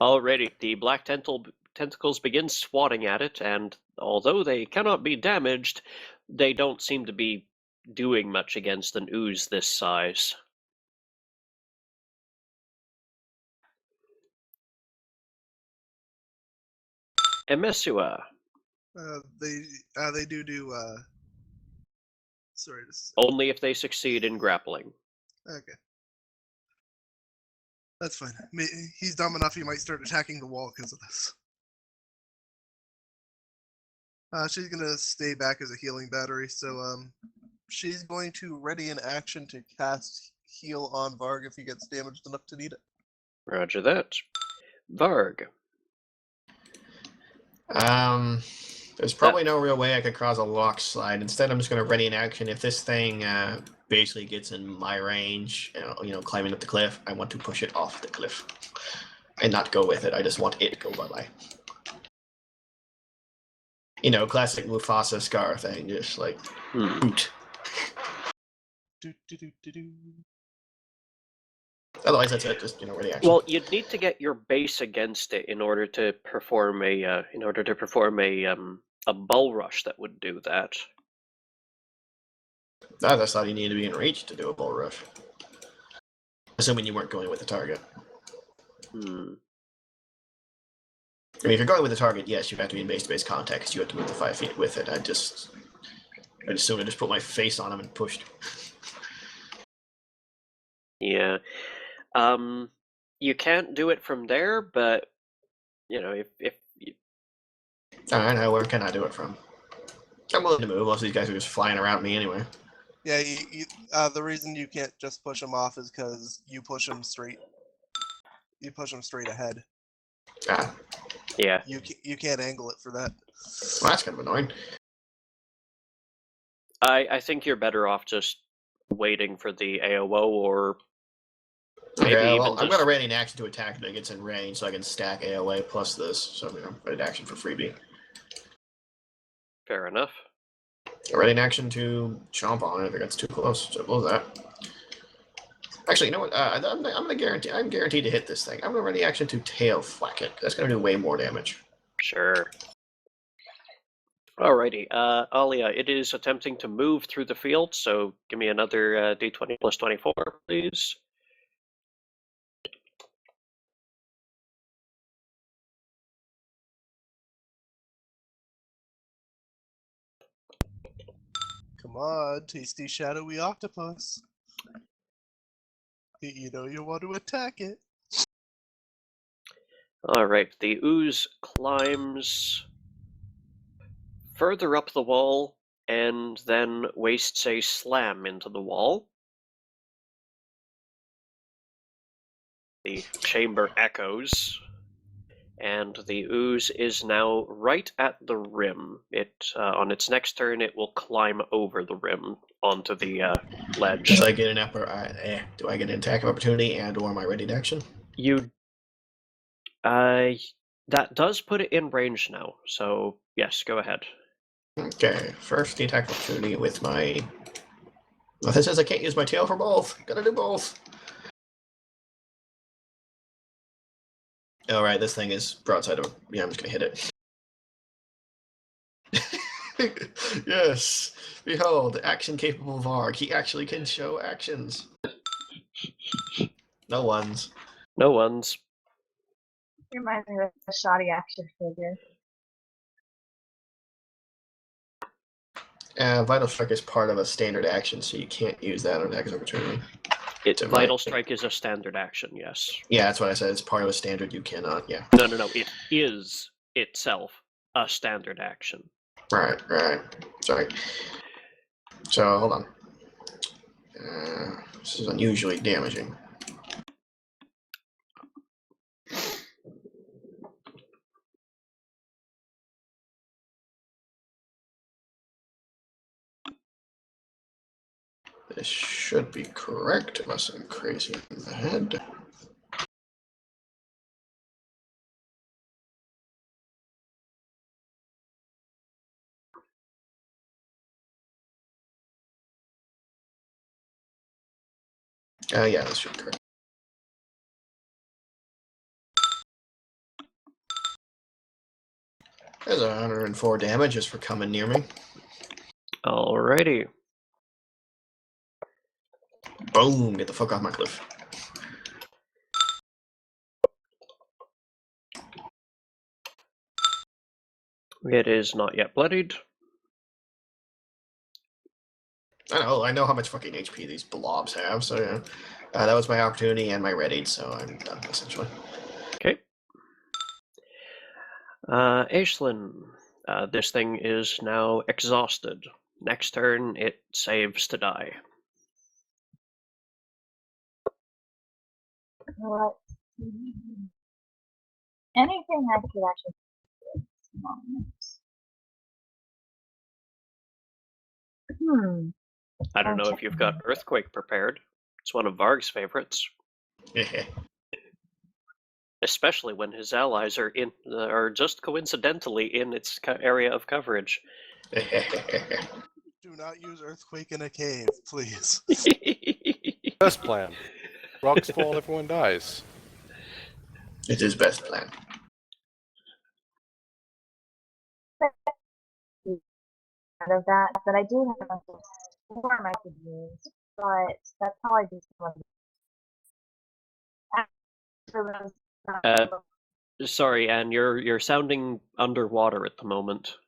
Alrighty, the black tentacles begin swatting at it, and although they cannot be damaged, they don't seem to be doing much against an ooze this size. Emesua. They do. Sorry. Only if they succeed in grappling. Okay. That's fine. He's dumb enough he might start attacking the wall because of this. She's gonna stay back as a healing battery, so she's going to ready an action to cast heal on Varg if he gets damaged enough to need it. Roger that. Varg. There's probably no real way I could cause a lock slide. Instead, I'm just going to ready an action. If this thing basically gets in my range, climbing up the cliff, I want to push it off the cliff and not go with it. I just want it to go bye-bye. Classic Mufasa Scar thing, just like boot. Otherwise, that's it. Just ready action. Well, you'd need to get your base against it in order to perform a bull rush that would do that. I just thought you needed to be in reach to do a bull rush. Assuming you weren't going with the target. I mean, if you're going with the target, yes, you have to be in base-to-base contact because you have to move the 5 feet with it. I'd assume I just put my face on him and pushed. Yeah. You can't do it from there, but if you... I know, where can I do it from? I'm willing to move. Most of these guys are just flying around me anyway. Yeah, the reason you can't just push him off is because you push him straight. You push him straight ahead. Ah. Yeah. You can't angle it for that. Well, that's kind of annoying. I think you're better off just waiting for the AOO or maybe okay, well, even I'm going to ready an action to attack if it gets in range so I can stack AOA plus this. So, ready an action for freebie. Fair enough. Ready an action to chomp on it if it gets too close. So blow that. Actually, you know what? I'm guaranteed to hit this thing. I'm going to ready action to tail flack it. That's going to do way more damage. Sure. Alrighty. Alia, it is attempting to move through the field, so give me another d20 plus 24, please. Come on, tasty shadowy octopus. You want to attack it. Alright, the ooze climbs further up the wall and then wastes a slam into the wall. The chamber echoes, and the ooze is now right at the rim. On its next turn, it will climb over the rim onto the ledge. Does I get an do I get an attack of opportunity and/or my ready action? That does put it in range now. So yes, go ahead. Okay, first the attack of opportunity with my. Well, this says I can't use my tail for both. Gotta do both. All right, this thing is broadside of. Yeah, I'm just gonna hit it. Yes, behold, action-capable Varg. He actually can show actions. No ones. No ones. Reminds me of a shoddy action figure. Vital Strike is part of a standard action, so you can't use that on attack of opportunity. Vital Strike is a standard action, yes. Yeah, that's what I said. It's part of a standard. You cannot. Yeah. No. It is itself a standard action. Right. Sorry. So, hold on. This is unusually damaging. This should be correct, unless I'm crazy in the head. Yeah, this should be correct. There's 104 damage just for coming near me. Alrighty. Boom! Get the fuck off my cliff. It is not yet bloodied. I know how much fucking HP these blobs have, so yeah. That was my opportunity and my readied, so I'm done, essentially. Okay. Aislinn, this thing is now exhausted. Next turn, it saves to die. Let's see. Anything I could actually do at this moment. I don't know if you've got Earthquake prepared. It's one of Varg's favorites, especially when his allies are are just coincidentally in its area of coverage. Do not use Earthquake in a cave, please. Best plan. Rocks fall, everyone dies. It's his best plan. Of that, but I do have a storm I could use, but that's probably just one. Sorry, Anne, you're sounding underwater at the moment.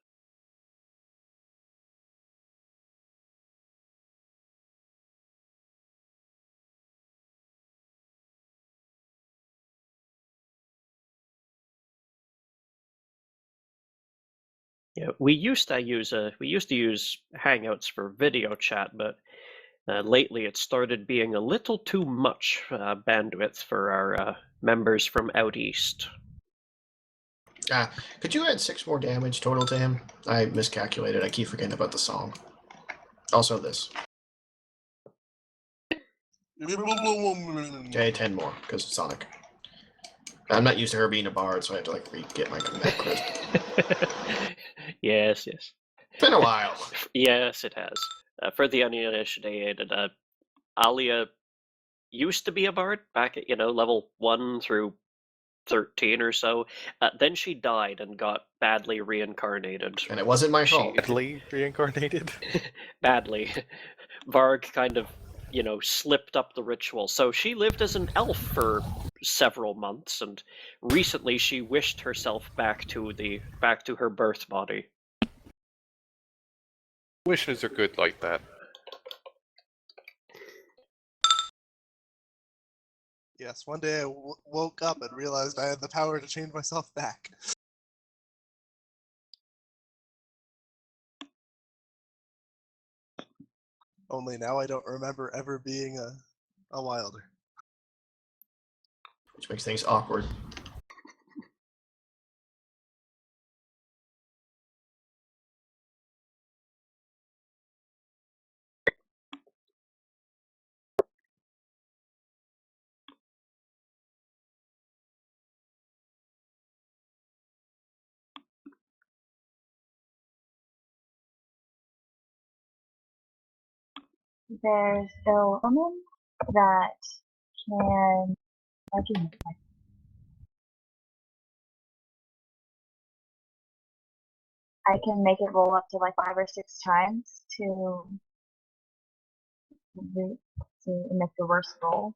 Yeah, we used to use Hangouts for video chat, but lately it started being a little too much bandwidth for our members from out east. Could you add 6 more damage total to him? I miscalculated. I keep forgetting about the song. Also this. Okay, 10 more, because Sonic. I'm not used to her being a bard, so I had to get my crisp. Yes. It's been a while. Yes, it has. For the uninitiated, Alia used to be a bard back at level 1 through 13 or so. Then she died and got badly reincarnated. And it wasn't my fault. Badly reincarnated? Badly. Varg kind of, slipped up the ritual. So she lived as an elf for several months, and recently she wished herself back to her birth body. Wishes are good like that. Yes, one day I woke up and realized I had the power to change myself back. Only now I don't remember ever being a wilder. Which makes things awkward. There's a woman that can. I can make it roll up to 5 or 6 times to make the worst roll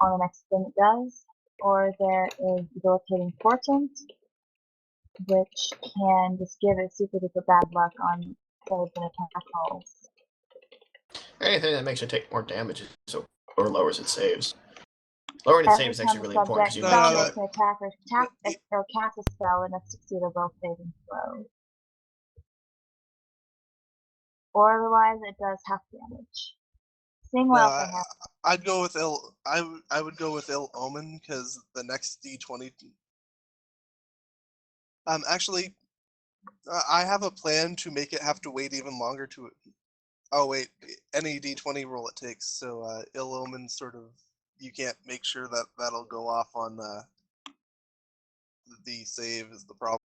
on the next thing it does. Or there is debilitating portent, which can just give it super duper bad luck on saves and attack rolls. Anything that makes it take more damage or lowers its saves. Lowering its save Every is time actually the really important subject because you No, spell no, might makes an attack or cast a spell and must succeed or both saving throws. Or otherwise, it does half damage. Seeing what No, else I have. I'd go with ill. I would go with ill omen because the next D20. Actually, I have a plan to make it have to wait even longer to. Oh wait, any D20 roll it takes. So ill omen sort of you can't make sure that that'll go off on the save is the problem.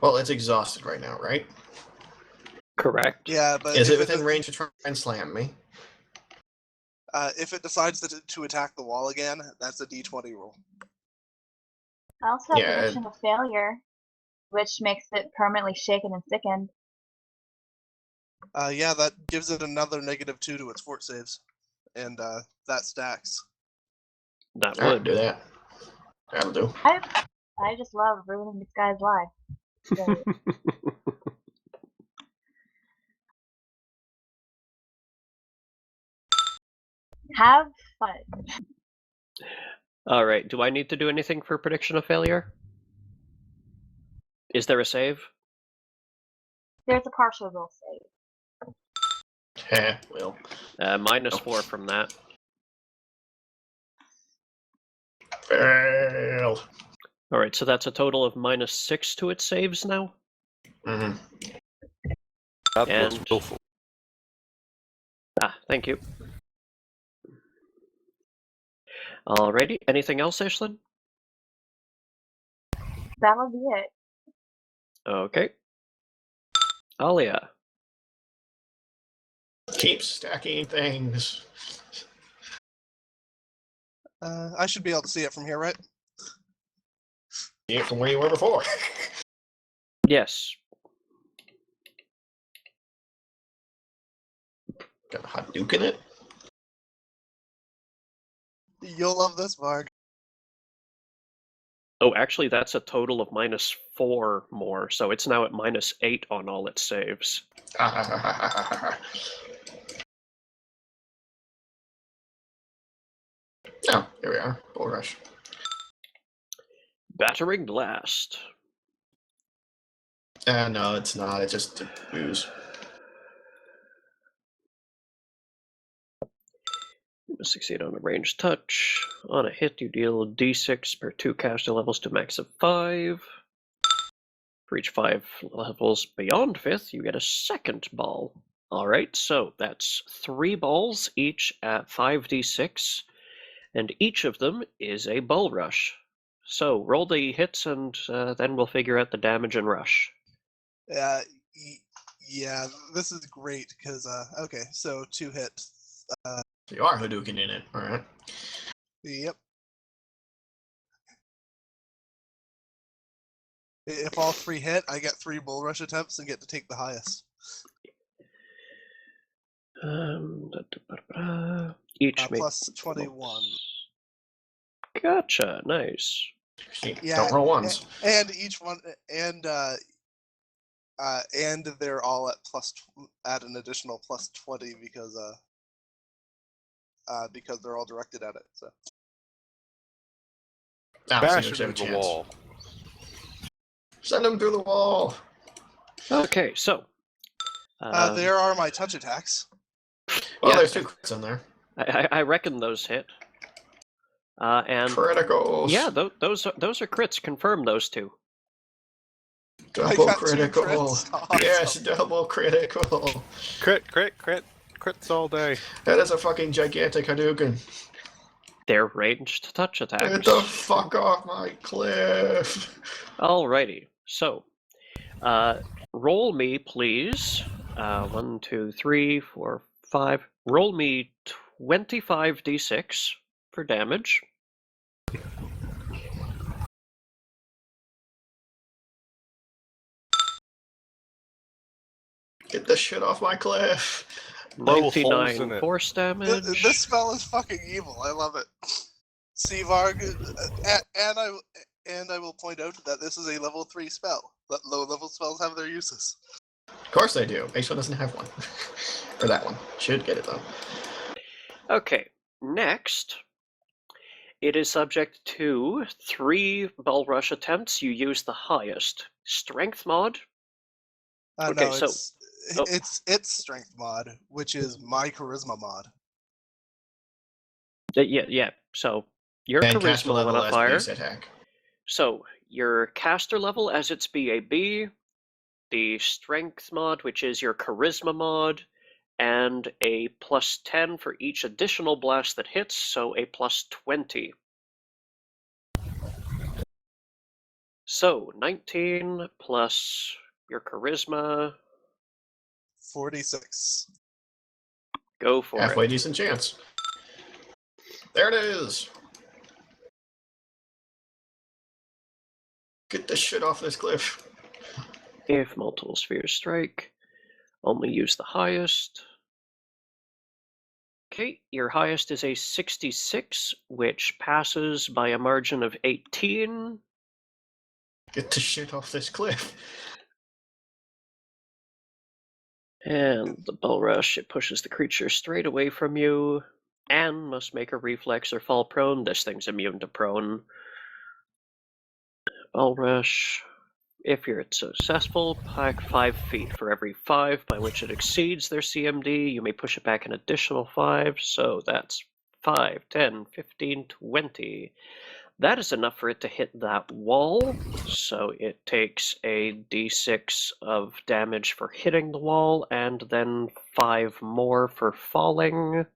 Well, it's exhausted right now, right? Correct. Yeah, but Is if it within range to try and slam me? If it decides to attack the wall again, that's a D20 roll. I also have Yeah, prediction of failure, which makes it permanently shaken and sickened. Yeah, that gives it another -2 to its fort saves, and that stacks. That Alright, would. do that. That'll do. I just love ruining this guy's life. So, have fun. All right. Do I need to do anything for prediction of failure? Is there a save? There's a partial roll save. Heh, well. -4 from that. Fail. All right. So that's a total of -6 to its saves now. Mm-hmm. That And- looks willful. Ah, thank you. Alrighty. Anything else, Ashlyn? That'll be it. Okay. Alia. Keep stacking things. I should be able to see it from here, right? See it from where you were before. Yes. Got a hot duke in it. You'll love this, Varg. Oh, actually, that's a total of -4 more, so it's now at -8 on all its saves. Oh, here we are. Bull rush. Battering blast. No, it's not. It's just ooze. Succeed on a ranged touch. On a hit, you deal d6 per 2 caster levels to max of 5. For each 5 levels beyond 5th, you get a second ball. Alright, so that's 3 balls, each at 5d6, and each of them is a bull rush. So roll the hits, and then we'll figure out the damage and rush. Yeah, this is great because okay, so 2 hits. So you are Hadouken in it. Alright. Yep. If all 3 hit, I get 3 bull rush attempts and get to take the highest. Each makes Plus 21. Gotcha, nice. See, Yeah, don't roll ones. and each one, and they're all at an additional plus 20 because they're all directed at it. So Bash so it there's into a the chance. wall. Send them through the wall. Okay, so there are my touch attacks. Well, Yeah. there's 2 crits in there. I reckon those hit. And Criticals. yeah, those are crits. Confirm those 2. Double got 2 critical. crits. Awesome. Yes, double critical. Crits all day. That is a fucking gigantic Hadouken. They're ranged touch attacks. Get the fuck off my cliff. Alrighty, so roll me, please. 1, 2, 3, 4, 5. Roll me 25d6 for damage. Get the shit off my cliff. Blow holes in 99 it. force damage. This spell is fucking evil. I love it. See, Varg, and I will point out that this is a level 3 spell. That low level spells have their uses. Of course they do. Ace1 doesn't have one. Or that one. Should get it though. Okay, next, It is subject to 3 ball rush attempts. You use the highest. Strength mod? Okay, No, so- it's strength mod, which is my charisma mod. Yeah. So your And caster charisma level as modifier. base attack. So your caster level as its BAB, the strength mod, which is your charisma mod, and a +10 for each additional blast that hits, so a +20. So 19 plus your charisma. 46. Go for Halfway it. decent chance. There it is. Get this shit off this cliff. If multiple spheres strike, only use the highest. Okay, your highest is a 66, which passes by a margin of 18. Get the shit off this cliff. And the bull rush, it pushes the creature straight away from you, and must make a reflex or fall prone. This thing's immune to prone. Bull rush. If you're successful, pack 5 feet. For every 5 by which it exceeds their CMD, you may push it back an additional 5. So that's 5, 10, 15, 20. That is enough for it to hit that wall. So it takes a d6 of damage for hitting the wall, and then 5 more for falling.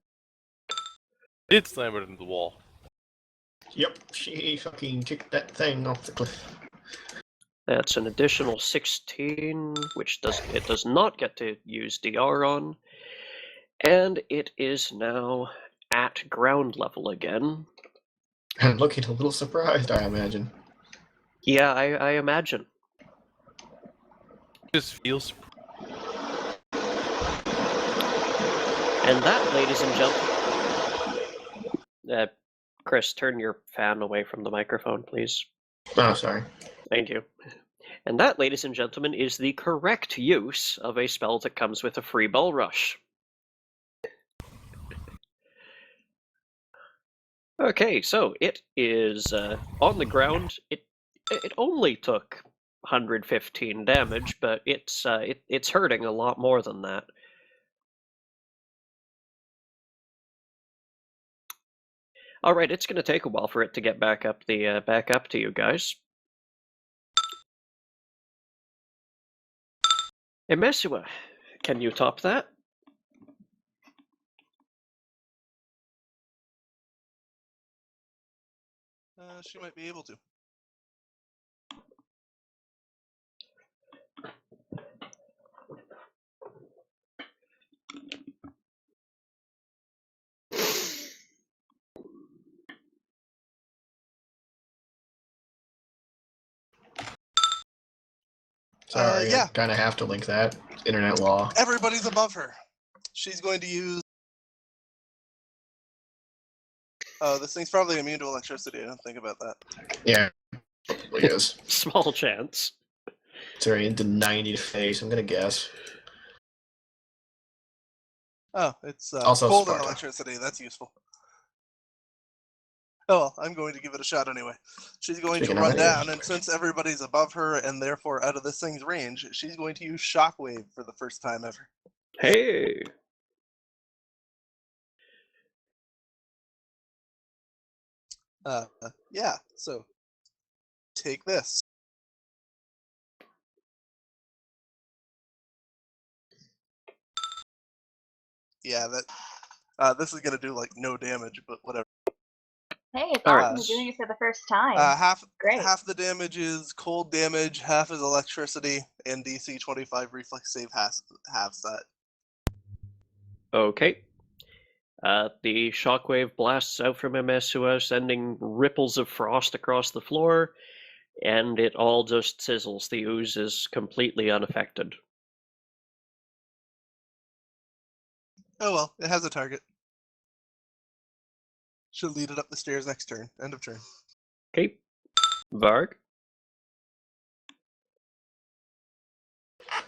Did slam it into the wall. Yep, she fucking kicked that thing off the cliff. That's an additional 16, which it does not get to use DR on. And it is now at ground level again. And looking a little surprised, I imagine. Yeah, I imagine. Just feels. And that, ladies and gentlemen... Chris, turn your fan away from the microphone, please. Oh, sorry. Thank you. And that, ladies and gentlemen, is the correct use of a spell that comes with a free bull rush. Okay, so it is on the ground. It only took 115 damage, but it's hurting a lot more than that. All right, it's going to take a while for it to get back up to you guys. Emesua, can you top that? She might be able to. Sorry, yeah. I kind of have to link that. Internet law. Everybody's above her. She's going to use... Oh, this thing's probably immune to electricity. I didn't think about that. Yeah, probably is. Small chance. It's very into 90 to face, I'm gonna guess. Oh, it's Also cold Sparta. and electricity. That's useful. Oh, well, I'm going to give it a shot anyway. She's going Speaking to of run that, down, and since everybody's above her and therefore out of this thing's range, she's going to use Shockwave for the first time ever. Hey! Yeah, so take this. Yeah, that this is gonna do like no damage, but whatever. Hey, it's All right. awesome you're doing it for the first time. Half Great. the damage is cold damage, half is electricity, and DC 25 reflex save halves that. Okay. The shockwave blasts out from Emesua, sending ripples of frost across the floor, and it all just sizzles. The ooze is completely unaffected. Oh well, it has a target. She'll lead it up the stairs next turn. End of turn. Okay. Varg?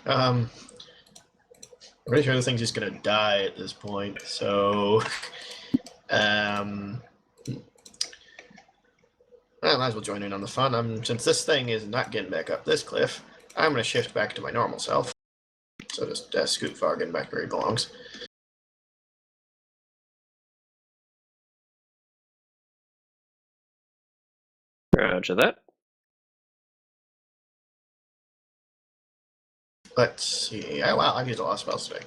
I'm pretty sure this thing's just gonna die at this point, so Well, might as well join in on the fun. Since this thing is not getting back up this cliff, I'm going to shift back to my normal self. So just scoot Vargan back where he belongs. Roger that. Let's see. Oh, wow, I've used a lot of spells today.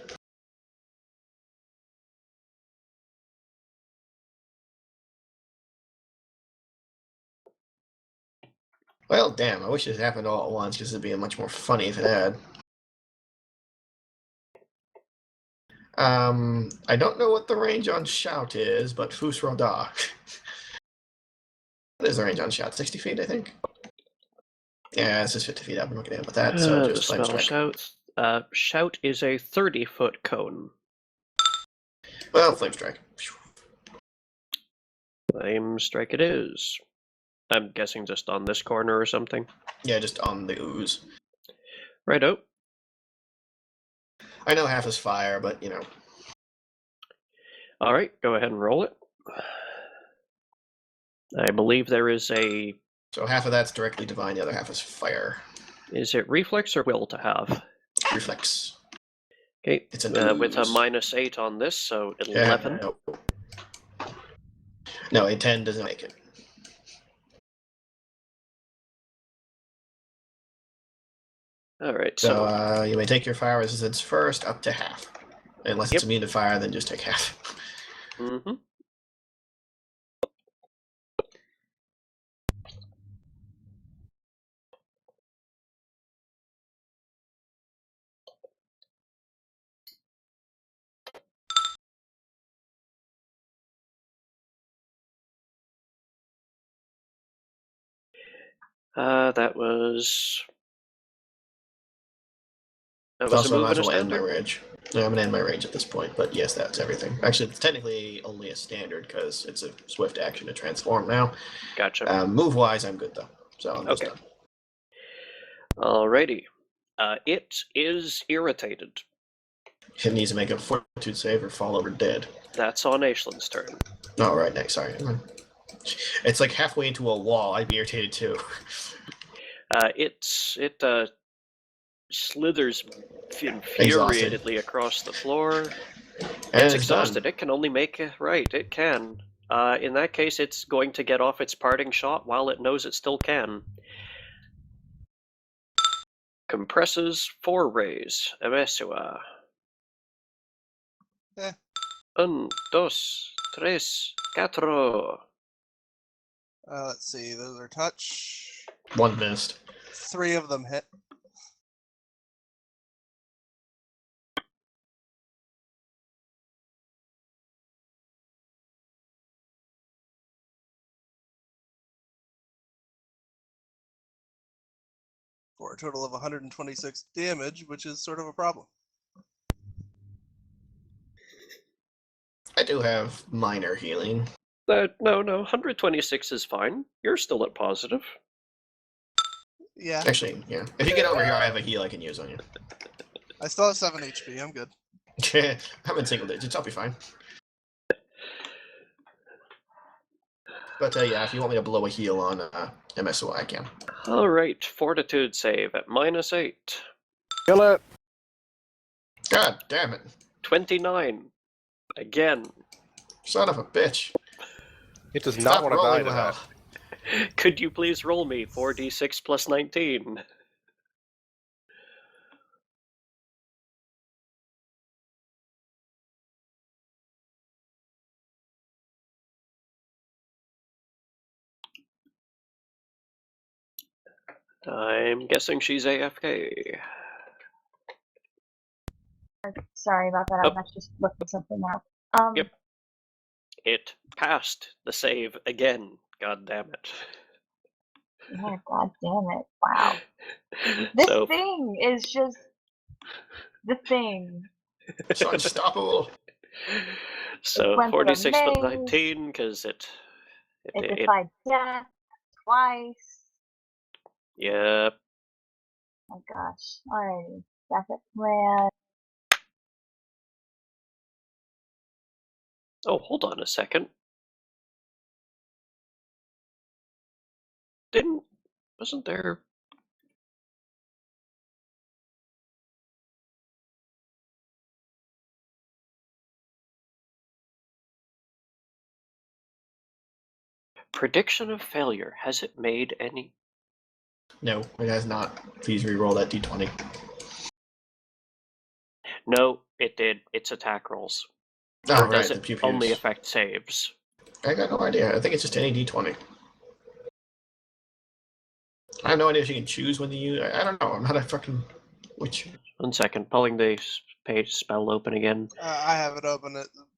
Well, damn, I wish this happened all at once, because it'd be much more funny if it had. I don't know what the range on Shout is, but Fus Roda. What is the range on Shout? 60 feet, I think? Yeah, it's just 50 feet up. I'm not going to hit with that, so The just Flame spell Strike. shout is a 30-foot cone. Well, Flame Strike. Flame strike it is. I'm guessing just on this corner or something. Yeah, just on the ooze. Righto. I know half is fire, but, you know. Alright, go ahead and roll it. I believe there is a... So half of that's directly divine, the other half is fire. Is it reflex or will to have? Reflex. Okay, It's an with a ooze. -8 on this, so Yeah, 11. no, a 10 doesn't make it. Alright, So you may take your fire resistance first up to half. Unless it's immune to fire, then just take half. Mm-hmm. That was... That was a Also, I move might and as a well end my standard? range. No, I'm going to end my range at this point, but yes, that's everything. Actually, it's technically only a standard because it's a swift action to transform now. Gotcha. Move-wise, I'm good, though. So I'm just Okay. done. Alrighty. It is irritated. It needs to make a fortitude save or fall over dead. That's on Aislin's turn. Oh, right, next, sorry. It's like halfway into a wall. I'd be irritated, too. It slithers Exhausted. infuriatedly across the floor. And It's it's exhausted. done. It can only make it right. It can. In that case, it's going to get off its parting shot while it knows it still can. Compresses 4 rays. Emesua. Eh. 1, 2, 3, 4. Let's see. Those are touch. One missed. 3 of them hit. For a total of 126 damage, which is sort of a problem. I do have minor healing. No, 126 is fine. You're still at positive. Yeah. Actually, yeah. If you get over here, I have a heal I can use on you. I still have 7 HP. I'm good. I'm in single digits. I'll be fine. But yeah, if you want me to blow a heal on MSOI, I can. Alright, fortitude save at -8. Kill it! God damn it. 29. Again. Son of a bitch. It does Stop not want to die rolling to well. that. Could you please roll me 4d6 plus 19? I'm guessing she's AFK. Sorry about that. I Oh. was just looking something up. Yep. It passed the save again. God damn it. Yeah, god damn it. Wow. This So, thing is just the thing. It's unstoppable. so went through a 46 plus maze. 19, because It defied death twice. Yep. Oh gosh. Alrighty. Back at plan. Oh, hold on a second. Wasn't there... Prediction of failure. Has it made any... No, it has not. Please re-roll that d20. No, it did. It's attack rolls. Oh, Or does right, the it pew-pews. only affect saves? I got no idea. I think it's just any d20. I have no idea if you can choose when to use. I don't know. I'm not a fucking witch. 1 second. Pulling the page spell open again. I have it open.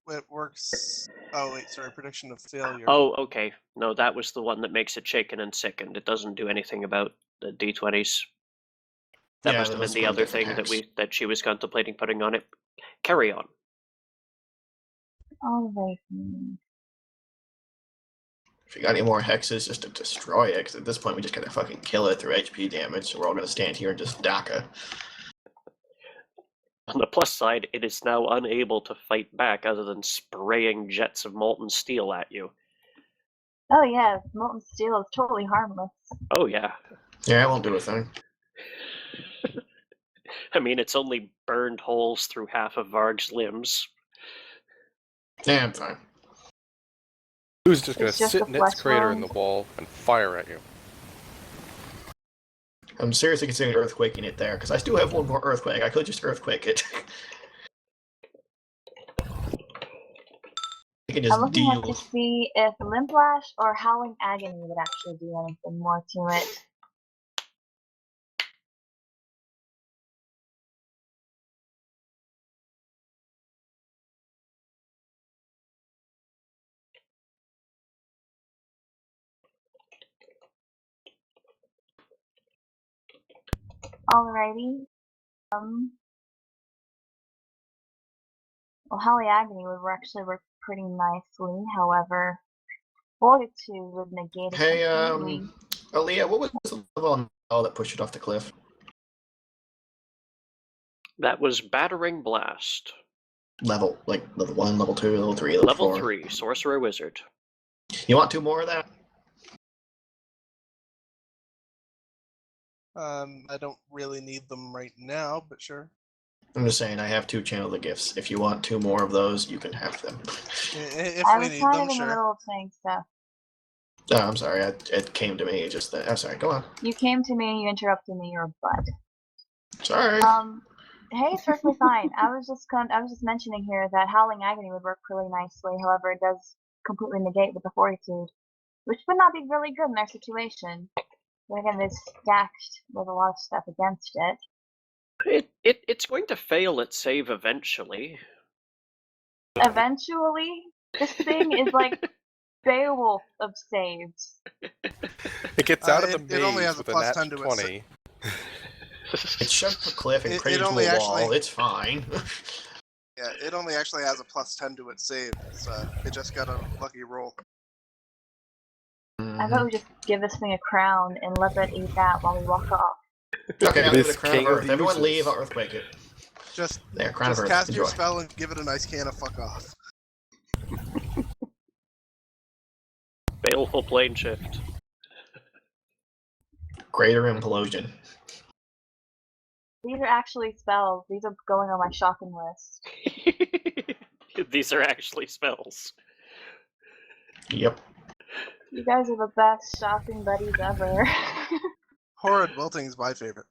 It works. Oh wait, sorry. Prediction of failure. Oh, okay. No, that was the one that makes it shaken and sickened. It doesn't do anything about the d20s. That Yeah, must have been those the were other different thing hacks. that she was contemplating putting on it. Carry on. Alrighty. If you got any more hexes, just to destroy it, because at this point we just gotta fucking kill it through HP damage, so we're all gonna stand here and just DACA. On the plus side, it is now unable to fight back other than spraying jets of molten steel at you. Oh yeah, molten steel is totally harmless. Oh yeah. Yeah, it won't do a thing. I mean, it's only burned holes through half of Varg's limbs. Yeah, I'm fine. Who's just going It's to just sit a in its flesh crater in wound. the wall and fire at you? I'm seriously considering earthquaking it there, because I still have one more earthquake. I could just earthquake it. I can just I'm looking up to deal. see if Limplash or Howling Agony would actually do anything more to it. Alrighty. Well, Howling Agony would actually work pretty nicely. However, Fortitude would negate it Hey, completely. Aaliyah, what was the level on that pushed it off the cliff? That was Battering Blast. Level, like level 1, level 2, level 3, level 4. Level 3, Sorcerer Wizard. You want 2 more of that? I don't really need them right now, but sure. I'm just saying, I have 2 Channel of Gifts. If you want 2 more of those, you can have them. If I we was need kind them, of in the sure. middle of saying stuff. Oh, I'm sorry, it came to me just that. I'm sorry, go on. You came to me, you interrupted me, you're a bud. Sorry. Hey, it's perfectly fine. I was just mentioning here that Howling Agony would work really nicely. However, it does completely negate with the Fortitude, which would not be really good in their situation. But again, they're stacked with a lot of stuff against it. It's going to fail its save eventually. Eventually, this thing is like Beowulf of saves. It gets out of the it only maze has a with a plus nat 10 to its 20. It shoved a cliff and It cratered into only a wall. actually- It's fine. Yeah, it only actually has a plus 10 to its save. So it just got a lucky roll. I thought we just give this thing a crown and let it eat that while we walk off. Okay, I'll It give it is a crown of king of Earth. the Everyone uses. leave, I'll earthquake it. Just There, crown of Earth. cast your Enjoy. spell and give it a nice can of fuck off. Baleful Plane Shift. Greater Implosion. These are actually spells. These are going on my shocking list. These are actually spells. Yep. You guys are the best shocking buddies ever. Horrid Wilting is my favorite.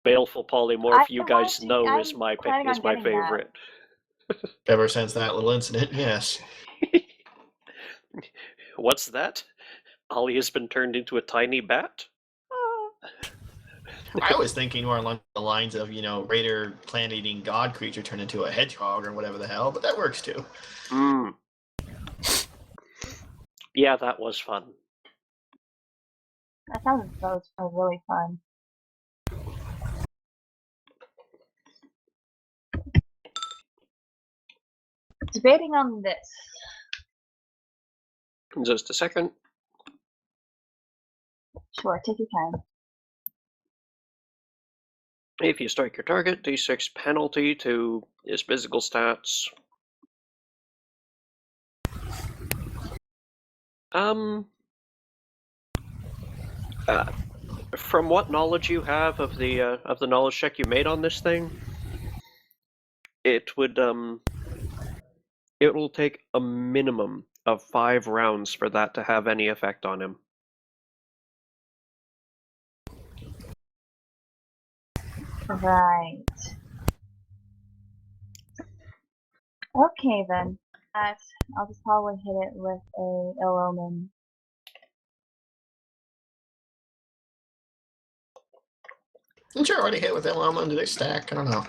Baleful Polymorph, you I'm guys actually- know I'm is my planning on is my getting that. favorite. Ever since that little incident, yes. What's that? Ollie has been turned into a tiny bat? I was thinking more along the lines of, Raider plant-eating god creature turned into a hedgehog or whatever the hell, but that works too. Hmm. Yeah, that was fun. That was really fun. Debating on this. Just a second. Sure, take your time. If you strike your target, d6 penalty to his physical stats. From what knowledge you have of the knowledge check you made on this thing, it will take a minimum of 5 rounds for that to have any effect on him. Right. Okay then. I'll just probably hit it with a ill omen. Didn't you already hit with Elama? Did they stack? I don't know.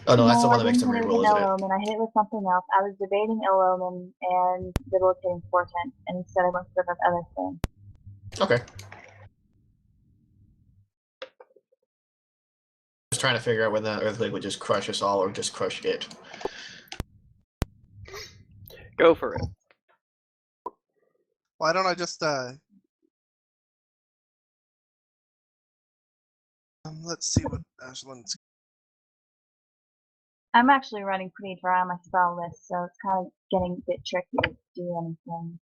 Oh no, that's the one I that makes didn't them hit it with reroll, an isn't ill it? omen. I hit it with something else. I was debating ill omen and debilitating portent, and instead I went for that other thing. Okay. Just trying to figure out whether that Earthquake would just crush us all or just crush it. Go for it. Why don't I just let's see what Ashland's. I'm actually running pretty dry on my spell list, so it's kind of getting a bit tricky to do anything.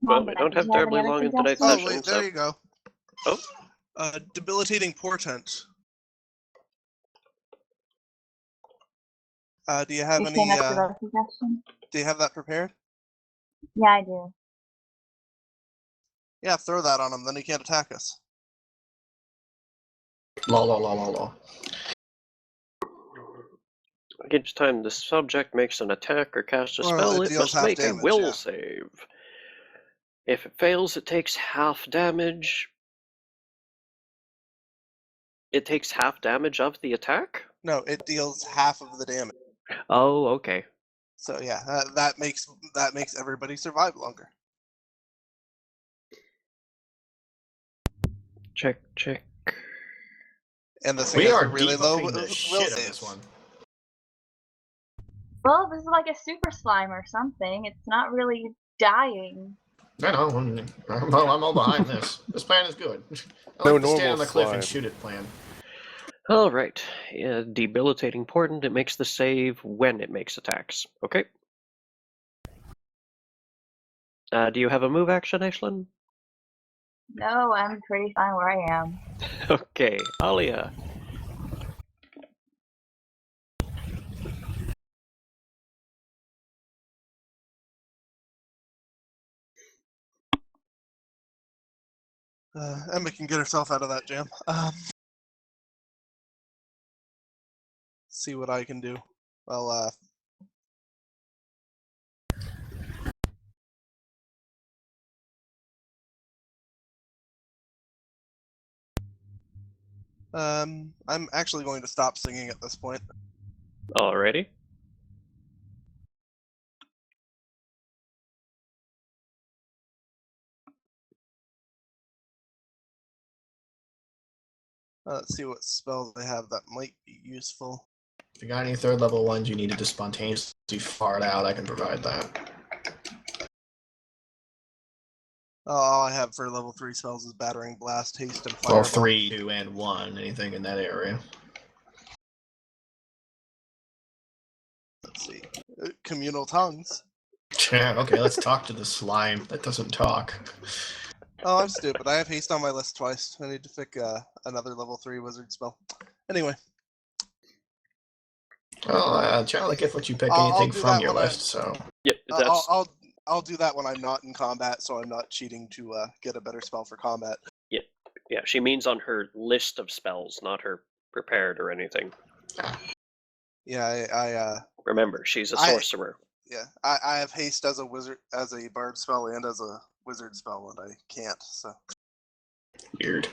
Well, we don't Did have you have any terribly other long in tonight's Oh suggestions? session, wait, there so... you go. Oh? Debilitating portent. Do you have You're any? saying that's your other suggestion? Do you have that prepared? Yeah, I do. Yeah, throw that on him. Then he can't attack us. Lol. Each time the subject makes an attack or casts a Well, spell, it it deals must half make a damage, will yeah. save. If it fails, it takes half damage. It takes half damage of the attack? No, it deals half of the damage. Oh, okay. So yeah, that makes everybody survive longer. Check. And the thing We is, are they're really low debuffing the will shit of saves. this one. Well, this is like a super slime or something. It's not really dying. I know. I'm all behind this. This plan is good. I No like the stand normal on the cliff and slime. shoot it plan. Alright. Debilitating portent, it makes the save when it makes attacks. Okay. Do you have a move action, Ashlyn? No, I'm pretty fine where I am. Okay, Alia. Emma can get herself out of that jam. See what I can do. Well, I'm actually going to stop singing at this point. Alrighty. Let's see what spells I have that might be useful. If you got any third level ones you needed to spontaneously fart out, I can provide that. All I have for level 3 spells is Battering Blast, Haste, and Fireball. Well, 3, 2, and 1. Anything in that area. Let's see. Communal Tongues. Okay, let's talk to the slime that doesn't talk. Oh, I'm stupid. I have Haste on my list twice. I need to pick another level 3 wizard spell. Anyway. Well, generally get what you pick I'll anything do from that your when list, so... Yep, that's... I'll do that when I'm not in combat, so I'm not cheating to get a better spell for combat. Yeah, she means on her list of spells, not her prepared or anything. Yeah, I Remember, she's a sorcerer. I have Haste as a wizard, as a bard spell, and as a wizard spell, and I can't, so Weird.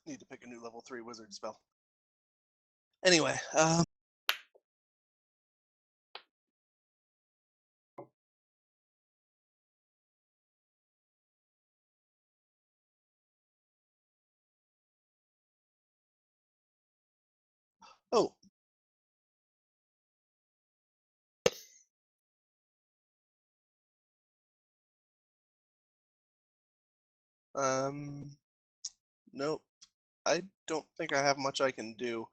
need to pick a new level 3 wizard spell. Anyway, Oh. Nope. I don't think I have much I can do.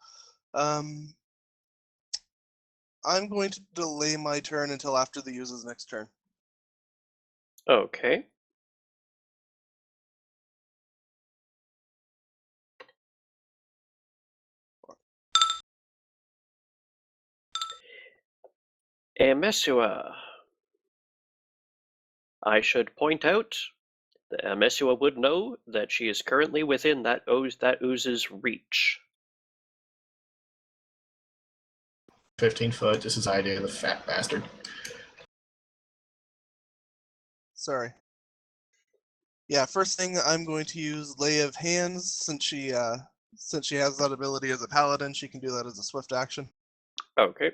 I'm going to delay my turn until after the user's next turn. Okay. Mesua. I should point out that Mesua would know that she is currently within that ooze's reach. 15 foot, just as I do, the fat bastard. Sorry. Yeah, first thing I'm going to use Lay of Hands since she has that ability as a paladin. She can do that as a swift action. Okay.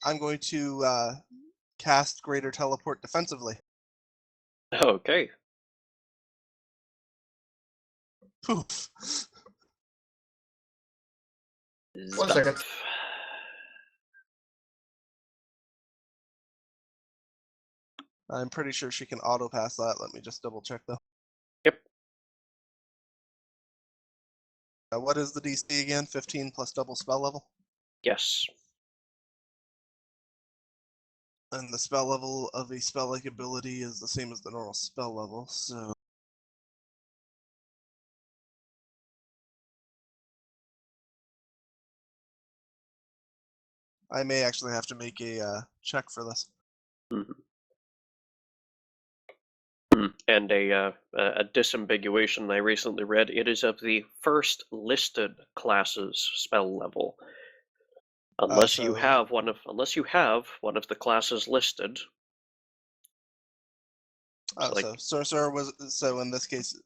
I'm going to cast Greater Teleport defensively. Okay. Poof. 1 second. I'm pretty sure she can auto pass that. Let me just double check though. Yep. What is the DC again? 15 plus double spell level? Yes. And the spell level of a spell-like ability is the same as the normal spell level, so... I may actually have to make a check for this. Mm-hmm. And a disambiguation I recently read. It is of the first listed class's spell level. Unless you have one of the classes listed. So sorcerer was in this case,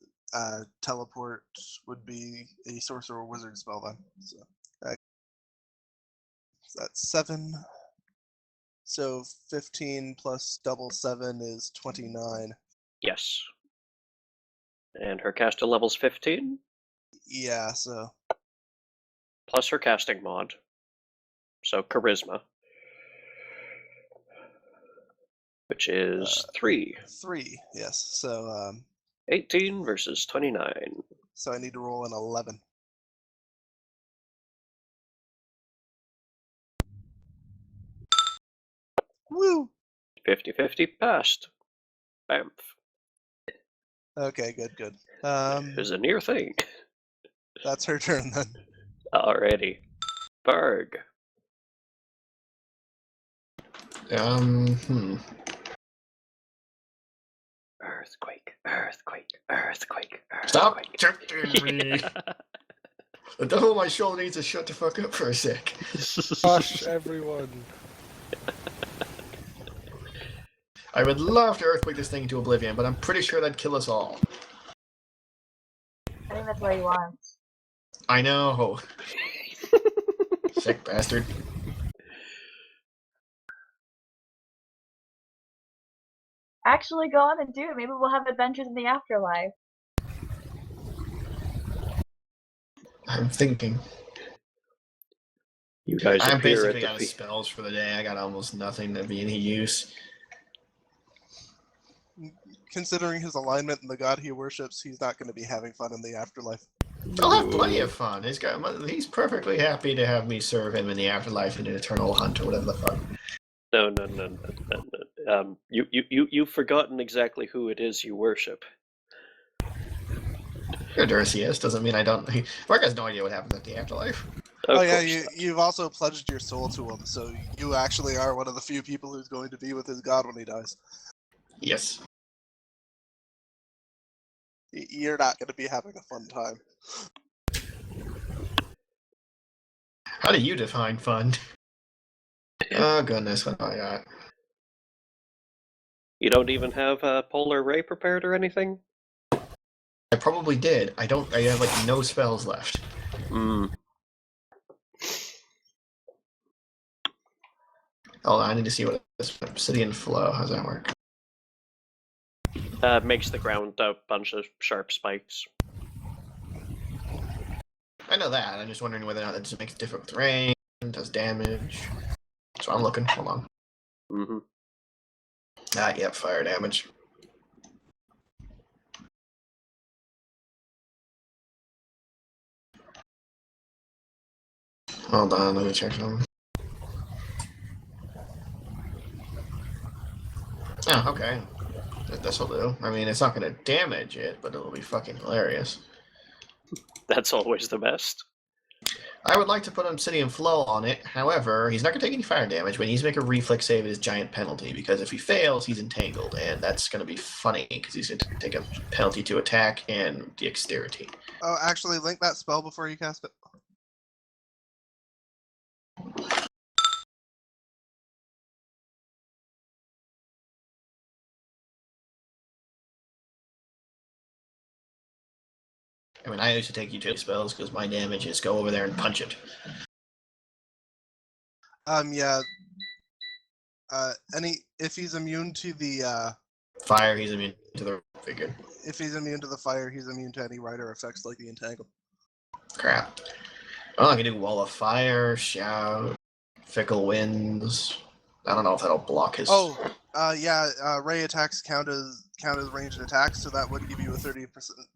teleport would be a sorcerer wizard spell then. So that's 7. So 15 plus double 7 is 29. Yes. And her caster level's 15? Yeah, so... Plus her casting mod. So charisma. Which is 3. 3, yes. So 18 versus 29. So I need to roll an 11. Woo! 50-50 passed. Bamf. Okay, good. It was a near thing. That's her turn then. Alrighty. Barg. Earthquake. Stop jumping me. The devil on my shoulder needs to shut the fuck up for a sec. Hush, everyone. I would love to earthquake this thing into oblivion, but I'm pretty sure that'd kill us all. I think that's what he wants. I know. Sick bastard. Actually, go on and do it. Maybe we'll have adventures in the afterlife. I'm thinking. You guys I'm appear basically at out the of spells for the day. I got almost nothing to be any use. Considering his alignment and the god he worships, he's not going to be having fun in the afterlife. I'll have plenty of fun. He's perfectly happy to have me serve him in the afterlife in an eternal hunt or whatever the fuck. No. You've forgotten exactly who it is you worship. Odysseus doesn't mean I don't. Mark has no idea what happens at the afterlife. Of yeah, course not. you've also pledged your soul to him, so you actually are one of the few people who's going to be with his god when he dies. Yes. You're not going to be having a fun time. How do you define fun? Oh goodness, what do I got? You don't even have a polar ray prepared or anything? I probably did. I have like no spells left. Hmm. Oh, I need to see what this obsidian flow. How's that work? Makes the ground a bunch of sharp spikes. I know that. I'm just wondering whether or not that just makes it different with rain, does damage. So I'm looking. Hold on. Mm-hmm. Yep, fire damage. Hold on, let me check something. Oh, okay. This'll do. I mean, it's not going to damage it, but it'll be fucking hilarious. That's always the best. I would like to put obsidian flow on it. However, he's not going to take any fire damage, but he needs to make a reflex save at his giant penalty, because if he fails, he's entangled, and that's going to be funny, because he's going to take a penalty to attack and dexterity. Oh, actually, link that spell before you cast it. I mean, I used to take utility spells, because my damage is go over there and punch it. Yeah. If he's immune to the Fire, he's immune to the figure. if he's immune to the fire, he's immune to any rider effects like the entangle. Crap. Oh, I can do wall of fire, shout, fickle winds. I don't know if that'll block his. Oh, yeah. Ray attacks count as ranged attacks, so that would give you a 30%.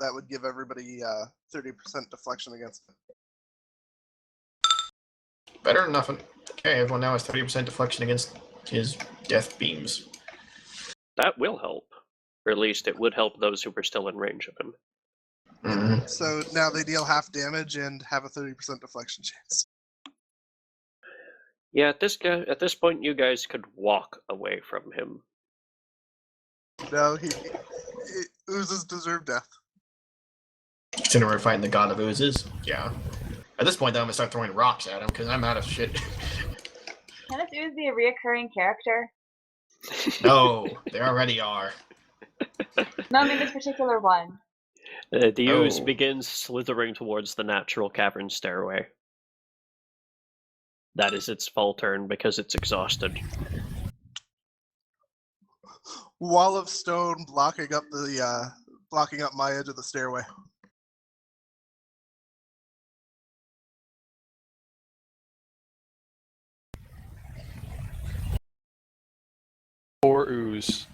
That would give everybody 30% deflection against it. Better than nothing. Okay, everyone now has 30% deflection against his death beams. That will help. Or at least it would help those who were still in range of him. Mm-hmm. So now they deal half damage and have a 30% deflection chance. Yeah, at this point, you guys could walk away from him. No, oozes deserve death. Considering we're fighting the god of oozes, yeah. At this point, though, I'm gonna start throwing rocks at him because I'm out of shit. Can this ooze be a reoccurring character? No, they already are. No, I mean this particular one. The ooze Oh. begins slithering towards the natural cavern stairway. That is its full turn because it's exhausted. Wall of stone blocking up my edge of the stairway. Poor ooze.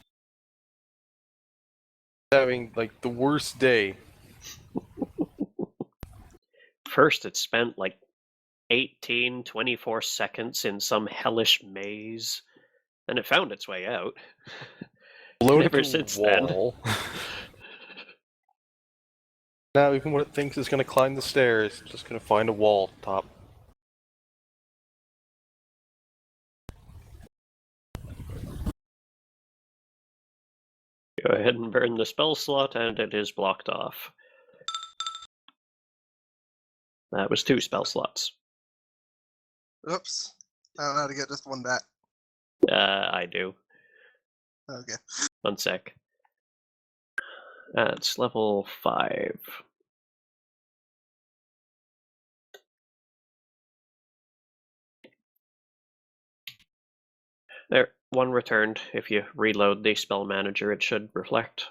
Having like the worst day. First, it spent like 24 seconds in some hellish maze. Then it found its way out. Blown Never into since wall. Now even when it thinks it's gonna climb the stairs, it's just gonna find a wall top. Go ahead and burn the spell slot, and it is blocked off. That was 2 spell slots. Oops. I don't know how to get just one back. I do. Okay. 1 sec. That's level 5. There, 1 returned. If you reload the spell manager, it should reflect.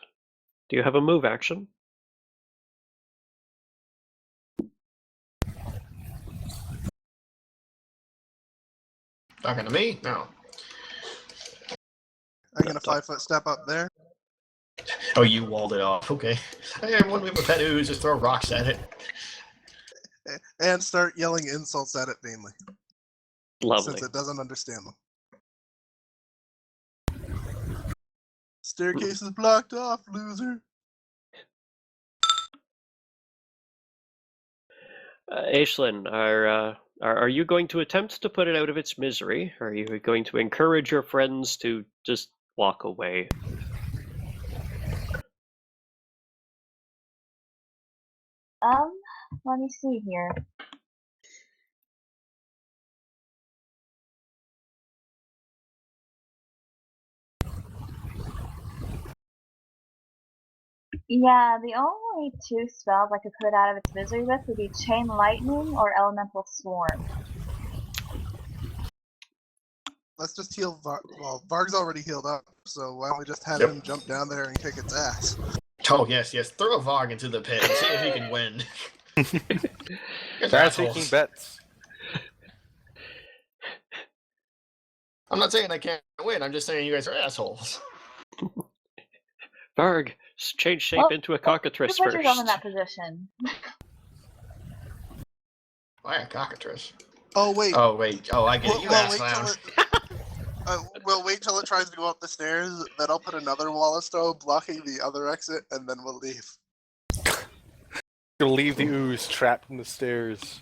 Do you have a move action? Talking to me? No. I'm gonna 5-foot step up there. Oh, you walled it off. Okay. Hey, everyone, we have a pet ooze. Just throw rocks at it. And start yelling insults at it vainly. Lovely. Since it doesn't understand them. Staircase is blocked off, loser. Aishlin, are you going to attempt to put it out of its misery? Or are you going to encourage your friends to just walk away? Let me see here. Yeah, the only two spells I could put out of its misery with would be Chain Lightning or Elemental Swarm. Let's just heal well, Varg's already healed up, so why don't we just have Yep. him jump down there and kick its ass? Oh, yes. Throw Varg into the pit and see if he can win. You're Bad assholes. taking bets. I'm not saying I can't win. I'm just saying you guys are assholes. Varg, change shape Well, into a You cockatrice put yourself in first. that position. Why a cockatrice? Oh wait, Oh, wait. Oh, I get it. You we'll ass wait till clown. we'll wait till it tries to go up the stairs. Then I'll put another wall of stone blocking the other exit, and then we'll leave. Gonna leave the ooze trapped in the stairs.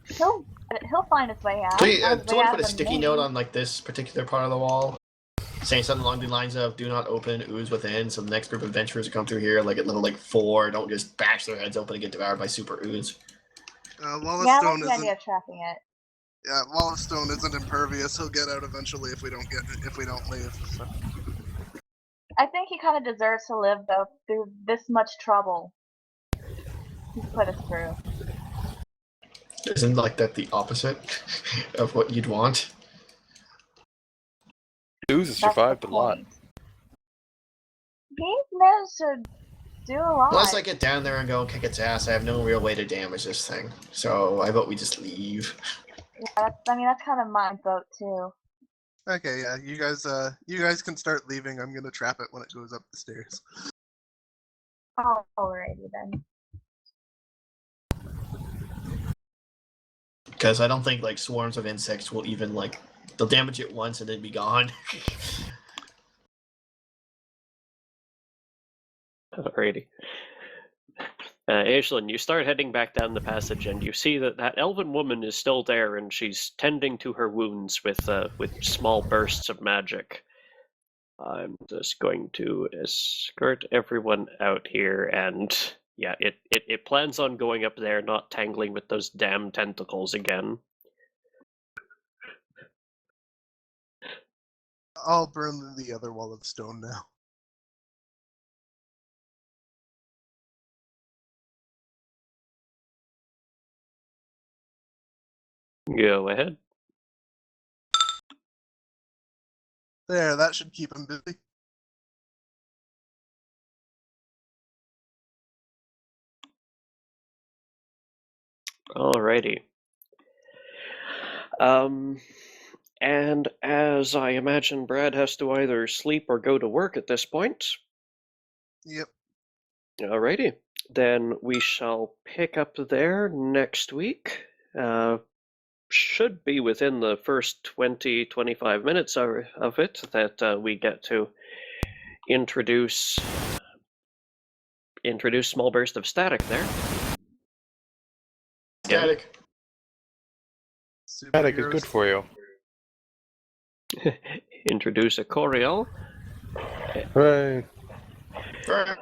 He'll find his way out. So, Find his way someone out put a of the sticky main. note on like this particular part of the wall, saying something along the lines of "Do not open ooze within." So the next group of adventurers who come through here, like at level like 4, don't just bash their heads open and get devoured by super ooze. Wall of Yeah, I stone like the isn't. idea of trapping it. Yeah, wall of stone isn't impervious. He'll get out eventually if we don't leave. So. I think he kind of deserves to live, though, through this much trouble he's put us through. Isn't like that the opposite of what you'd want? Ooze has That's survived the a lot. point. He's managed to do a lot. Unless I get down there and go and kick its ass, I have no real way to damage this thing. So I vote we just leave. Yeah, that's kind of my vote, too. Okay, yeah, you guys can start leaving. I'm gonna trap it when it goes up the stairs. Alrighty then. Because I don't think like swarms of insects will even like they'll damage it once and then be gone. Alrighty. Aishlin, you start heading back down the passage, and you see that elven woman is still there, and she's tending to her wounds with small bursts of magic. I'm just going to escort everyone out here, and yeah, it plans on going up there, not tangling with those damn tentacles again. I'll burn the other wall of stone now. Go ahead. There, that should keep him busy. Alrighty. And as I imagine Brad has to either sleep or go to work at this point. Yep. Alrighty. Then we shall pick up there next week. Should be within the first 20-25 minutes of it that we get to introduce small burst of static there. Static. Static is good for you. Introduce a Coriel. Right. Right.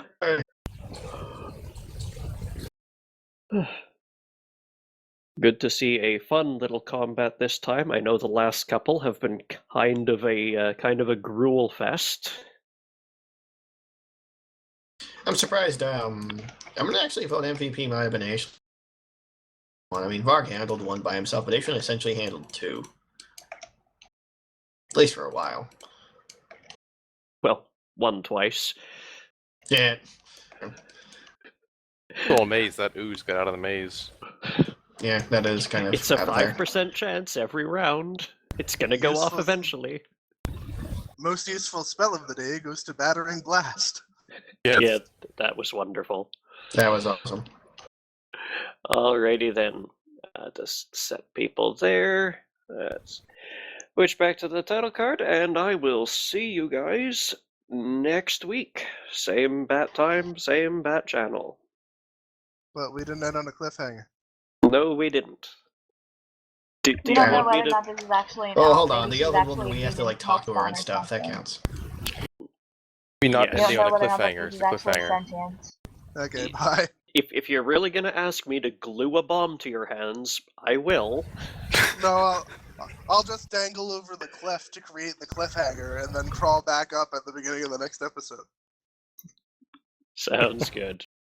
Good to see a fun little combat this time. I know the last couple have been kind of a gruel fest. I'm surprised. I'm gonna actually vote MVP might have been Ash. I mean, Varg handled one by himself, but Aishlin essentially handled two. At least for a while. Well, one twice. Yeah. Still amazed that ooze got out of the maze. Yeah, that is kind of It's a out of there. 5% chance every round. It's gonna go off Useful. eventually. Most useful spell of the day goes to Battering Blast. Yes. Yeah, that was wonderful. That was awesome. Alrighty then. Just set people there. Switch back to the title card, and I will see you guys next week. Same bat time, same bat channel. But we didn't end on a cliffhanger. No, we didn't. Do We you don't know want me whether or to... not this is actually an Oh, elf. hold on. Maybe The she's elven actually woman, we have to using like talk to her Hlosterin and or stuff. That something. counts. Be not Yes. We ending don't on know a whether or not cliffhanger. this It's is a actually cliffhanger. sentient. Okay, bye. If you're really gonna ask me to glue a bomb to your hands, I will. No, I'll just dangle over the cliff to create the cliffhanger and then crawl back up at the beginning of the next episode. Sounds good.